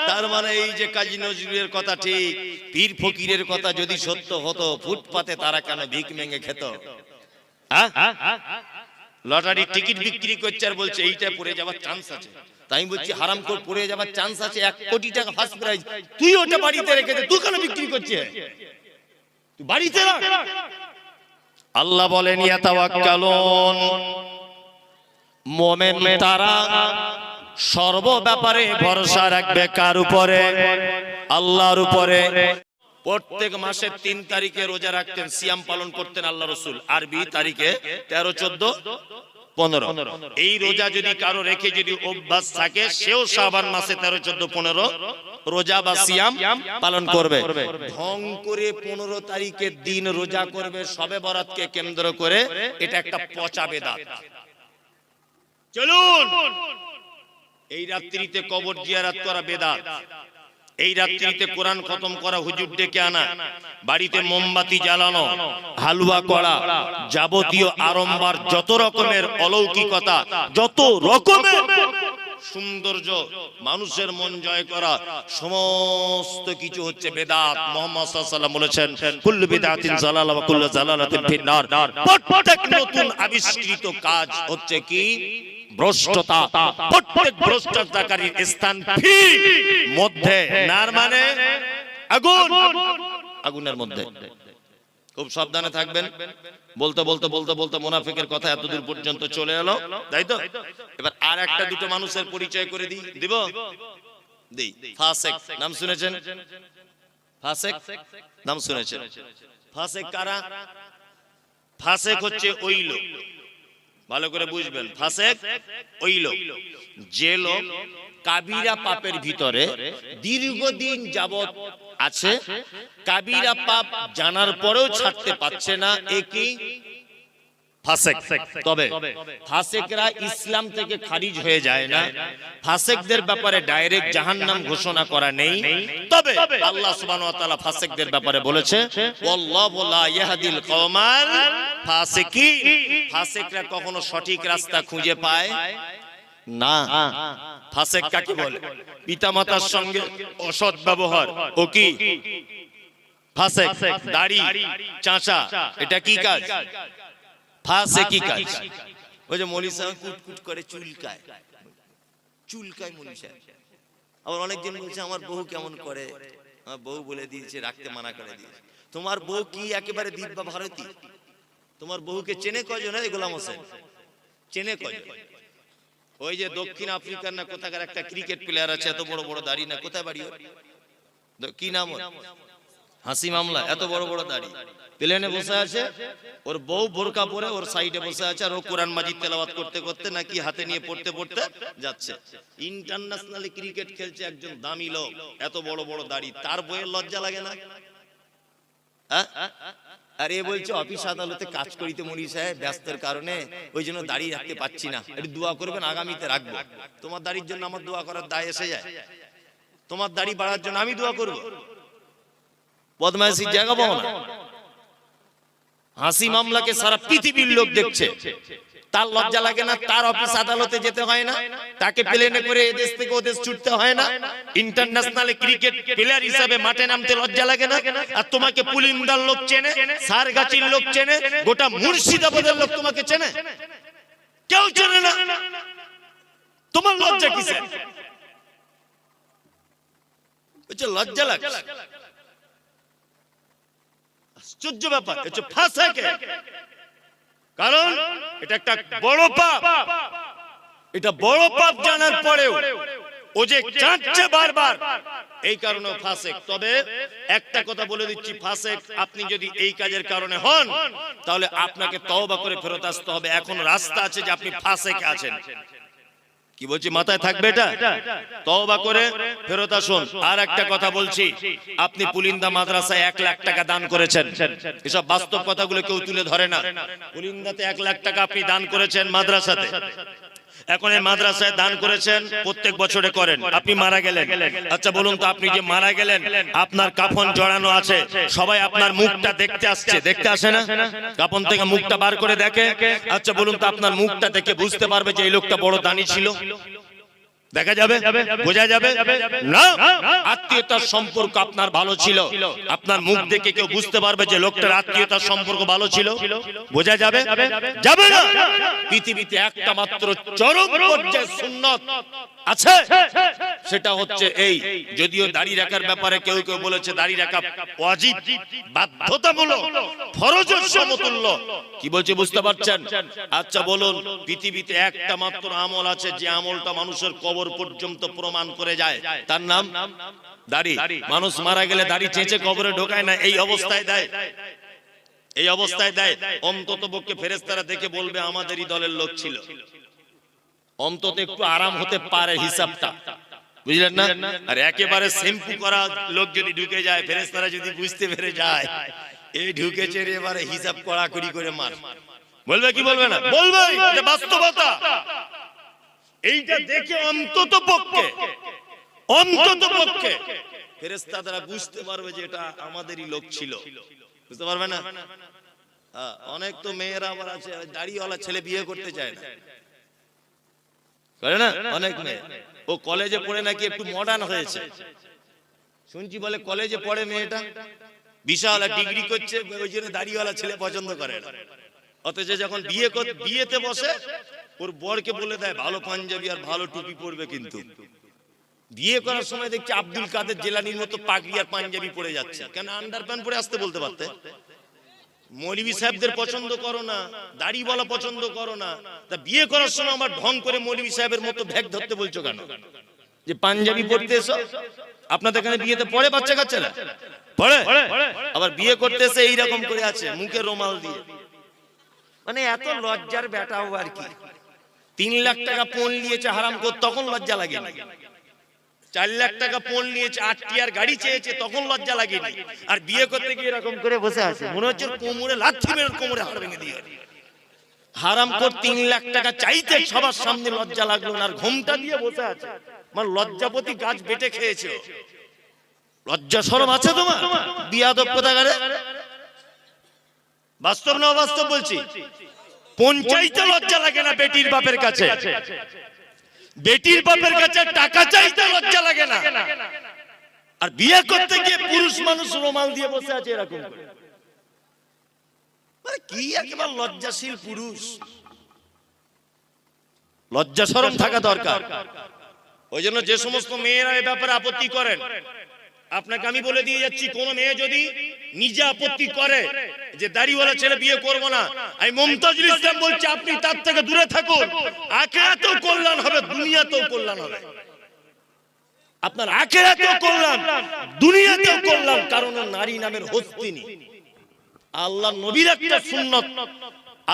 তার মানে এই যে কাজী নজরুলের কথা ঠিক, পীর ফকিরের কথা যদি সত্য হতো, ফুটপাতে তারা কেন ভিক মেঙ্গে খেত? লটারি টিকিট বিক্রি করছে আর বলছে এইটা পড়ে যাওয়ার চান্স আছে। তাই বলছি হারামখোর পড়ে যাওয়ার চান্স আছে, 1 কোটি টাকা ফার্স্ট প্রাইজ, তুই ওটা বাড়িতে রেখে দে, তুই কেন বিক্রি করছিস? তুই বাড়িতে রাখ। আল্লাহ বলেন ইয়াতাওয়াক্কালুন, মুমিন তারা সর্ব ব্যাপারে ভরসা রাখবে কার উপরে? আল্লাহর উপরে। প্রত্যেক মাসের 3 তারিখে রোজা রাখতেন, সিয়াম পালন করতেন আল্লাহ রাসূল, আরবি তারিখে 13, 14, 15। এই রোজা যদি কারো রেখে যদি অভ্যাস থাকে, সেও শাবান মাসে 13, 14, 15 রোজা বা সিয়াম পালন করবে। ঢং করে 15 তারিখের দিন রোজা করবে শবে বরাতকে কেন্দ্র করে, এটা একটা পচা বেদাত। চলুন, এই রাত্রিতে কবর জিয়ারত করা বেদাত, এই রাত্রিতে কোরআন খতম করা, হুজুর ডেকে আনা, বাড়িতে মোমবাতি জ্বালানো, হালুয়া করা, যাবতীয় আড়ম্বর, যত রকমের অলৌকিকতা, যত রকমের সৌন্দর্য, মানুষের মন জয় করা, সমস্ত কিছু হচ্ছে বেদাত। মুহাম্মদ সাল্লাল্লাহু আলাইহি ওয়াসাল্লাম বলেছেন কুল্লু বিদআতিন যালালা ওয়া কুল্লু যালালাতিন ফিন্নার। প্রত্যেক নতুন আবিষ্কৃত কাজ হচ্ছে কি? ভ্রষ্টতা। প্রত্যেক ভ্রষ্টতাকারীর স্থান মধ্যে, নার মানে আগুন, আগুনের মধ্যে। খুব সাবধানে থাকবেন। বলতে বলতে বলতে বলতে মুনাফিকের কথা এতদূর পর্যন্ত চলে এলো, তাই তো? এবার আর একটা দুটো মানুষের পরিচয় করে দিব। ফাসেক নাম শুনেছেন? ফাসেক নাম শুনেছেন? ফাসেক কারা? ফাসেক হচ্ছে ওই লোক, ভালো করে বুঝবেন, ফাসেক ওই লোক যে লোক কাবিরা পাপের ভিতরে দীর্ঘদিন যাবত আছে, কাবিরা পাপ জানার পরেও ছাড়তে পারছে না, একই ফাসেক। তবে ফাসেকরা ইসলাম থেকে খারিজ হয়ে যায় না, ফাসেকদের ব্যাপারে ডাইরেক্ট জাহান্নাম ঘোষণা করা নেই। তবে আল্লাহ সুবহানাহু ওয়া তাআলা ফাসেকদের ব্যাপারে বলেছে ওয়াল্লাহু লা ইয়াহদিল কওমাল ফাসিকিন, ফাসেকরা কখনো সঠিক রাস্তা খুঁজে পায় না। ফাসেক কাকে বলে? পিতামাতার সঙ্গে অসৎ ব্যবহার, ও কি ফাসেক? দাড়ি চাঁচা, এটা কি কাজ? ফাসেকি কাজ। ওই যে মৌলী সাহেব কুটকুট করে চুলকায়, চুলকায় মৌলী সাহেব। আবার অনেকজন বলছে আমার বউ কেমন করে, আমার বউ বলে দিয়েছে রাখতে মানা করে দিয়েছে। তোমার বউ কি একেবারে দিব্যা ভারতী? তোমার বহুকে চেনে কয়জন? গোলাম হোসেন চেনে কয়জন? ওই যে দক্ষিণ আফ্রিকার না কোথাকার একটা ক্রিকেট প্লেয়ার আছে, এত বড় বড় দাড়ি, না কোথায় বাড়ি, কি নাম? হাসি মামলা, এত বড় বড় দাড়ি, প্লেনে বসে আছে, ওর বউ বোরকা পরে ওর সাইডে বসে আছে, আর ও কোরআন মাজিদ তেলাওয়াত করতে করতে নাকি হাতে নিয়ে পড়তে পড়তে যাচ্ছে। ইন্টারন্যাশনালি ক্রিকেট খেলছে একজন দামি লোক, এত বড় বড় দাড়ি, তার বইয়ের লজ্জা লাগে না? আর এ বলছে অফিস আদালতে কাজ করিতে মনি সাহেব, ব্যস্তের কারণে ওই জন্য দাড়ি রাখতে পাচ্ছি না, একটু দোয়া করবেন, আগামীতে রাখবো। তোমার দাড়ির জন্য আমার দোয়া করার দায় এসে যায়? তোমার দাড়ি বাড়ার জন্য আমি দোয়া করবো? বদমাইশির জায়গা পাও না। হাসি মামলাকে সারা পৃথিবীর লোক দেখছে, তার লজ্জা লাগে না? তার অফিস আদালতে যেতে হয় না, তাকে প্লেনে করে এদেশ থেকে ওদেশ ছুটতে হয় না, ইন্টারন্যাশনাল ক্রিকেট প্লেয়ার হিসেবে মাঠে নামতে লজ্জা লাগে না? আর তোমাকে পুলিন্দার লোক চেনে, সারগাছির লোক চেনে, গোটা মুর্শিদাবাদের লোক তোমাকে চেনে, কেউ চেনে না। তোমার লজ্জা কিসের? লজ্জা লাগে? আশ্চর্য ব্যাপার, এটা ফাঁসাকে, কারণ এটা একটা বড় পাপ। এটা বড় পাপ জানার পরেও ও যে চাচ্ছে বারবার, এই কারণে ফাসেক। তবে একটা কথা বলে দিচ্ছি, ফাসেক আপনি যদি এই কাজের কারণে হন, তাহলে আপনাকে তওবা করে ফেরত আসতে হবে। এখন রাস্তা আছে যে আপনি ফাসেক আছেন, কি বলছি মাথায় থাকবে এটা, তওবা করে ফেরত আসুন। আর একটা কথা বলছি, আপনি পুলিন্দা মাদ্রাসায় 1 লাখ টাকা দান করেছেন, এসব বাস্তব কথাগুলো কেউ তুলে ধরে না। পুলিন্দাতে 1 লাখ টাকা আপনি দান করেছেন মাদ্রাসাতে, এখন এই মাদ্রাসায় দান করেছেন, প্রত্যেক বছরে করেন, আপনি মারা গেলেন। আচ্ছা বলুন তো, আপনি যে মারা গেলেন, আপনার কাফন জড়ানো আছে, সবাই আপনার মুখটা দেখতে আসছে, দেখতে আসে না? কাফন থেকে মুখটা বার করে দেখে। আচ্ছা বলুন তো, আপনার মুখটা দেখে বুঝতে পারবে যে এই লোকটা বড় দানি ছিল? দেখা যাবে? বোঝা যাবে না? আত্মীয়তার সম্পর্ক আপনার ভালো ছিল, আপনার মুখ দেখে কেউ বুঝতে পারবে যে লোকটার আত্মীয়তার সম্পর্ক ভালো ছিল? বোঝা যাবে? যাবে না। পৃথিবীতে একটা মাত্র চরম পর্যায়ে সুন্নাত আছে, সেটা হচ্ছে এই, যদিও দাড়ি রাখার ব্যাপারে কেউ কেউ বলেছে দাড়ি রাখা ওয়াজিব, বাধ্যতামূলক, ফরজের সমতুল্য। কি বলছে বুঝতে পারছেন? আচ্ছা বলুন, পৃথিবীতে একটা মাত্র আমল আছে, যে আমলটা মানুষের কবর পর্যন্ত প্রমাণ করে যায়, তার নাম দাড়ি। মানুষ মারা গেলে দাড়ি চেঁচে কবরে ঢোকায় না, এই অবস্থায় দেয়, এই অবস্থায় দেয়। অন্তত পক্ষে ফেরেশতারা দেখে বলবে আমাদেরই দলের লোক ছিল, অন্তত একটু আরাম হতে পারে হিসাবটা, বুঝলেন না? আর একেবারে শ্যাম্পু করা লোক যদি ঢুকে যায়, ফেরেশতারা যদি বুঝতে পেরে যায় এই ঢুকেছে রে, এবারে হিসাব কড়াকড়ি করে মার, বলবে কি বলবে না? বলবে, এটা বাস্তবতা। এইটা দেখে অন্তত পক্ষে ফেরেশতারা বুঝতে পারবে যে এটা আমাদেরই লোক ছিল, বুঝতে পারবে না? অনেক তো মেয়েরা আবার আছে, দাড়িওয়ালা ছেলে বিয়ে করতে চায় না, করে না? অনেক মেয়ে, ও কলেজে পড়ে নাকি একটু মডার্ন হয়েছে, শুনছি বলে কলেজে পড়ে মেয়েটা, বিশাল ডিগ্রি করছে, ওই জন্য দাড়িওয়ালা ছেলে পছন্দ করে না। অথচ যখন বিয়েতে বসে, ওর বরকে বলে দেয় ভালো পাঞ্জাবি আর ভালো টুপি পরবে, কিন্তু বিয়ে করার সময় দেখছি আব্দুল কাদের জেলানির মতো পাগড়ি আর পাঞ্জাবি পরে যাচ্ছে। কেন আন্ডারপ্যান্ট পরে আসতে বলতে পারতে? মৌলভী সাহেবদের পছন্দ করো না, দাড়িওয়ালা পছন্দ করো না, তা বিয়ে করার সময় আমার ঢং করে মৌলভী সাহেবের মতো ব্যাগ ধরতে বলছো কেন? যে পাঞ্জাবি পরতে এসো, আপনাদের এখানে বিয়েতে পড়ে বাচ্চা কাচ্চারা পড়ে, আবার বিয়ে করতে এসে এইরকম করে আছে, মুখে রুমাল দিয়ে, মানে এত লজ্জার বেটাও আর কি। 3 লাখ টাকা পণ নিয়েছে হারাম কর, তখন লজ্জা লাগেনি। 4 লাখ টাকা পণ নিয়েছে, 8 টিয়ার গাড়ি চেয়েছে, তখন লজ্জা লাগেনি। আর বিয়ে করতে গিয়ে এরকম করে বসে আছে, মনে হচ্ছে কোমরে লাথি মেরে কোমরে হাড় ভেঙে দিয়ে। হারাম কর 3 লাখ টাকা চাইতে সবার সামনে লজ্জা লাগলো না, আর ঘুমটা দিয়ে বসে আছে, মানে লজ্জাপতি গাছ বেটে খেয়েছে। লজ্জা শরম আছে তোমার? বিয়াদব কোথাকারে। বাস্তব না অবাস্তব বলছি? পঞ্চায়েতে লজ্জা লাগে না বেটির বাপের কাছে, বেটির বাপের কাছে টাকা চাইতে লজ্জা লাগে না, আর বিয়ে করতে গিয়ে পুরুষ মানুষ রুমাল দিয়ে বসে আছে এরকম করে। মানে কি একেবারে লজ্জাশীল পুরুষ। লজ্জা শরম থাকা দরকার। ওই জন্য যে সমস্ত মেয়েরা এই ব্যাপারে আপত্তি করেন, আপনাকে আমি বলে দিয়ে যাচ্ছি, কোন মেয়ে যদি নিজে আপত্তি করে যে দাড়িওয়ালা ছেলে বিয়ে করব না, আমি মুমতাজুল ইসলাম বলছি আপনি তার থেকে দূরে থাকুন, আখিরাতেও কল্যাণ হবে, দুনিয়াতেও কল্যাণ হবে। আপনার আখিরাতেও কল্যাণ, দুনিয়াতেও কল্যাণ, কারণ নারী নামের হস্তিনী। আল্লাহ নবীর একটা সুন্নত,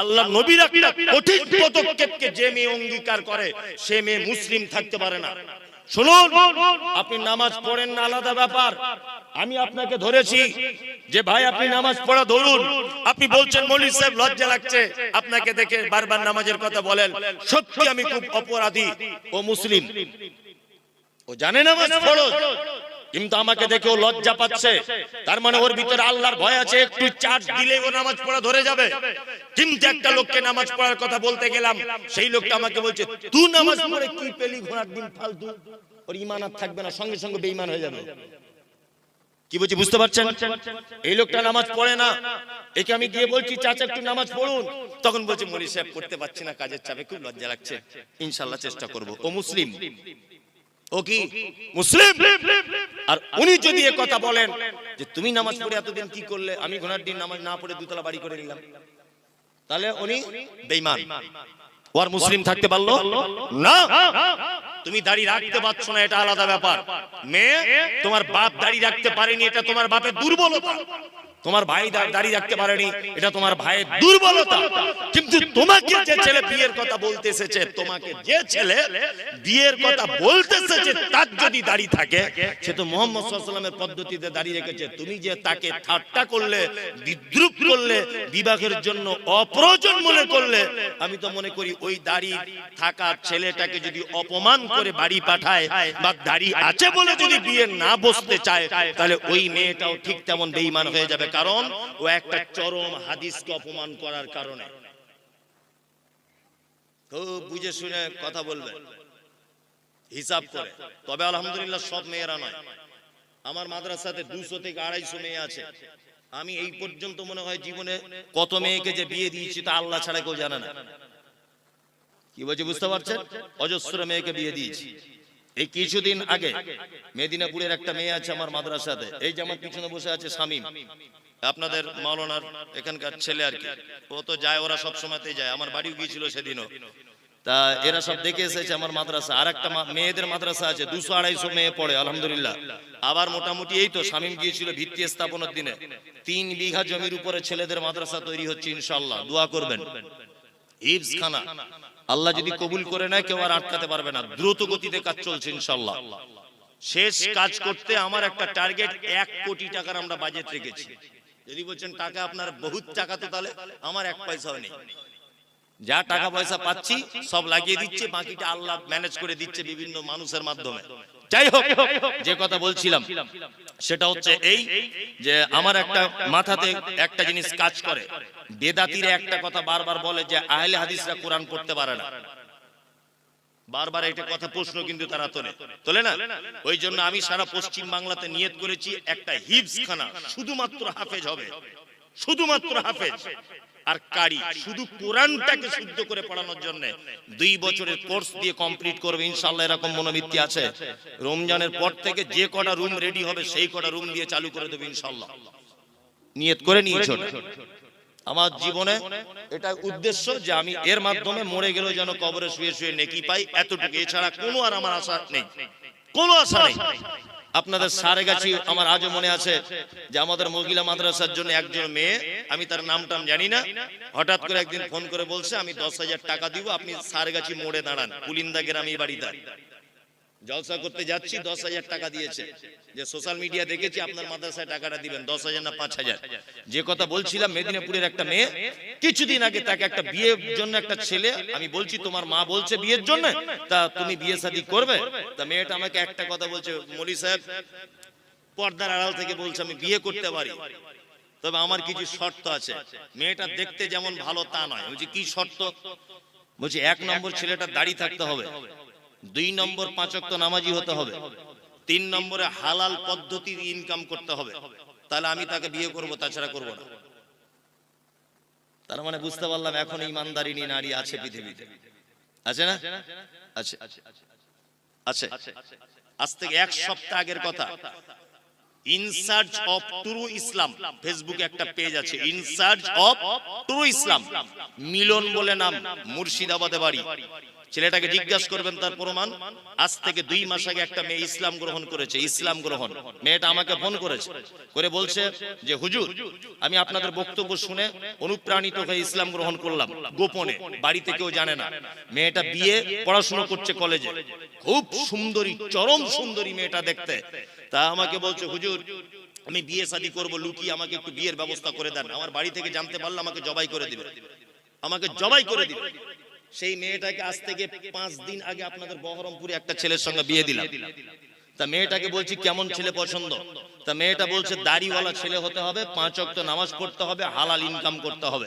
আল্লাহ নবীর একটা কঠিন পদক্ষেপকে যে মেয়ে অঙ্গীকার করে সে মেয়ে মুসলিম থাকতে পারে না। শুনুন, আপনি নামাজ পড়েন না আলাদা ব্যাপার, আমি আপনাকে ধরেছি যে ভাই আপনি নামাজ পড়া ধরুন, আপনি বলছেন মৌলভী সাহেব লজ্জা লাগছে আপনাকে দেখে বারবার নামাজের কথা বলেন, সত্যি আমি খুব অপরাধী, ও মুসলিম, ও জানে নামাজ ফরজ, কিন্তু আমাকে দেখে ও লজ্জা পাচ্ছে, তার মানে ওর ভিতরে আল্লাহর ভয় আছে, একটু চার্জ দিলে ও নামাজ পড়া ধরে যাবে। কিন্তু একটা লোককে নামাজ পড়ার কথা বলতে গেলাম, সেই লোকটা আমাকে বলছে তুই নামাজ পড়ে কি পেলি ঘোড়ার ডিম ফালতু, ওর ঈমান আর থাকবে না, সঙ্গে সঙ্গে বেঈমান হয়ে যাবে। কি বলছি বুঝতে পারছেন? এই লোকটা নামাজ পড়ে না, একে আমি গিয়ে বলছি চাচা একটু নামাজ পড়ুন, তখন বলছে মৌলভী সাহেব করতে পারছি না, কাজের চাপে খুব লজ্জা লাগছে, ইনশাআল্লাহ চেষ্টা করব। ও মুসলিম, ও কি মুসলিম? আর উনি যদি এই কথা বলেন যে তুমি নামাজ পড়ে এতদিন কি করলে, আমি ঘোড়ার দিন নামাজ না পড়ে দুতলা বাড়ি করে নিলাম, তাহলে উনি বেঈমান, ওর মুসলিম থাকতে পারলো না। তুমি দাড়ি রাখতে পারছো না, এটা আলাদা ব্যাপার। মেয়ে, তোমার বাপ দাড়ি রাখতে পারেনি, এটা তোমার বাপের দুর্বলতা। তোমার ভাই দাড়ি রাখতে পারেনি, এটা তোমার ভাইয়ের দুর্বলতা। কিন্তু তোমাকে যে ছেলে বিয়ের কথা বলতে এসেছে, তোমাকে যে ছেলে বিয়ের কথা বলতে এসেছে, তার যদি দাড়ি থাকে, সে তো মুহাম্মদ সাল্লাল্লাহু আলাইহি ওয়াসাল্লামের পদ্ধতিতে দাড়ি রেখেছে। তুমি যে তাকে ঠাট্টা করলে, বিদ্রুপ করলে, বিবাহের জন্য অপ্রয়োজন মনে করলে, আমি তো মনে করি ওই দাড়ি থাকা ছেলেটাকে যদি অপমান করে বাড়ি পাঠায় বা দাড়ি আছে বলে যদি বিয়ে না বসতে চায়, তাহলে ওই মেয়েটাও ঠিক তেমন বেঈমান হয়ে যাবে, কারণ ও একটা চরম হাদিসকে অপমান করার কারণে। খুব বুঝে শুনে কথা বলবে, হিসাব করে। তবে আলহামদুলিল্লাহ সব মেয়েরা নয়, আমার মাদ্রাসাতে 200 থেকে 250 মেয়ে আছে। আমি এই পর্যন্ত মনে হয় জীবনে কত মেয়েকে যে বিয়ে দিয়েছি তা আল্লাহ ছাড়া কেউ জানে না। কি বলছি বুঝতে পারছেন? অজস্র মেয়েকে বিয়ে দিয়েছি। এই কিছুদিন আগে মেদিনীপুরের একটা মেয়ে আছে আমার মাদ্রাসাতে, এই যে আমার পিছনে বসে আছে শামীম, আপনাদের মাওলানার এখানকার ছেলে আর কি, ও তো যায়, ওরা সব সময়তেই যায়, আমার বাড়িও গিয়েছিল সেদিনও। তা এরা সব দেখে এসেছে আমার মাদ্রাসা। আর একটা মেয়েদের মাদ্রাসা আছে, 200-250 মেয়ে পড়ে আলহামদুলিল্লাহ। আবার মোটামুটি এই তো শামীম গিয়েছিল ভিত্তি স্থাপনের দিনে, 3 বিঘা জমির উপরে ছেলেদের মাদ্রাসা তৈরি হচ্ছে ইনশাআল্লাহ, দোয়া করবেন। হিফজখানা আল্লাহ যদি কবুল করে নেয়, কেউ আর আটকাতে পারবে না, দ্রুত গতিতে কাজ চলছে ইনশাআল্লাহ। শেষ কাজ করতে আমার একটা টার্গেট 1 কোটি টাকার আমরা বাজেট রেখেছি। যদি বলছেন টাকা আপনার বহুত টাকা, তো তাহলে আমার 1 পয়সাও নেই, যা টাকা পয়সা পাচ্ছি সব লাগিয়ে দিচ্ছে, বাকিটা আল্লাহ ম্যানেজ করে দিচ্ছে বিভিন্ন মানুষের মাধ্যমে। যাই হোক, যে কথা বলছিলাম সেটা হচ্ছে এই যে আমার একটা মাথাতে একটা জিনিস কাজ করে, বেদাতিরা একটা কথা বারবার বলে যে আহলে হাদিসরা কোরআন পড়তে পারে না, বারবার এটা কথা প্রশ্ন কিন্তু তারা তোলে না। ওই জন্য আমি সারা পশ্চিম বাংলাতে নিয়ত করেছি একটা হিফজখানা শুধুমাত্র হাফেজ হবে, শুধুমাত্র হাফেজ আর কারি, শুধু কোরআনটাকে শুদ্ধ করে পড়ানোর জন্য 2 বছরের কোর্স দিয়ে কমপ্লিট করবে ইনশাআল্লাহ, এরকম মনোবৃত্তি আছে। রমজানের পর থেকে যে কটা রুম রেডি হবে সেই কটা রুম দিয়ে চালু করে দেবে ইনশাআল্লাহ, নিয়ত করে নিয়েছো। আমার জীবনে এটা উদ্দেশ্য যে আমি এর মাধ্যমে মরে গেলেও যেন কবরে শুয়ে শুয়ে নেকি পাই, এতটুকু, এছাড়া কোনো আর আমার আশা নেই, কোনো আশা নেই। আপনাদের সারেগাছি আমার আজও মনে আছে যে আমাদের মহিলা মাদ্রাসার জন্য একজন মেয়ে, আমি তার নামটাম জানি না, হঠাৎ করে একদিন ফোন করে বলছে আমি 10,000 টাকা দিব, আপনি সারেগাছি মোড়ে দাঁড়ান, পুলিন্দা গ্রামে বাড়িতে জলসা করতে যাচ্ছি। 10,000 টাকা দিয়েছে, যে সোশ্যাল মিডিয়া দেখেছি আপনার মাদ্রাসায় টাকাটা দিবেন, 10,000 না 5,000। যে কথা বলছিলাম, মেদিনীপুরের একটা মেয়ে, কিছুদিন আগে তাকে একটা বিয়ের জন্য একটা ছেলে, আমি বলছি তোমার মা বলছে বিয়ের জন্য, তা তুমি বিয়ে শাদী করবে? তা মেয়েটা আমাকে একটা কথা বলছে, মৌলভী সাহেব পর্দার আড়াল থেকে বলছে আমি বিয়ে করতে পারি, তবে আমার কিছু শর্ত আছে। মেয়েটা দেখতে যেমন ভালো তা নয়। বলছি কি শর্ত? বলছি 1 নম্বর ছেলেটার দাড়ি থাকতে হবে, 2 নম্বর 5 ওয়াক্ত নামাজি হতে হবে, 3 নম্বরে হালাল পদ্ধতি ইনকাম করতে হবে, তাহলে আমি তাকে বিয়ে করব, তাছাড়া করব না। তার মানে বুঝতে পারলাম এখন ইমানদারিনী নারী আছে পৃথিবীতে, আছে না? আছে, আছে। আজ থেকে 1 সপ্তাহ আগের কথা, ইন সার্চ অফ ট্রু ইসলাম, ফেসবুকে একটা পেজ আছে, ইন সার্চ অফ ট্রু ইসলাম, মিলন বলে নাম, মুর্শিদাবাদে বাড়ি, ছেলেটাকে জিজ্ঞাসা করবেন তার প্রমাণ। আজ থেকে 2 মাস আগে একটা মেয়ে ইসলাম গ্রহণ করেছে, ইসলাম গ্রহণ। মেয়েটা আমাকে ফোন করেছে, করে বলছে যে হুজুর, আমি আপনাদের বক্তব্য শুনে অনুপ্রাণিত হয়ে ইসলাম গ্রহণ করলাম গোপনে, বাড়িতে কেউ জানে না। মেয়েটা বিয়ে পড়াশোনা করছে কলেজে, খুব সুন্দরী, চরম সুন্দরী মেয়েটা দেখতে। তা আমাকে বলছে হুজুর, আমি বিয়ে শাদী করবো লুকিয়ে, আমাকে একটু বিয়ের ব্যবস্থা করে দেন, আমার বাড়ি থেকে জানতে পারলে আমাকে জবাই করে দিবে, আমাকে জবাই করে দিবে। সেই মেয়েটাকে আজ থেকে 5 দিন আগে আপনাদের বহরমপুরে একটা ছেলের সঙ্গে বিয়ে দিলাম। তা মেয়েটাকে বলছি কেমন ছেলে পছন্দ? তা মেয়েটা বলছে দাড়িওয়ালা ছেলে হতে হবে, 5 ওয়াক্ত নামাজ পড়তে হবে, হালাল ইনকাম করতে হবে,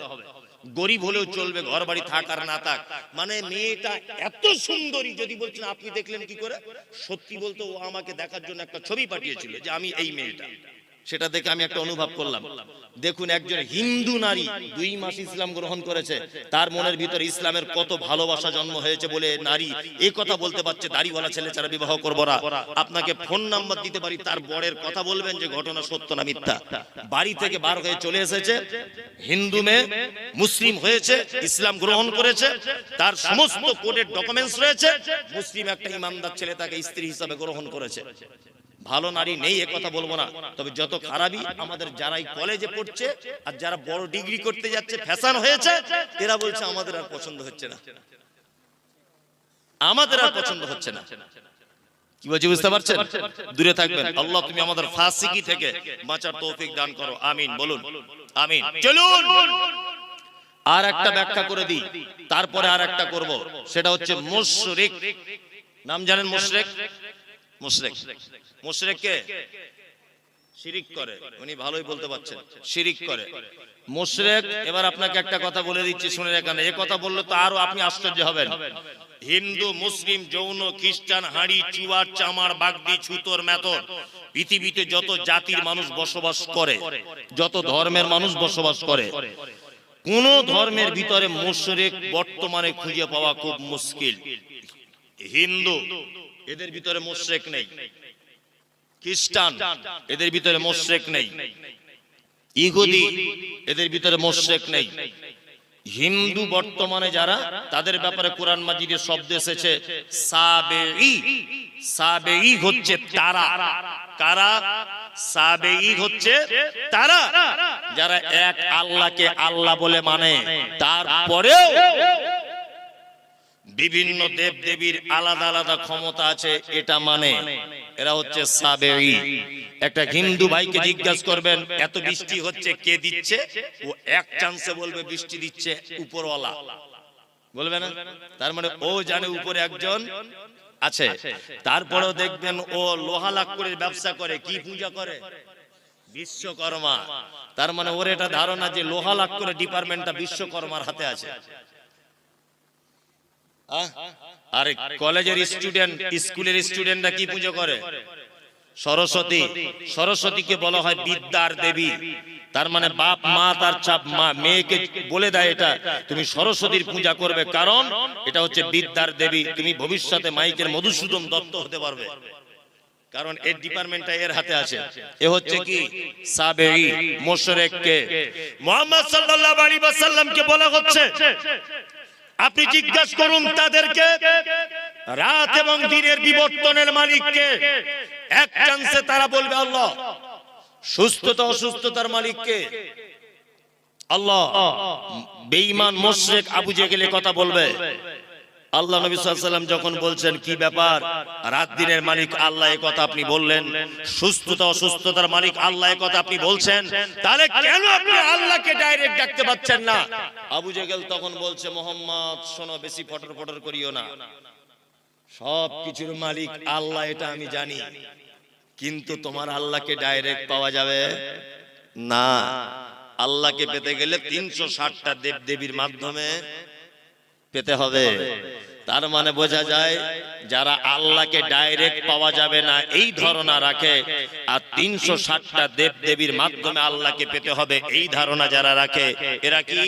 গরিব হলেও চলবে, ঘর বাড়ি থাক আর না থাক। মানে মেয়েটা এত সুন্দরী, যদি বলছেন আপনি দেখলেন কি করে? সত্যি বলতে ও আমাকে দেখার জন্য একটা ছবি পাঠিয়েছিল যে আমি এই মেয়েটা। সেটা দেখে আমি একটা অনুভব করলাম, দেখুন একজন হিন্দু নারী 2 মাস ইসলাম গ্রহণ করেছে, তার মনের ভিতরে ইসলামের কত ভালোবাসা জন্ম হয়েছে বলে নারী এই কথা বলতে পারছে দাড়িওয়ালা ছেলে ছাড়া বিবাহ করব না। আপনাকে ফোন নাম্বার দিতে পারি, তার বরের কথা বলবেন যে ঘটনা সত্য না মিথ্যা। বাড়ি থেকে বার হয়ে চলে এসেছে, হিন্দু মেয়ে মুসলিম হয়েছে, ইসলাম গ্রহণ করেছে, তার সমস্ত কোর্টের ডকুমেন্টস রয়েছে, মুসলিম একটা ইমানদার ছেলে তাকে স্ত্রী হিসাবে গ্রহণ করেছে। ভালো নারী নেই এ কথা বলবো না, তবে যত খারাপই আমাদের যারাই কলেজে পড়ছে আর যারা বড় ডিগ্রি করতে যাচ্ছে, ফ্যাশন হয়েছে, এরা বলছে আমাদের আর পছন্দ হচ্ছে না, আমাদের আর পছন্দ হচ্ছে না। কি বলছি বুঝতে পারছেন? দূরে থাকবেন। আল্লাহ তুমি আমাদের ফাসিকি থেকে বাঁচার তৌফিক দান করো, আমিন বলুন, আমিন। চলুন আর একটা ব্যাখ্যা করে দিই, তারপরে আর একটা করব, সেটা হচ্ছে মুশরিক। নাম জানেন মুশরিক? মুশরিক, মুশরিক কে? শিরিক করে, উনি ভালোই বলতে পারছেন, শিরিক করে মুশরিক। এবার আপনাকে একটা কথা বলে দিচ্ছি, শুনে রাখেন, এই কথা বললে তো আরো আপনি আশ্চর্য হবেন। হিন্দু, মুসলিম, জৈন, খ্রিস্টান, হাঁড়ি, চুয়ার, চামার, বাগদি, ছুতোর, মেতর, পৃথিবীতে যত জাতির মানুষ বসবাস করে, যত ধর্মের মানুষ বসবাস করে, কোন ধর্মের ভিতরে মুশরিক বর্তমানে খুঁজে পাওয়া খুব মুশকিল। হিন্দু, এদের ভিতরে মুশরিক নেই। খ্রিস্টান, এদের ভিতরে মুশরিক নেই। ইহুদি, এদের ভিতরে মুশরিক নেই। হিন্দু বর্তমানে যারা, তাদের ব্যাপারে কোরআন মাজিদে শব্দ এসেছে সাবেঈ। সাবেঈ হচ্ছে তারা। কারা? সাবেঈ হচ্ছে তারা যারা এক আল্লাহকে আল্লাহ বলে মানে, তারপরেও বিভিন্ন দেব দেবীর আলাদা আলাদা ক্ষমতা আছে এটা মানে, এরা হচ্ছে সাবেঈ। একটা হিন্দু ভাইকে জিজ্ঞাসা করবেন এত বৃষ্টি হচ্ছে কে দিচ্ছে, ও এক চান্সে বলবে বৃষ্টি দিচ্ছে উপরওয়ালা, বলবে না? তার মানে ও জানে উপরে একজন আছে। তারপরেও দেখবেন ও লোহা লাক্কড়ের ব্যবসা করে, কি পূজা করে? বিশ্বকর্মা। তার মানে ওর এটা ধারণা যে লোহা লাক্কড়ের ডিপার্টমেন্টটা বিশ্বকর্মার হাতে আছে। আর কলেজের স্টুডেন্ট, স্কুলের স্টুডেন্টরা কি পুজো করে? সরস্বতী। সরস্বতীকে বলা হয় বিদ্যার দেবী। তার মানে বাপ মা তার চাপ মা মেয়েকে বলে দেয় এটা তুমি সরস্বতীর পূজা করবে, কারণ এটা হচ্ছে বিদ্যার দেবী, তুমি ভবিষ্যতে মাইকের মধুসূদন দত্ত হতে পারবে, কারণ এর ডিপার্টমেন্টটা এর হাতে আছে। এ হচ্ছে কি? সাবেঈ। মুশরিককে মুহাম্মদ সাল্লাল্লাহু আলাইহি ওয়াসাল্লামকে বলা হচ্ছে আপনি জিজ্ঞাসা করুন তাদেরকে রাত এবং দিনের বিবর্তনের মালিককে। এক চান্সে তারা বলবে আল্লাহ। সুস্থতা অসুস্থতার মালিককে আল্লাহ। বেঈমান মুশরিক আবু জেহেল কথা বলবে। আল্লাহ নবী সাল্লাল্লাহু আলাইহি ওয়াসাল্লাম যখন বলছেন কি ব্যাপার, রাত দিনের মালিক আল্লাহ, এই কথা আপনি বললেন, সুস্থতা অসুস্থতার মালিক আল্লাহ, এই কথা আপনি বলছেন, তাহলে কেন আপনি আল্লাহকে ডাইরেক্ট ডাকতে পাচ্ছেন না? আবু জেহেল তখন বলছে মুহাম্মদ শোনো, বেশি ফটর ফটর করিও না, সব কিছুর মালিক আল্লাহ এটা আমি জানি, কিন্তু তোমার আল্লাহকে ডাইরেক্ট পাওয়া যাবে না। আল্লাহকে পেতে গেলে 360টা দেব দেবীর মাধ্যমে পেতে হবে। তার মানে বোঝা যায় যারা আল্লাহকে ডাইরেক্ট পাওয়া যাবে না এই ধারণা রাখে, আর 360টা দেব দেবীর মাধ্যমে আল্লাহকে পেতে হবে এই ধারণা যারা রাখে, এরা কি?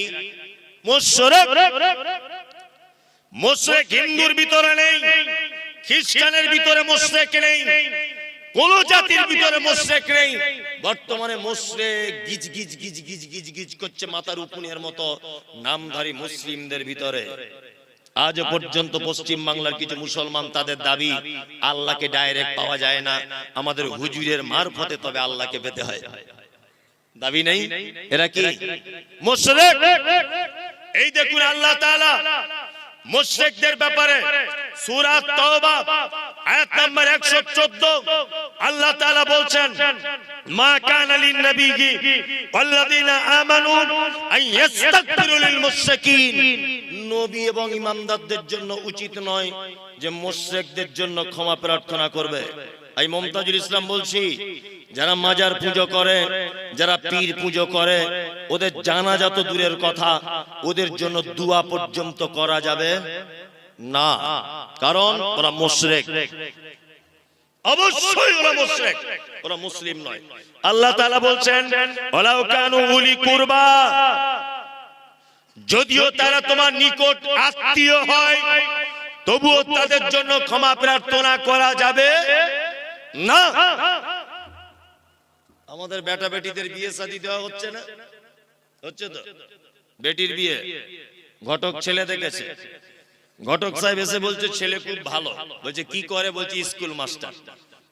মুশরিক। মুশরিক হিন্দুর ভিতরে নেই, খ্রিস্টানের ভিতরে মুশরিক নেই, কোন জাতির ভিতরে মুশরিক নেই। বর্তমানে মুশরিক গিজ গিজ গিজ গিজ গিজ গিজ করছে মাথার উকুনের মতো নামধারী মুসলিমদের ভিতরে। আজ পর্যন্ত পশ্চিম বাংলার কিছু মুসলমান তাদের দাবি আল্লাহকে ডাইরেক্ট পাওয়া যায় না, আমাদের হুজুরের মারফতে তবে আল্লাহকে পেতে হয়। দাবি নেই, এরা কি মুশরিক? এই দেখুন আল্লাহ তাআলা মুশরিকদের ব্যাপারে সূরা তাওবা আয়াত নাম্বার 114 আল্লাহ তাআলা বলছেন, মা কানা লিন নবিয়্যি ওয়াল্লাযিনা আমানু আন ইস্তাগফিরু লিল মুশরিকিন। নবী এবং ঈমানদারদের জন্য উচিত নয় যে মুশরিকদের জন্য ক্ষমা প্রার্থনা করবে। এই মুমতাজুল ইসলাম বলছি, যারা মাজার পুজো করে, যারা পীর পুজো করে, ওদের জানাজা তো দূরের কথা, ওদের জন্য দোয়া পর্যন্ত করা যাবে না, কারণ ওরা মুশরিক। অবশ্যই ওরা মুশরিক, ওরা মুসলিম নয়। আল্লাহ তাআলা বলছেন, ওয়ালাউ কানু উলি কুরবা, যদিও তারা তোমার নিকট আত্মীয় হয়, তবুও তাদের জন্য ক্ষমা প্রার্থনা করা যাবে না। আমাদের বেটা বেটিদের বিয়ে শাদী দেওয়া হচ্ছে না? হচ্ছে তো। বেটির বিয়ে ঘটক ছেলে দেখেছে, ঘটক সাহেব এসে বলছে ছেলে খুব ভালো, বলছে কি করে, বলছে স্কুল মাস্টার।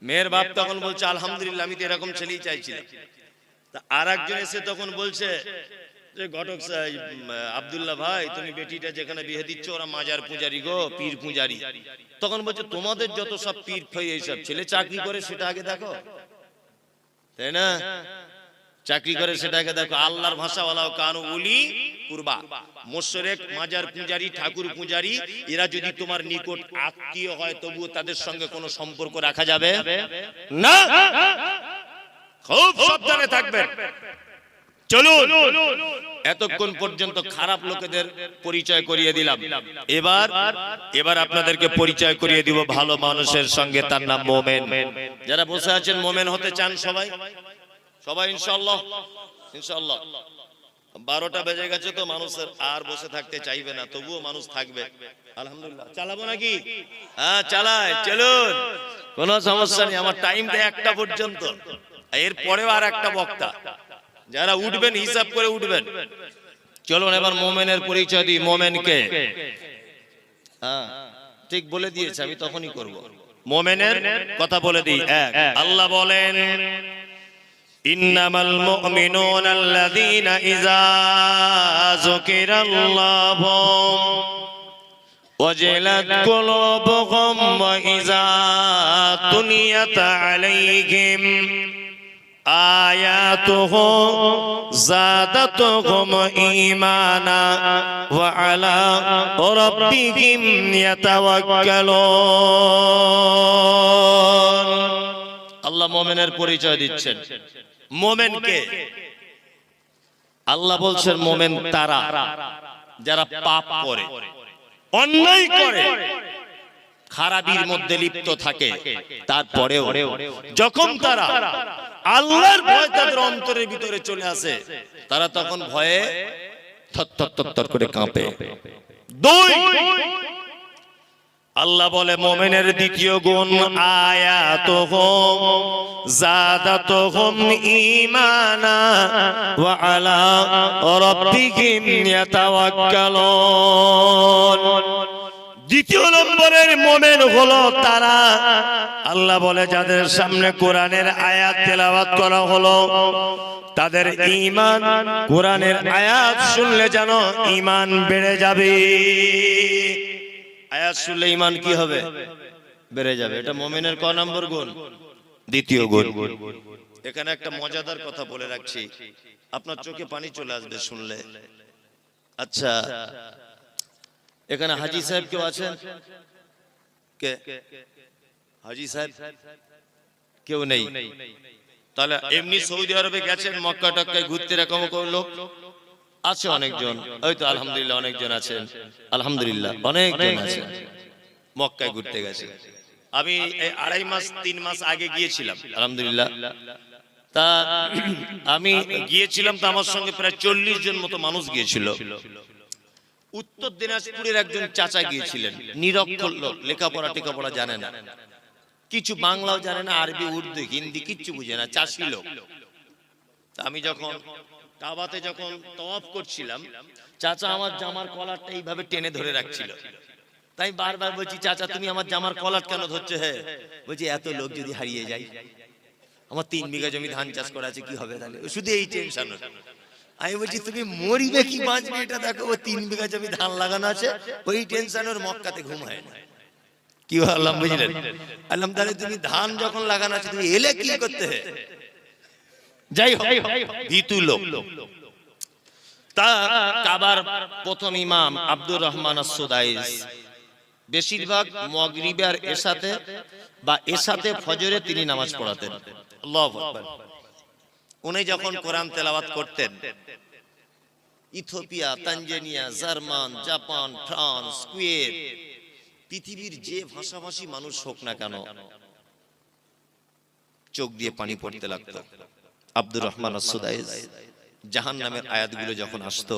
মেয়ের বাপ তখন বলছে আলহামদুলিল্লাহ, আমি তো এরকম ছেলেই চাইছিলাম। তা আর একজন এসে তখন বলছে যে ঘটক সাহেব, আব্দুল্লাহ ভাই, তুমি বেটিটা যেখানে বিয়ে দিচ্ছ ওরা মাজার পূজারি গো, পীর পূজারি। তখন বলছে তোমাদের যত সব পীর ফই এইসব, ছেলে চাকরি করে সেটা আগে দেখো, তাই না? চাকরি করে সেটাকে দেখো। আল্লাহর ভাষা ওয়ালাউ কানু উলি কুরবা, মুশরিক, মাজার পূজারি, ঠাকুর পূজারি, এরা যদি তোমার নিকট আত্মীয় হয়, তবুও তাদের সঙ্গে কোনো সম্পর্ক রাখা যাবে না। খুব সাবধানে থাকবেন। চলুন, এতক্ষণ পর্যন্ত খারাপ লোকেদের পরিচয় করিয়ে দিলাম, এবার আপনাদেরকে পরিচয় করিয়ে দিব ভালো মানুষের সঙ্গে, তার নাম মোমেন। যারা বসে আছেন মোমেন হতে চান সবাই, সবাই ইনশাআল্লাহ। ইনশাআল্লাহ 12টা বেজে গেছে তো মানুষের আর বসে থাকতে চাইবে না, তবুও মানুষ থাকবে। আলহামদুলিল্লাহ। চালাবো নাকি? হ্যাঁ চালাই, চলুন, কোনো সমস্যা নেই। আমার টাইমটা 1টা পর্যন্ত, এর পরেও আর একটা বক্তা। যারা উঠবেন হিসাব করে উঠবেন। চলুন এবার মোমেনের পরিচয় দিই। মোমেনকে হ্যাঁ ঠিক বলে দিয়েছে, আমি তখনই করব। মোমেনের কথা বলে দিই। এক, আল্লাহ বলেন, ইন্নামাল মুমিনুনা আল্লাযীনা ইযা যুকিরাল্লাহু ওয়াজিলাত কুলুবুহুম ওয়া ইযা তুলিয়াত আলাইহিম আয়াতুহু যাদাতুহুম ঈমানা ওয়া আলা রাব্বিহিম ইয়াতাওয়াক্কালুন। আল্লাহ মুমিনের পরিচয় দিচ্ছেন। মুমিনকে আল্লাহ বলছেন মুমিন তারা যারা পাপ করে, অন্যায় করে, খারাপির মধ্যে লিপ্ত থাকে, তারপরেও যখন তারা আল্লাহর ভয় তাদের অন্তরের ভিতরে চলে আসে, তারা তখন ভয়ে থরথর করে কাঁপে। দুই, আল্লাহ বলে মুমিনের দ্বিতীয় গুণ, আয়াতুহুম যাদাতুহুম ঈমানা ওয়া আলা রাব্বিহিম ইয়াতাওয়াক্কালুন। দ্বিতীয় নম্বরের মুমিন হলো তারা, আল্লাহ বলে যাদের সামনে কোরআনের আয়াত তেলাওয়াত করা হলো, তাদের ঈমান, কোরআনের আয়াত শুনলে যেন ঈমান বেড়ে যাবে। আয়াত শুনলে ঈমান কি হবে? বেড়ে যাবে। এটা মুমিনের ক নম্বর গুণ? দ্বিতীয় গুণ। এখানে একটা মজাদার কথা বলে রাখছি, আপনার চোখে পানি চলে আসবে শুনলে। আচ্ছা, এখানে হাজী সাহেব কেউ আছেন? কে হাজী সাহেব? কেউ নেই? তাহলে এমনি সৌদি আরবে গেছেন, মক্কা টক্কায় ঘুরতে, এরকম কোন লোক আছে? অনেকজন, ওই তো আলহামদুলিল্লাহ অনেকজন আছেন, আলহামদুলিল্লাহ অনেকজন আছেন, মক্কায় ঘুরতে গেছে। আমি এই 2.5 মাস 3 মাস আগে গিয়েছিলাম, আলহামদুলিল্লাহ। তা আমি গিয়েছিলাম, তো আমার সঙ্গে প্রায় 40 জন মতো মানুষ গিয়েছিল। উত্তর দিনাজপুরের একজন চাচা গিয়েছিলেন, নিরক্ষর লোক, লেখাপড়া টেখাপড়া জানে না, কিছু বাংলাও জানে না, আরবি উর্দু হিন্দি কিচ্ছু বুঝে না, চাষি লোক। আমি যখন কাবাতে যখন তওয়াফ করছিলাম, চাচা আমার জামার কলারটা এইভাবে টেনে ধরে রাখছিল, তাই বারবার বলছি, চাচা তুমি আমার জামার কলার কেন ধরছো? হ্যাঁ বলছি, এত লোক যদি হারিয়ে যায়, আমার 3 বিঘা জমি ধান চাষ করা আছে, কি হবে তাহলে? শুধু এই টেনশন। আমি বলছি তুমি মরিবে কি বাঁচবে এটা দেখো, ও 3 বিঘা জমি ধান লাগানো আছে, ওই টেনশন ওর মক্কাতে ঘুম হয় না। কি বললাম বুঝলেন? আল্লাহ তাহলে তুমি ধান যখন লাগানো আছে তুমি এলে কি করতে? যাই হোক, ভীতু লোক। তা কাবার প্রথম ইমাম আব্দুর রহমান আস-সুদাইস বেশিরভাগ মাগরিবে আর এশাতে বা এশাতে ফজরে তিনি নামাজ পড়াতেন। আল্লাহু আকবার। উনি যখন কোরআন তেলাওয়াত করতেন, Ethiopia, Tanzania, German, Japan, France, Kuwait, পৃথিবীর যে ভাষাভাষী মানুষ হোক না কেন, চোখ দিয়ে পানি পড়তে লাগতো। আব্দুর রহমান আস-সুদাইস জাহান্নামের আয়াতগুলো যখন আসতো,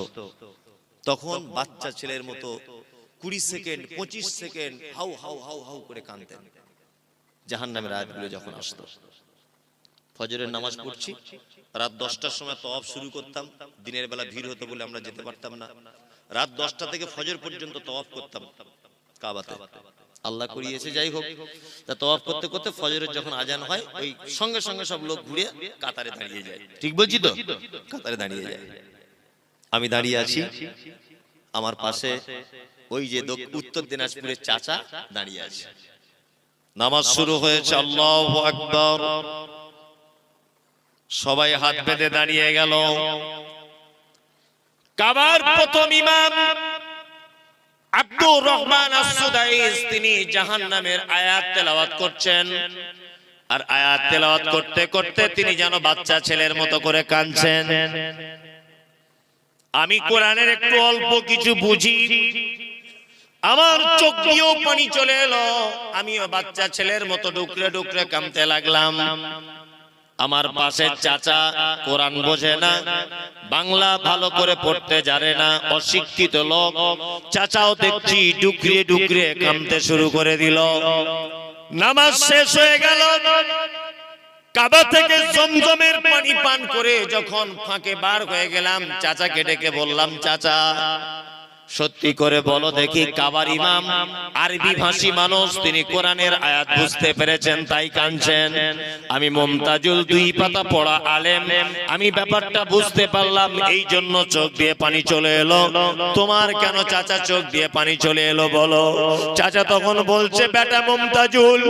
তখন বাচ্চা ছেলের মতো 20 second 25 second how how how how করে কাঁদতেন। জাহান্নামের আয়াতগুলো যখন আসতো, ফজরের নামাজ পড়ছি, রাত 10টার সময় তওয়াফ শুরু করতাম। দিনের বেলা ভিড় হতো বলে আমরা যেতে পারতাম না। রাত 10টা থেকে ফজর পর্যন্ত তওয়াফ করতাম কাবাতে। আল্লাহ করিয়েছে, যাই হোক। তা তওয়াফ করতে করতে ফজরের যখন আজান হয়, ওই সঙ্গে সঙ্গে সব লোক ঘুরে কাতারে দাঁড়িয়ে যায়। ঠিক বলছি তো? কাতারে দাঁড়িয়ে যায়। আমি দাঁড়িয়ে আছি, আমার পাশে ওই যে উত্তর দিনাজপুরের চাচা দাঁড়িয়ে আছে। নামাজ শুরু হয়েছে, আল্লাহু আকবার। সবাই হাত বেঁধে দাঁড়িয়ে গেল। কাবার প্রথম ইমাম আব্দুর রহমান আস-সুদাইস তিনি জাহান্নামের আয়াত তেলাওয়াত করছেন। আর আয়াত তেলাওয়াত করতে করতে তিনি যেন বাচ্চা ছেলের মতো করে কাঁদছেন। আমি কোরআনের একটু অল্প কিছু বুঝি, আমার চোখ দিয়েও পানি চলে এলো। আমিও বাচ্চা ছেলের মতো ডুকরে ডুকরে কাঁদতে লাগলাম। আমার পাশের চাচা কোরআন বোঝে না, বাংলা ভালো করে পড়তে জানে না, অশিক্ষিত লোক। চাচাও দেখছি ডুকরিয়ে ডুকরিয়ে কাঁদতে শুরু করে দিল। নামাজ শেষ হয়ে গেল। কাবা থেকে জমজমের পানি পান করে যখন ফাঁকে বার হয়ে গেলাম, চাচাকে ডেকে বললাম, চাচা সত্যি করে বলো দেখি, কাবার ইমাম আরবি ভাষী মানুষ, তিনি কোরআনের আয়াত বুঝতে পেরেছেন তাই কাঁদছেন। আমি মুমতাজুল 2 পাতা পড়া আলেম, আমি ব্যাপারটা বুঝতে পারলাম, এই জন্য চোখ দিয়ে পানি চলে এলো। তোমার কেন চাচা চোখ দিয়ে পানি চলে এলো বলো? চাচা তখন বলছে, বেটা মুমতাজুল,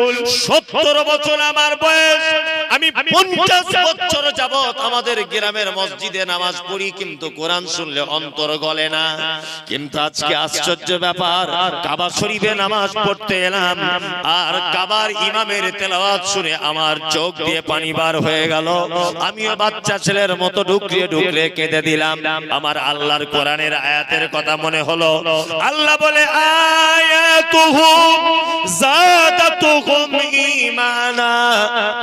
70 বছর আমার বয়স, আমি 50 বছর যাবত আমাদের গ্রামের মসজিদে নামাজ পড়ি, কিন্তু কোরআন শুনলে অন্তর গলে না। কিন্তু আজকে আশ্চর্য ব্যাপার, কাবা শরীফে নামাজ পড়তে এলাম, আর কাবার ইমামের তেলাওয়াত শুনে আমার চোখ দিয়ে পানি বার হয়ে গেল। আমিও বাচ্চা ছেলের মতো ডুকরিয়ে ডুকরিয়ে কেঁদে দিলাম। আমার আল্লাহর কোরআনের আয়াতের কথা মনে হলো। আল্লাহ বলে, আয়াতুহু যাদাতুহুম ঈমানা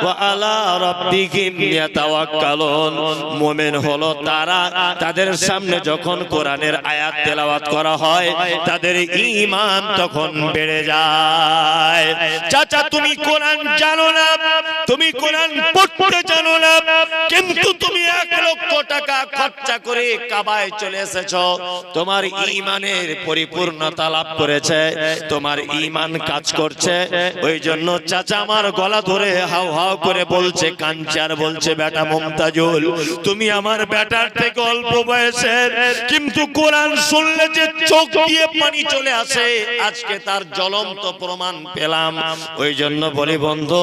ওয়া আলা রাব্বিহিম ইয়াতাওয়াক্কালুন। মুমিন হলো তারা, তাদের সামনে যখন কোরআনের আয়াত তেলাওয়াত করা হয়, তাদের ঈমান তখন বেড়ে যায়। চাচা তুমি কোরআন জানো না, তুমি কোরআন পড়তে জানো না, কিন্তু তুমি 1 লক্ষ টাকা খরচা করে কাবায় চলে এসেছো। তোমার ঈমানের পরিপূর্ণতা লাভ করেছে, তোমার ঈমান কাজ করছে। ওই জন্য চাচা আমার গলা ধরে হাউ হাউ করে বলছে, কাঞ্চার বলছে, বেটা মুমতাজুল, তুমি আমার বেটার থেকে অল্প বয়সের, কিন্তু কোরআন শুনলে যে চোখ দিয়ে পানি চলে আসে, আজকে তার জ্বলন্ত প্রমাণ পেলাম। ওই জন্য বলি বন্ধু,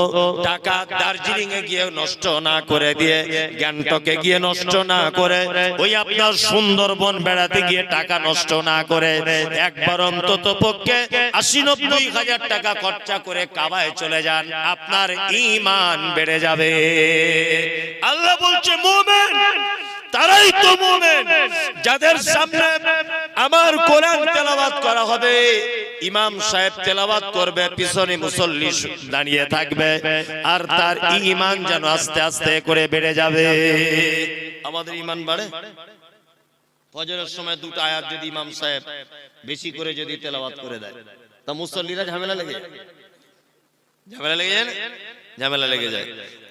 টাকা দার্জিলিং এ গিয়ে নষ্ট না করে দিয়ে, গ্যাংটকে গিয়ে নষ্ট না করে, ওই আপনার সুন্দরবন বেড়াতে গিয়ে টাকা নষ্ট না করে, একবার অন্তত পক্ষে 80-90 হাজার টাকা খরচা করে কাবায় চলে যান, আপনার ঈমান বেড়ে যাবে। আল্লাহ বলছে, মুমিন তারাই তো মুমিন যাদের সামনে আমার কোরআন তেলাওয়াত করা হবে, ইমাম সাহেব তেলাওয়াত করবে, পিছনে মুসল্লি দাঁড়িয়ে থাকবে, আর তার ঈমান যেন আস্তে আস্তে করে বেড়ে যাবে। আমাদের ঈমান বাড়ে। ফজরের সময় 2টা আয়াত যদি ইমাম সাহেব বেশি করে যদি তেলাওয়াত করে দেয়, তা মুসল্লিরা ঝামেলা লেগে যায়, ঝামেলা লেগে যায়, ঝামেলা লেগে যায়।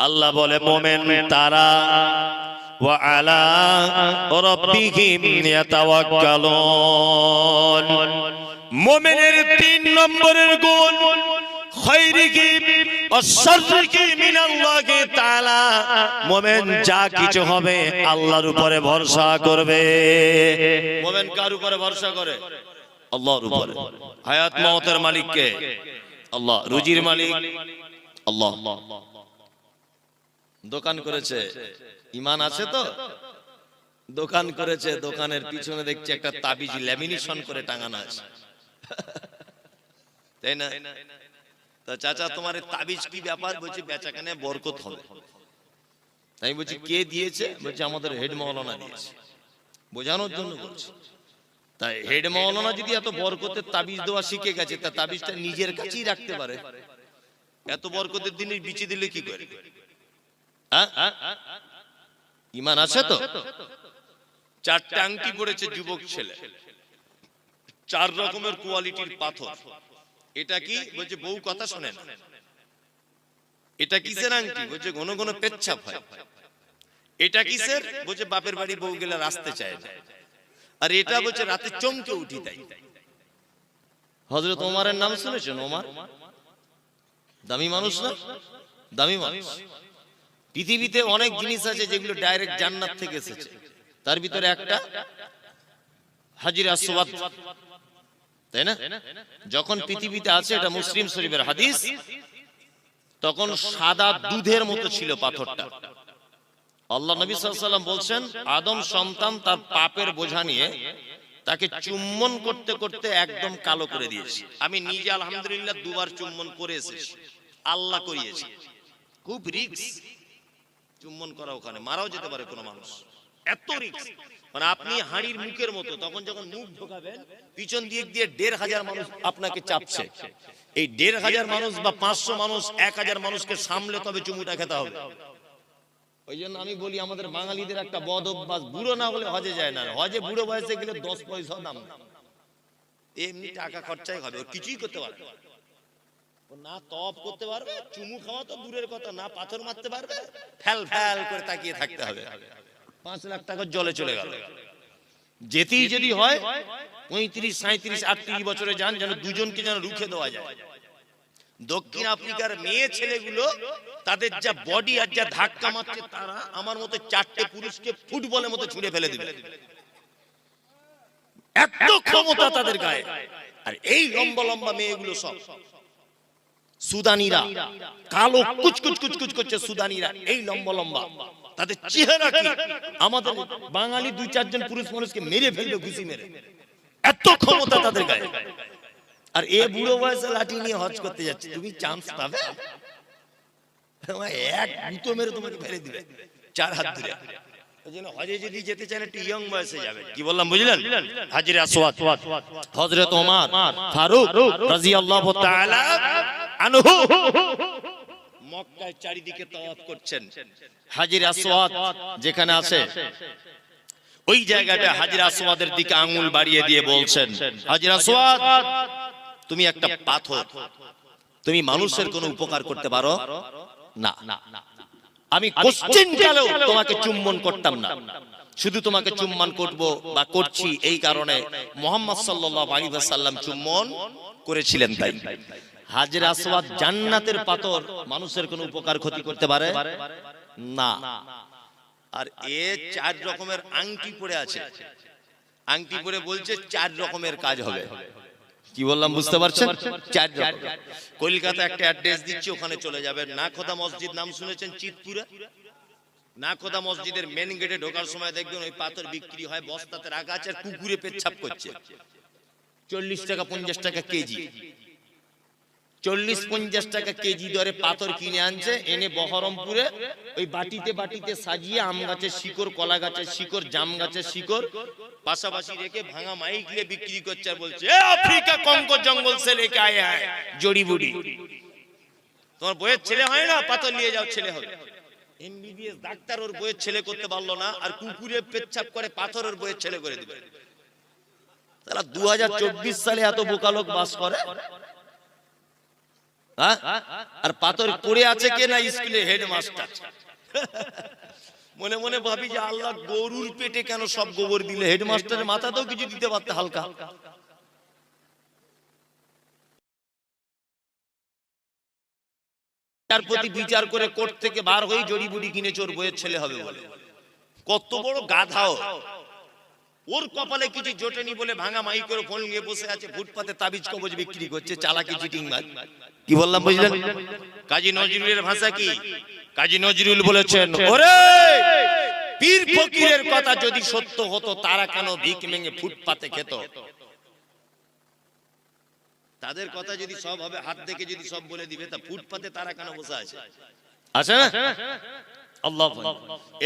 আল্লাহ বলে, মুমিন তারা ওয়া আলা রাব্বিহিম ইয়াতাওয়াক্কালুন, মুমিনের 3 নম্বরের গুণ খায়রিহি ওয়াশাররিহি মিনাল্লাহি তাআলা। মুমিন যা কিছু হবে আল্লাহর উপরে ভরসা করবে। মুমিন কার উপরে ভরসা করে? আল্লাহর উপরে। হায়াত মওতের মালিক কে? আল্লাহ। রুজির মালিক আল্লাহ। দোকান করেছে, ঈমান আছে তো? দোকান করেছে, দোকানের পিছনে দেখছি একটা তাবিজ ল্যামিনেশন করে টাঙানো আছে, তাই না? তো চাচা তোমার তাবিজ কি ব্যাপার? বলছি বেচাকেনায় বরকত হবে। তাই বলছি কে দিয়েছে? বলছে আমাদের হেড মাওলানা দিয়েছে। বোঝানোর জন্য বলছি। তাই হেড মাওলানা যদি এত বরকতের তাবিজ দেওয়া শিখে গেছে, তা তাবিজটা নিজের কাছেই রাখতে পারে। এত বরকতের জিনিস বিচি দিলে কি করে? ঈমান আছে তো? 4টা আংটি পড়েছে যুবক ছেলে, 4 রকমের কোয়ালিটির পাথর। এটা কি? বলছে বউ কথা শোনে না। এটা কিসের আংটি? বলছে ঘন ঘন পেচ্ছাপ হয়। এটা কিসের? বলছে বাপের বাড়ি বউ গেলে রাস্তে চায় না। আর এটা বলছে রাতে চমকে উঠি দেয়। হযরত ওমরের নাম শুনেছেন? ওমর দামি মানুষ না? দামি মানুষ। পৃথিবীতে অনেক জিনিস আছে যেগুলো ডাইরেক্ট জান্নাত থেকে এসেছে। তার ভিতরে একটা হাজির আসওয়াদ, তাই না? যখন পৃথিবীতে আছে, এটা মুসলিম শরীফের হাদিস, তখন সাদা দুধের মতো ছিল পাথরটা। আল্লাহ নবী সাল্লাল্লাহু আলাইহি ওয়াসাল্লাম বলছেন, আদম সন্তান তার পাপের বোঝা নিয়ে তাকে চুম্বন করতে করতে একদম কালো করে দিয়েছে। আমি নিজে আলহামদুলিল্লাহ 2 বার চুম্বন করে এসেছি, আল্লাহ করিয়েছে। খুব রিস্ক চুম্বন করা, ওখানে মারাও যেতে পারে কোনো মানুষ, এত রিস্ক। মানে আপনি হাড়ির মুখের মতো, তখন যখন মুখ ঢোকাবেন পিছন দিক দিয়ে 1,500 মানুষ আপনাকে চাপছে। এই 1,500 মানুষ বা 500 মানুষ 1,000 মানুষকে সামলে তবে চুমুটা খেতে হবে। ওই জন্য আমি বলি আমাদের বাঙালিদের একটা বদ অভ্যাস, বুড়ো না হলে হজে যায় না। হজে বুড়ো বয়সে গেলে 10 পয়সা দাম না, এমনি টাকা খরচাই হবে, ও কিছুই করতে পারবে না। ও না তওয়াব করতে পারবে, চুমু খাওয়া তো দূরের কথা, না পাথর মারতে পারবে, ফ্যাল ফ্যাল করে তাকিয়ে থাকতে হবে। 5 লাখ টাকা জলে চলে গেল। যেতেই যদি হয় 35, 37, 38 বছরে যান, যেন দুজনকে যেন রুখে দেওয়া যায়। দক্ষিণ আফ্রিকার মেয়ে ছেলেগুলো তাদের যা বডি আর যা ধাক্কা মারছে, তারা আমার মতো 4টে পুরুষকে ফুটবলের মতো ছুঁড়ে ফেলে দিবে, এত ক্ষমতা তাদের গায়ে। আর এই লম্বা লম্বা মেয়েগুলো সব সুদানিরা, কালো কুচকুচ কুচকুচ করছে সুদানিরা, এই লম্বা লম্বা। তাদের চেহারা কি আমাদের বাঙালি 2-4 জন পুরুষ মানুষকে মেরে ফেলবে ঘুষি মেরে, এত ক্ষমতা তাদের গায়ে। আর এ বুড়ো বয়সে লাঠি নিয়ে হজ করতে যাচ্ছে, তুমি চান্স পাবে? এক গুঁতো মেরে তোমাকে ফেলে দিবে 4 হাত দূরে। ওইজন্য হজে যদি যেতে চান একটু ইয়ং বয়সে যাবেন। কি বললাম বুঝলেন? হাজির আসওয়াদ হযরত ওমর ফারুক রাদিয়াল্লাহু তাআলা আনহু মক্কায় চারিদিকে তাওয়াফ করছেন। হাজির আসওয়াদ যেখানে আছে ওই জায়গাটা হাজির আসওয়াদের দিকে আঙ্গুল বাড়িয়ে দিয়ে বলছেন, হাজির আসওয়াদ তুমি একটা পাথর, তুমি মানুষের কোনো উপকার করতে পারো না। আমি কোশ্চেন কালেও তোমাকে চুম্বন করতাম না, শুধু তোমাকে চুম্বন করব বা করছি এই কারণে মুহাম্মদ সাল্লাল্লাহু আলাইহি ওয়াসাল্লাম চুম্বন করেছিলেন। তাই হাজরে আসওয়াদ জান্নাতের পাথর, মানুষের কোনো উপকার ক্ষতি করতে পারে না। আর এ 4 রকমের আংটি পরে আছে, আংটি পরে বলছে 4 রকমের কাজ হবে। কি বললাম বুঝতে পারছেন? 4 রকম। কলকাতা একটা অ্যাড্রেস দিচ্ছি, ওখানে চলে যাবেন। নাখোদা মসজিদ নাম শুনেছেন? চিতপুরে নাখোদা মসজিদের মেন গেটে ঢোকার সময় দেখবেন ওই পাথর বিক্রি হয়, বস্তাতে রাখা আছে, আর কুকুরে পেচ্ছাপ করছে। 40 টাকা 50 টাকা কেজি, 40-50 টাকা কেজি দরে পাথর কিনে আনছে, এনে বহরমপুরে ওই বাটিতে বাটিতে সাজিয়ে আম গাছের শিকড়, কলা গাছের শিকড়, জাম গাছের শিকড় পাশাপাশি রেখে ভাঙা মাইক দিয়ে বিক্রি করছে। আর বলছে আফ্রিকা কঙ্কর জঙ্গল সে লেকে আয়ে হ্যায় জড়ি বুড়ি। তোমার বইয়ের ছেলে হয় না, পাথর নিয়ে যাও, ছেলে হবে। এমবিবিএস ডাক্তার ওর বইয়ের ছেলে করতে পারলো না, আর কুকুরে পেচ্ছাপ করে পাথর ওর বইয়ের ছেলে করে দিবে। তাহলে 2024 সালে এত বোকা লোক বাস করে। আর পাথর পড়ে আছে কে না? স্কুলে হেডমাস্টার। মনে মনে ভাবি যে আল্লাহ গরুর পেটে কেন সব গোবর দিলে? হেডমাস্টারের মাথাতেও কিছু দিতে পারতে হালকা। বিচারপতি বিচার করে কোর্ট থেকে বার হয়ে জড়িবুটি কিনে চোর বইয়ের ছেলে হবে বলে। কত বড় গাধাও, ওর কপালে কিছু জোটেনি বলে ভাঙা মাই করে ফোন নিয়ে বসে আছে, ফুটপাতে তাবিজ কবজ বিক্রি করছে, চালাকি চিটিংবাজ। কি বললাম বুঝলেন? কাজী নজরুলের ভাষা কি? কাজী নজরুল বলেছেন, ওরে পীর ফকিরের কথা যদি সত্য হতো তারা কেন ভিক ভেঙে ফুটপাতে খেত? তাদের কথা যদি সব হবে, হাত দেখে যদি সব বলে দিবে, তা ফুটপাতে তারা কেন বসে আছে? আছে না? আল্লাহ।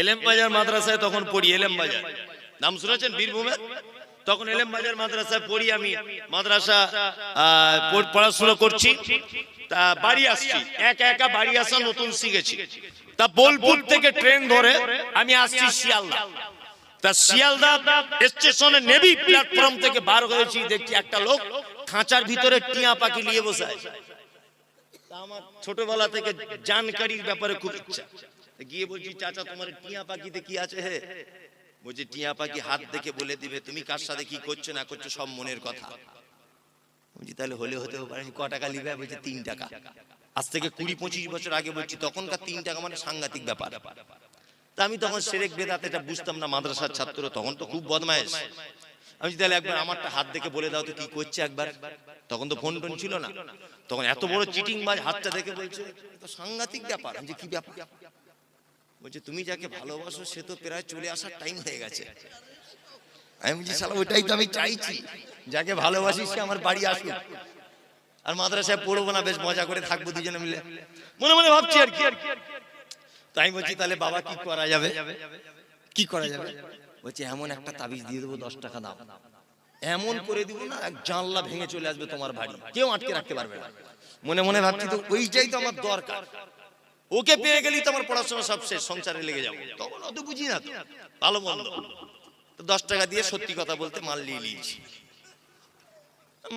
এলেম বাজার মাদ্রাসায় তখন পড়ি, এলেম বাজার নাম শুনেছেন বীরভূমের? তখন এলেম বাজার মাদ্রাসায় পড়ি আমি, মাদ্রাসা পড়াশোনা করছি। তা বাড়ি আসছি, একা একা বাড়ি আসা নতুন শিখেছি। তা বোলপুর থেকে ট্রেন ধরে আমি আসছি শিয়ালদা। তা শিয়ালদা স্টেশনে নেভি প্ল্যাটফর্ম থেকে বার হয়েছি, দেখছি একটা লোক খাঁচার ভিতরে টিয়া পাখি নিয়ে বসে আছে। আমার ছোটবেলা থেকে জানকারির ব্যাপারে খুব ইচ্ছা, গিয়ে বলছি, চাচা তোমার টিয়া পাখিতে কি আছে? হে বলছি, টিয়া পাখি হাত দেখে বলে দিবে তুমি কার সাথে কি করছো না করছো, সব মনের কথা। বলছি তাহলে হলে হতে পারে। ক টাকা নিবে? বলছে 3 টাকা। আজ থেকে 20-25 বছর আগে বলছি, তখনকার 3 টাকা মানে সাংঘাতিক ব্যাপার। তা আমি তখন সেরেক বেদাত এটা বুঝতাম না, মাদ্রাসার ছাত্র, তখন তো খুব বদমায়েশ। আমি তাহলে একবার আমারটা হাত দেখে বলে দাও তো কি করছে একবার। তখন তো ফোন টোন ছিল না, তখন এত বড় চিটিং বাজ হাতটা দেখে বলছে, তো সাংঘাতিক ব্যাপার। আমি কি ব্যাপার? বলছে তুমি যাকে ভালোবাসো সে তো প্রায় চলে আসার টাইম হয়ে গেছে। আমি বলছি শালা ওইটাই তো আমি চাইছি, যাকে ভালোবাসি সে আমার বাড়ি আসুক, আর মাদ্রাসায় পড়বো না, বেশ মজা করে থাকবো দুজনে মিলে, মনে মনে ভাবছি আর কি। তাই বলছি তাহলে বাবা কি করা যাবে? কি করা যাবে? বলছে এমন একটা তাবিজ দিয়ে দেবো 10 টাকা দাম, এমন করে দিব না এক জানলা ভেঙে চলে আসবে তোমার বাড়ি, কেউ আটকে রাখতে পারবে না। মনে মনে ভাবছি তো ওইটাই তো আমার দরকার, ওকে পেয়ে গেলি তো আমার পড়াশোনা সব শেষ, সংসারে লেগে যাবো। তখন অত বুঝি না তো ভালো মন্দ। তো 10 টাকা দিয়ে সত্যি কথা বলতে মাল নিয়ে নিয়েছি।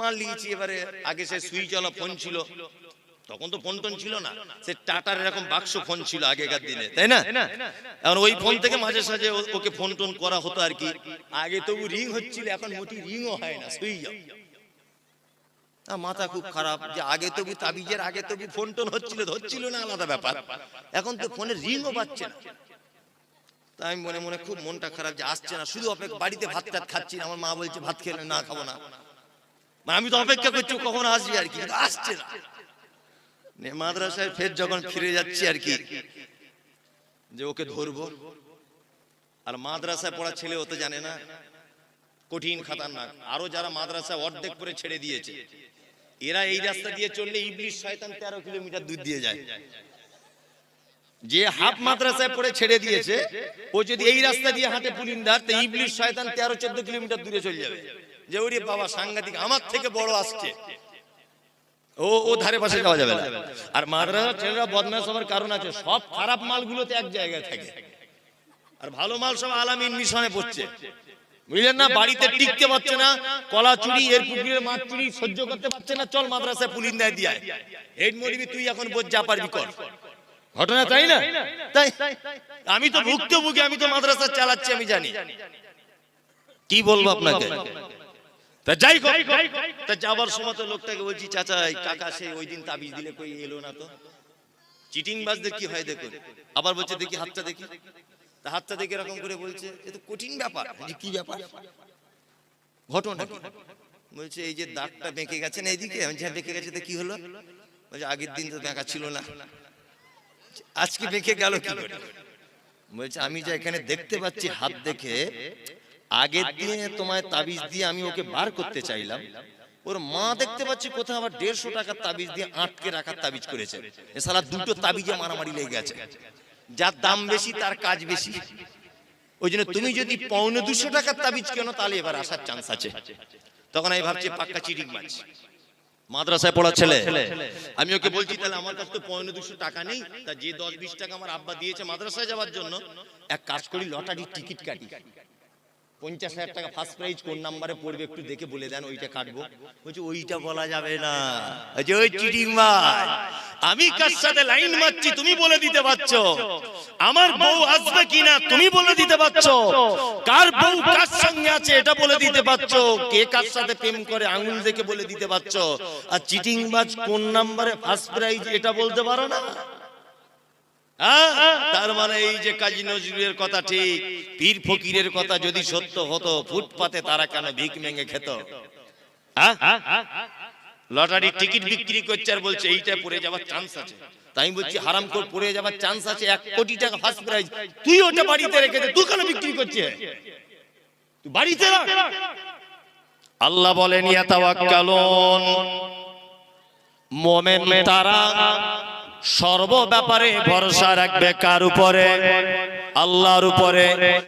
মাল নিয়েছি, এবারে আগে সে সুইচ ওয়ালা ফোন ছিল, তখন তো ফোন টোন ছিল না, সে টাটার এরকম বাক্স ফোন ছিল আগেকার দিনে, তাই না? এখন ওই ফোন থেকে মাঝে সাঝে ওকে ফোন টোন করা হতো আর কি। আগে তবু রিং হচ্ছিল, এখন মোটি রিংও হয় না, সুইচ অফ। মাথা খুব খারাপ যে আগে তবু তাবিজের আগে তবু ফোন টোন হচ্ছিল না, আলাদা ব্যাপার, এখন তো ফোনের রিংও পাচ্ছে না। তাই মনে মনে খুব মনটা খারাপ যে আসছে না, শুধু অপেক্ষা, বাড়িতে ভাত টাত খাচ্ছি না, আমার মা বলছে ভাত খেলে না, খাবো না, আমি তো অপেক্ষা করছি কখন আসবি আর কি, আসছে না। মাদ্রাসায় ফের যখন ফিরে যাচ্ছি আর কি, যে ওকে ধরবো, আর মাদ্রাসায় পড়া ছেলে হতে জানে না, কঠিন খাতারনাক। আরো যারা মাদ্রাসায় অর্ধেক করে ছেড়ে দিয়েছে, এরা এই রাস্তা দিয়ে চললে ইবলিশ শয়তান 13 কিলোমিটার দূর দিয়ে যায়। যে হাফ মাদ্রাসায় পড়ে ছেড়ে দিয়েছে, ও যদি এই রাস্তা দিয়ে হাঁটে পুলিন্দার, তো ইবলিশ শয়তান 13-14 কিলোমিটার দূরে চলে যাবে, যে ওরে বাবা সাংঘাতিক, আমার থেকে বড় আসছে, ও ধারে পাশে যাওয়া যাবে না। আর মাদ্রাসার ছেলেরা বদমাশ হওয়ার কারণ আছে, সব খারাপ মালগুলোতে এক জায়গায় থাকে, আর ভালো মাল সব আলামিন মিশনে পড়ছে, বুঝলেন না? বাড়িতে টিকতে পারছে না, কলা চুরি, এর পুকুরের মাছ চুরি সহ্য করতে পারছে না, চল মাদ্রাসায় পুলিন্দায় দিয়ে হেড মরিবি, তুই এখন বোঝ যা পারবি কর। ঘটনা তাই না? তাই আমি তো ভুক্তভোগী, আমি তো মাদ্রাসা চালাচ্ছি, আমি জানি। কি বলবো আপনাকে? তা যাই হোক, তা যাবার সময় তো লোকটাকে বলছি, চাচা কাকা সে ওই দিন তাবিজ দিলে কই এলো না তো। চিটিং বাজদের কি হয় দেখুন। আবার বলছে দেখি হাতটা দেখি, তা হাতটা দেখে এরকম করে বলছে এ তো কঠিন ব্যাপার। কি ব্যাপার? ঘটনা কি? বলছে এই যে দাগটা বেঁকে গেছে না এইদিকে, বেঁকে গেছে, তো কি হলো? বলছে আগের দিন তো বেঁকা ছিল না, আজকে বেঁকে গেল কি করে? বলছে আমি যে এখানে দেখতে পাচ্ছি হাত দেখে, আগের দিনে তোমায় তাবিজ দিয়ে আমি ওকে বার করতে চাইলাম, ওর মা দেখতে পাচ্ছি কোথাও আবার 150 টাকার তাবিজ দিয়ে আটকে রাখার তাবিজ করেছে। এ শালা দুটো তাবিজে মারামারি লেগে গেছে, যার দাম বেশি তার কাজ বেশি। ওই জন্য তুমি যদি 250 টাকার তাবিজ কেন, তাহলে এবার আসার চান্স আছে। তখন আমি ভাবছি পাক্কা চিটিং মাছ, মাদ্রাসায় পড়া ছেলে। আমি ওকে বলছি তাহলে আমার কাছে তো 250 টাকা নেই, তা যে 10-20 টাকা আমার আব্বা দিয়েছে মাদ্রাসায় যাওয়ার জন্য, এক কাজ করি লটারির টিকিট কাটি, 50,000 টাকা ফার্স্ট প্রাইজ কোন নাম্বারে পড়বে একটু দেখে বলে দেন, ওইটা কাটবো। বলছি ওইটা বলা যাবে না, ওই চিটিং মার। আমি কার সাথে লাইন মারছি তুমি বলে দিতে পারছো, আমার বউ আসবে কিনা তুমি বলে দিতে পারছো, কার বউ কার সঙ্গে আছে এটা বলে দিতে পারছো, কে কার সাথে প্রেম করে আঙুল দেখে বলে দিতে পারছো, আর চিটিং বাজ কোন নাম্বারে ফার্স্ট প্রাইজ এটা বলতে পারো না। তার মানে এই যে কাজী নজরুলের কথা ঠিক, পীর ফকিরের কথা যদি সত্য হতো, ফুটপাতে তারা কেন ভিক মেঙে খেত? লটারির টিকিট বিক্রি করছে আর বলছে এইটা পড়ে যাওয়ার চান্স আছে। তাই বলছি হারাম করে পড়ে যাওয়ার চান্স আছে, 1 কোটি টাকা ফার্স্ট প্রাইজ, তুই ওটা বাড়িতে রেখে দে, তুই কেন বিক্রি করছিস? তুই বাড়িতে রাখ। আল্লাহ বলেন ইয়াতাওয়াক্কালুন, মুমিন তারা সর্ব ব্যাপারে ভরসা রাখবে কার উপরে? আল্লাহর উপরে।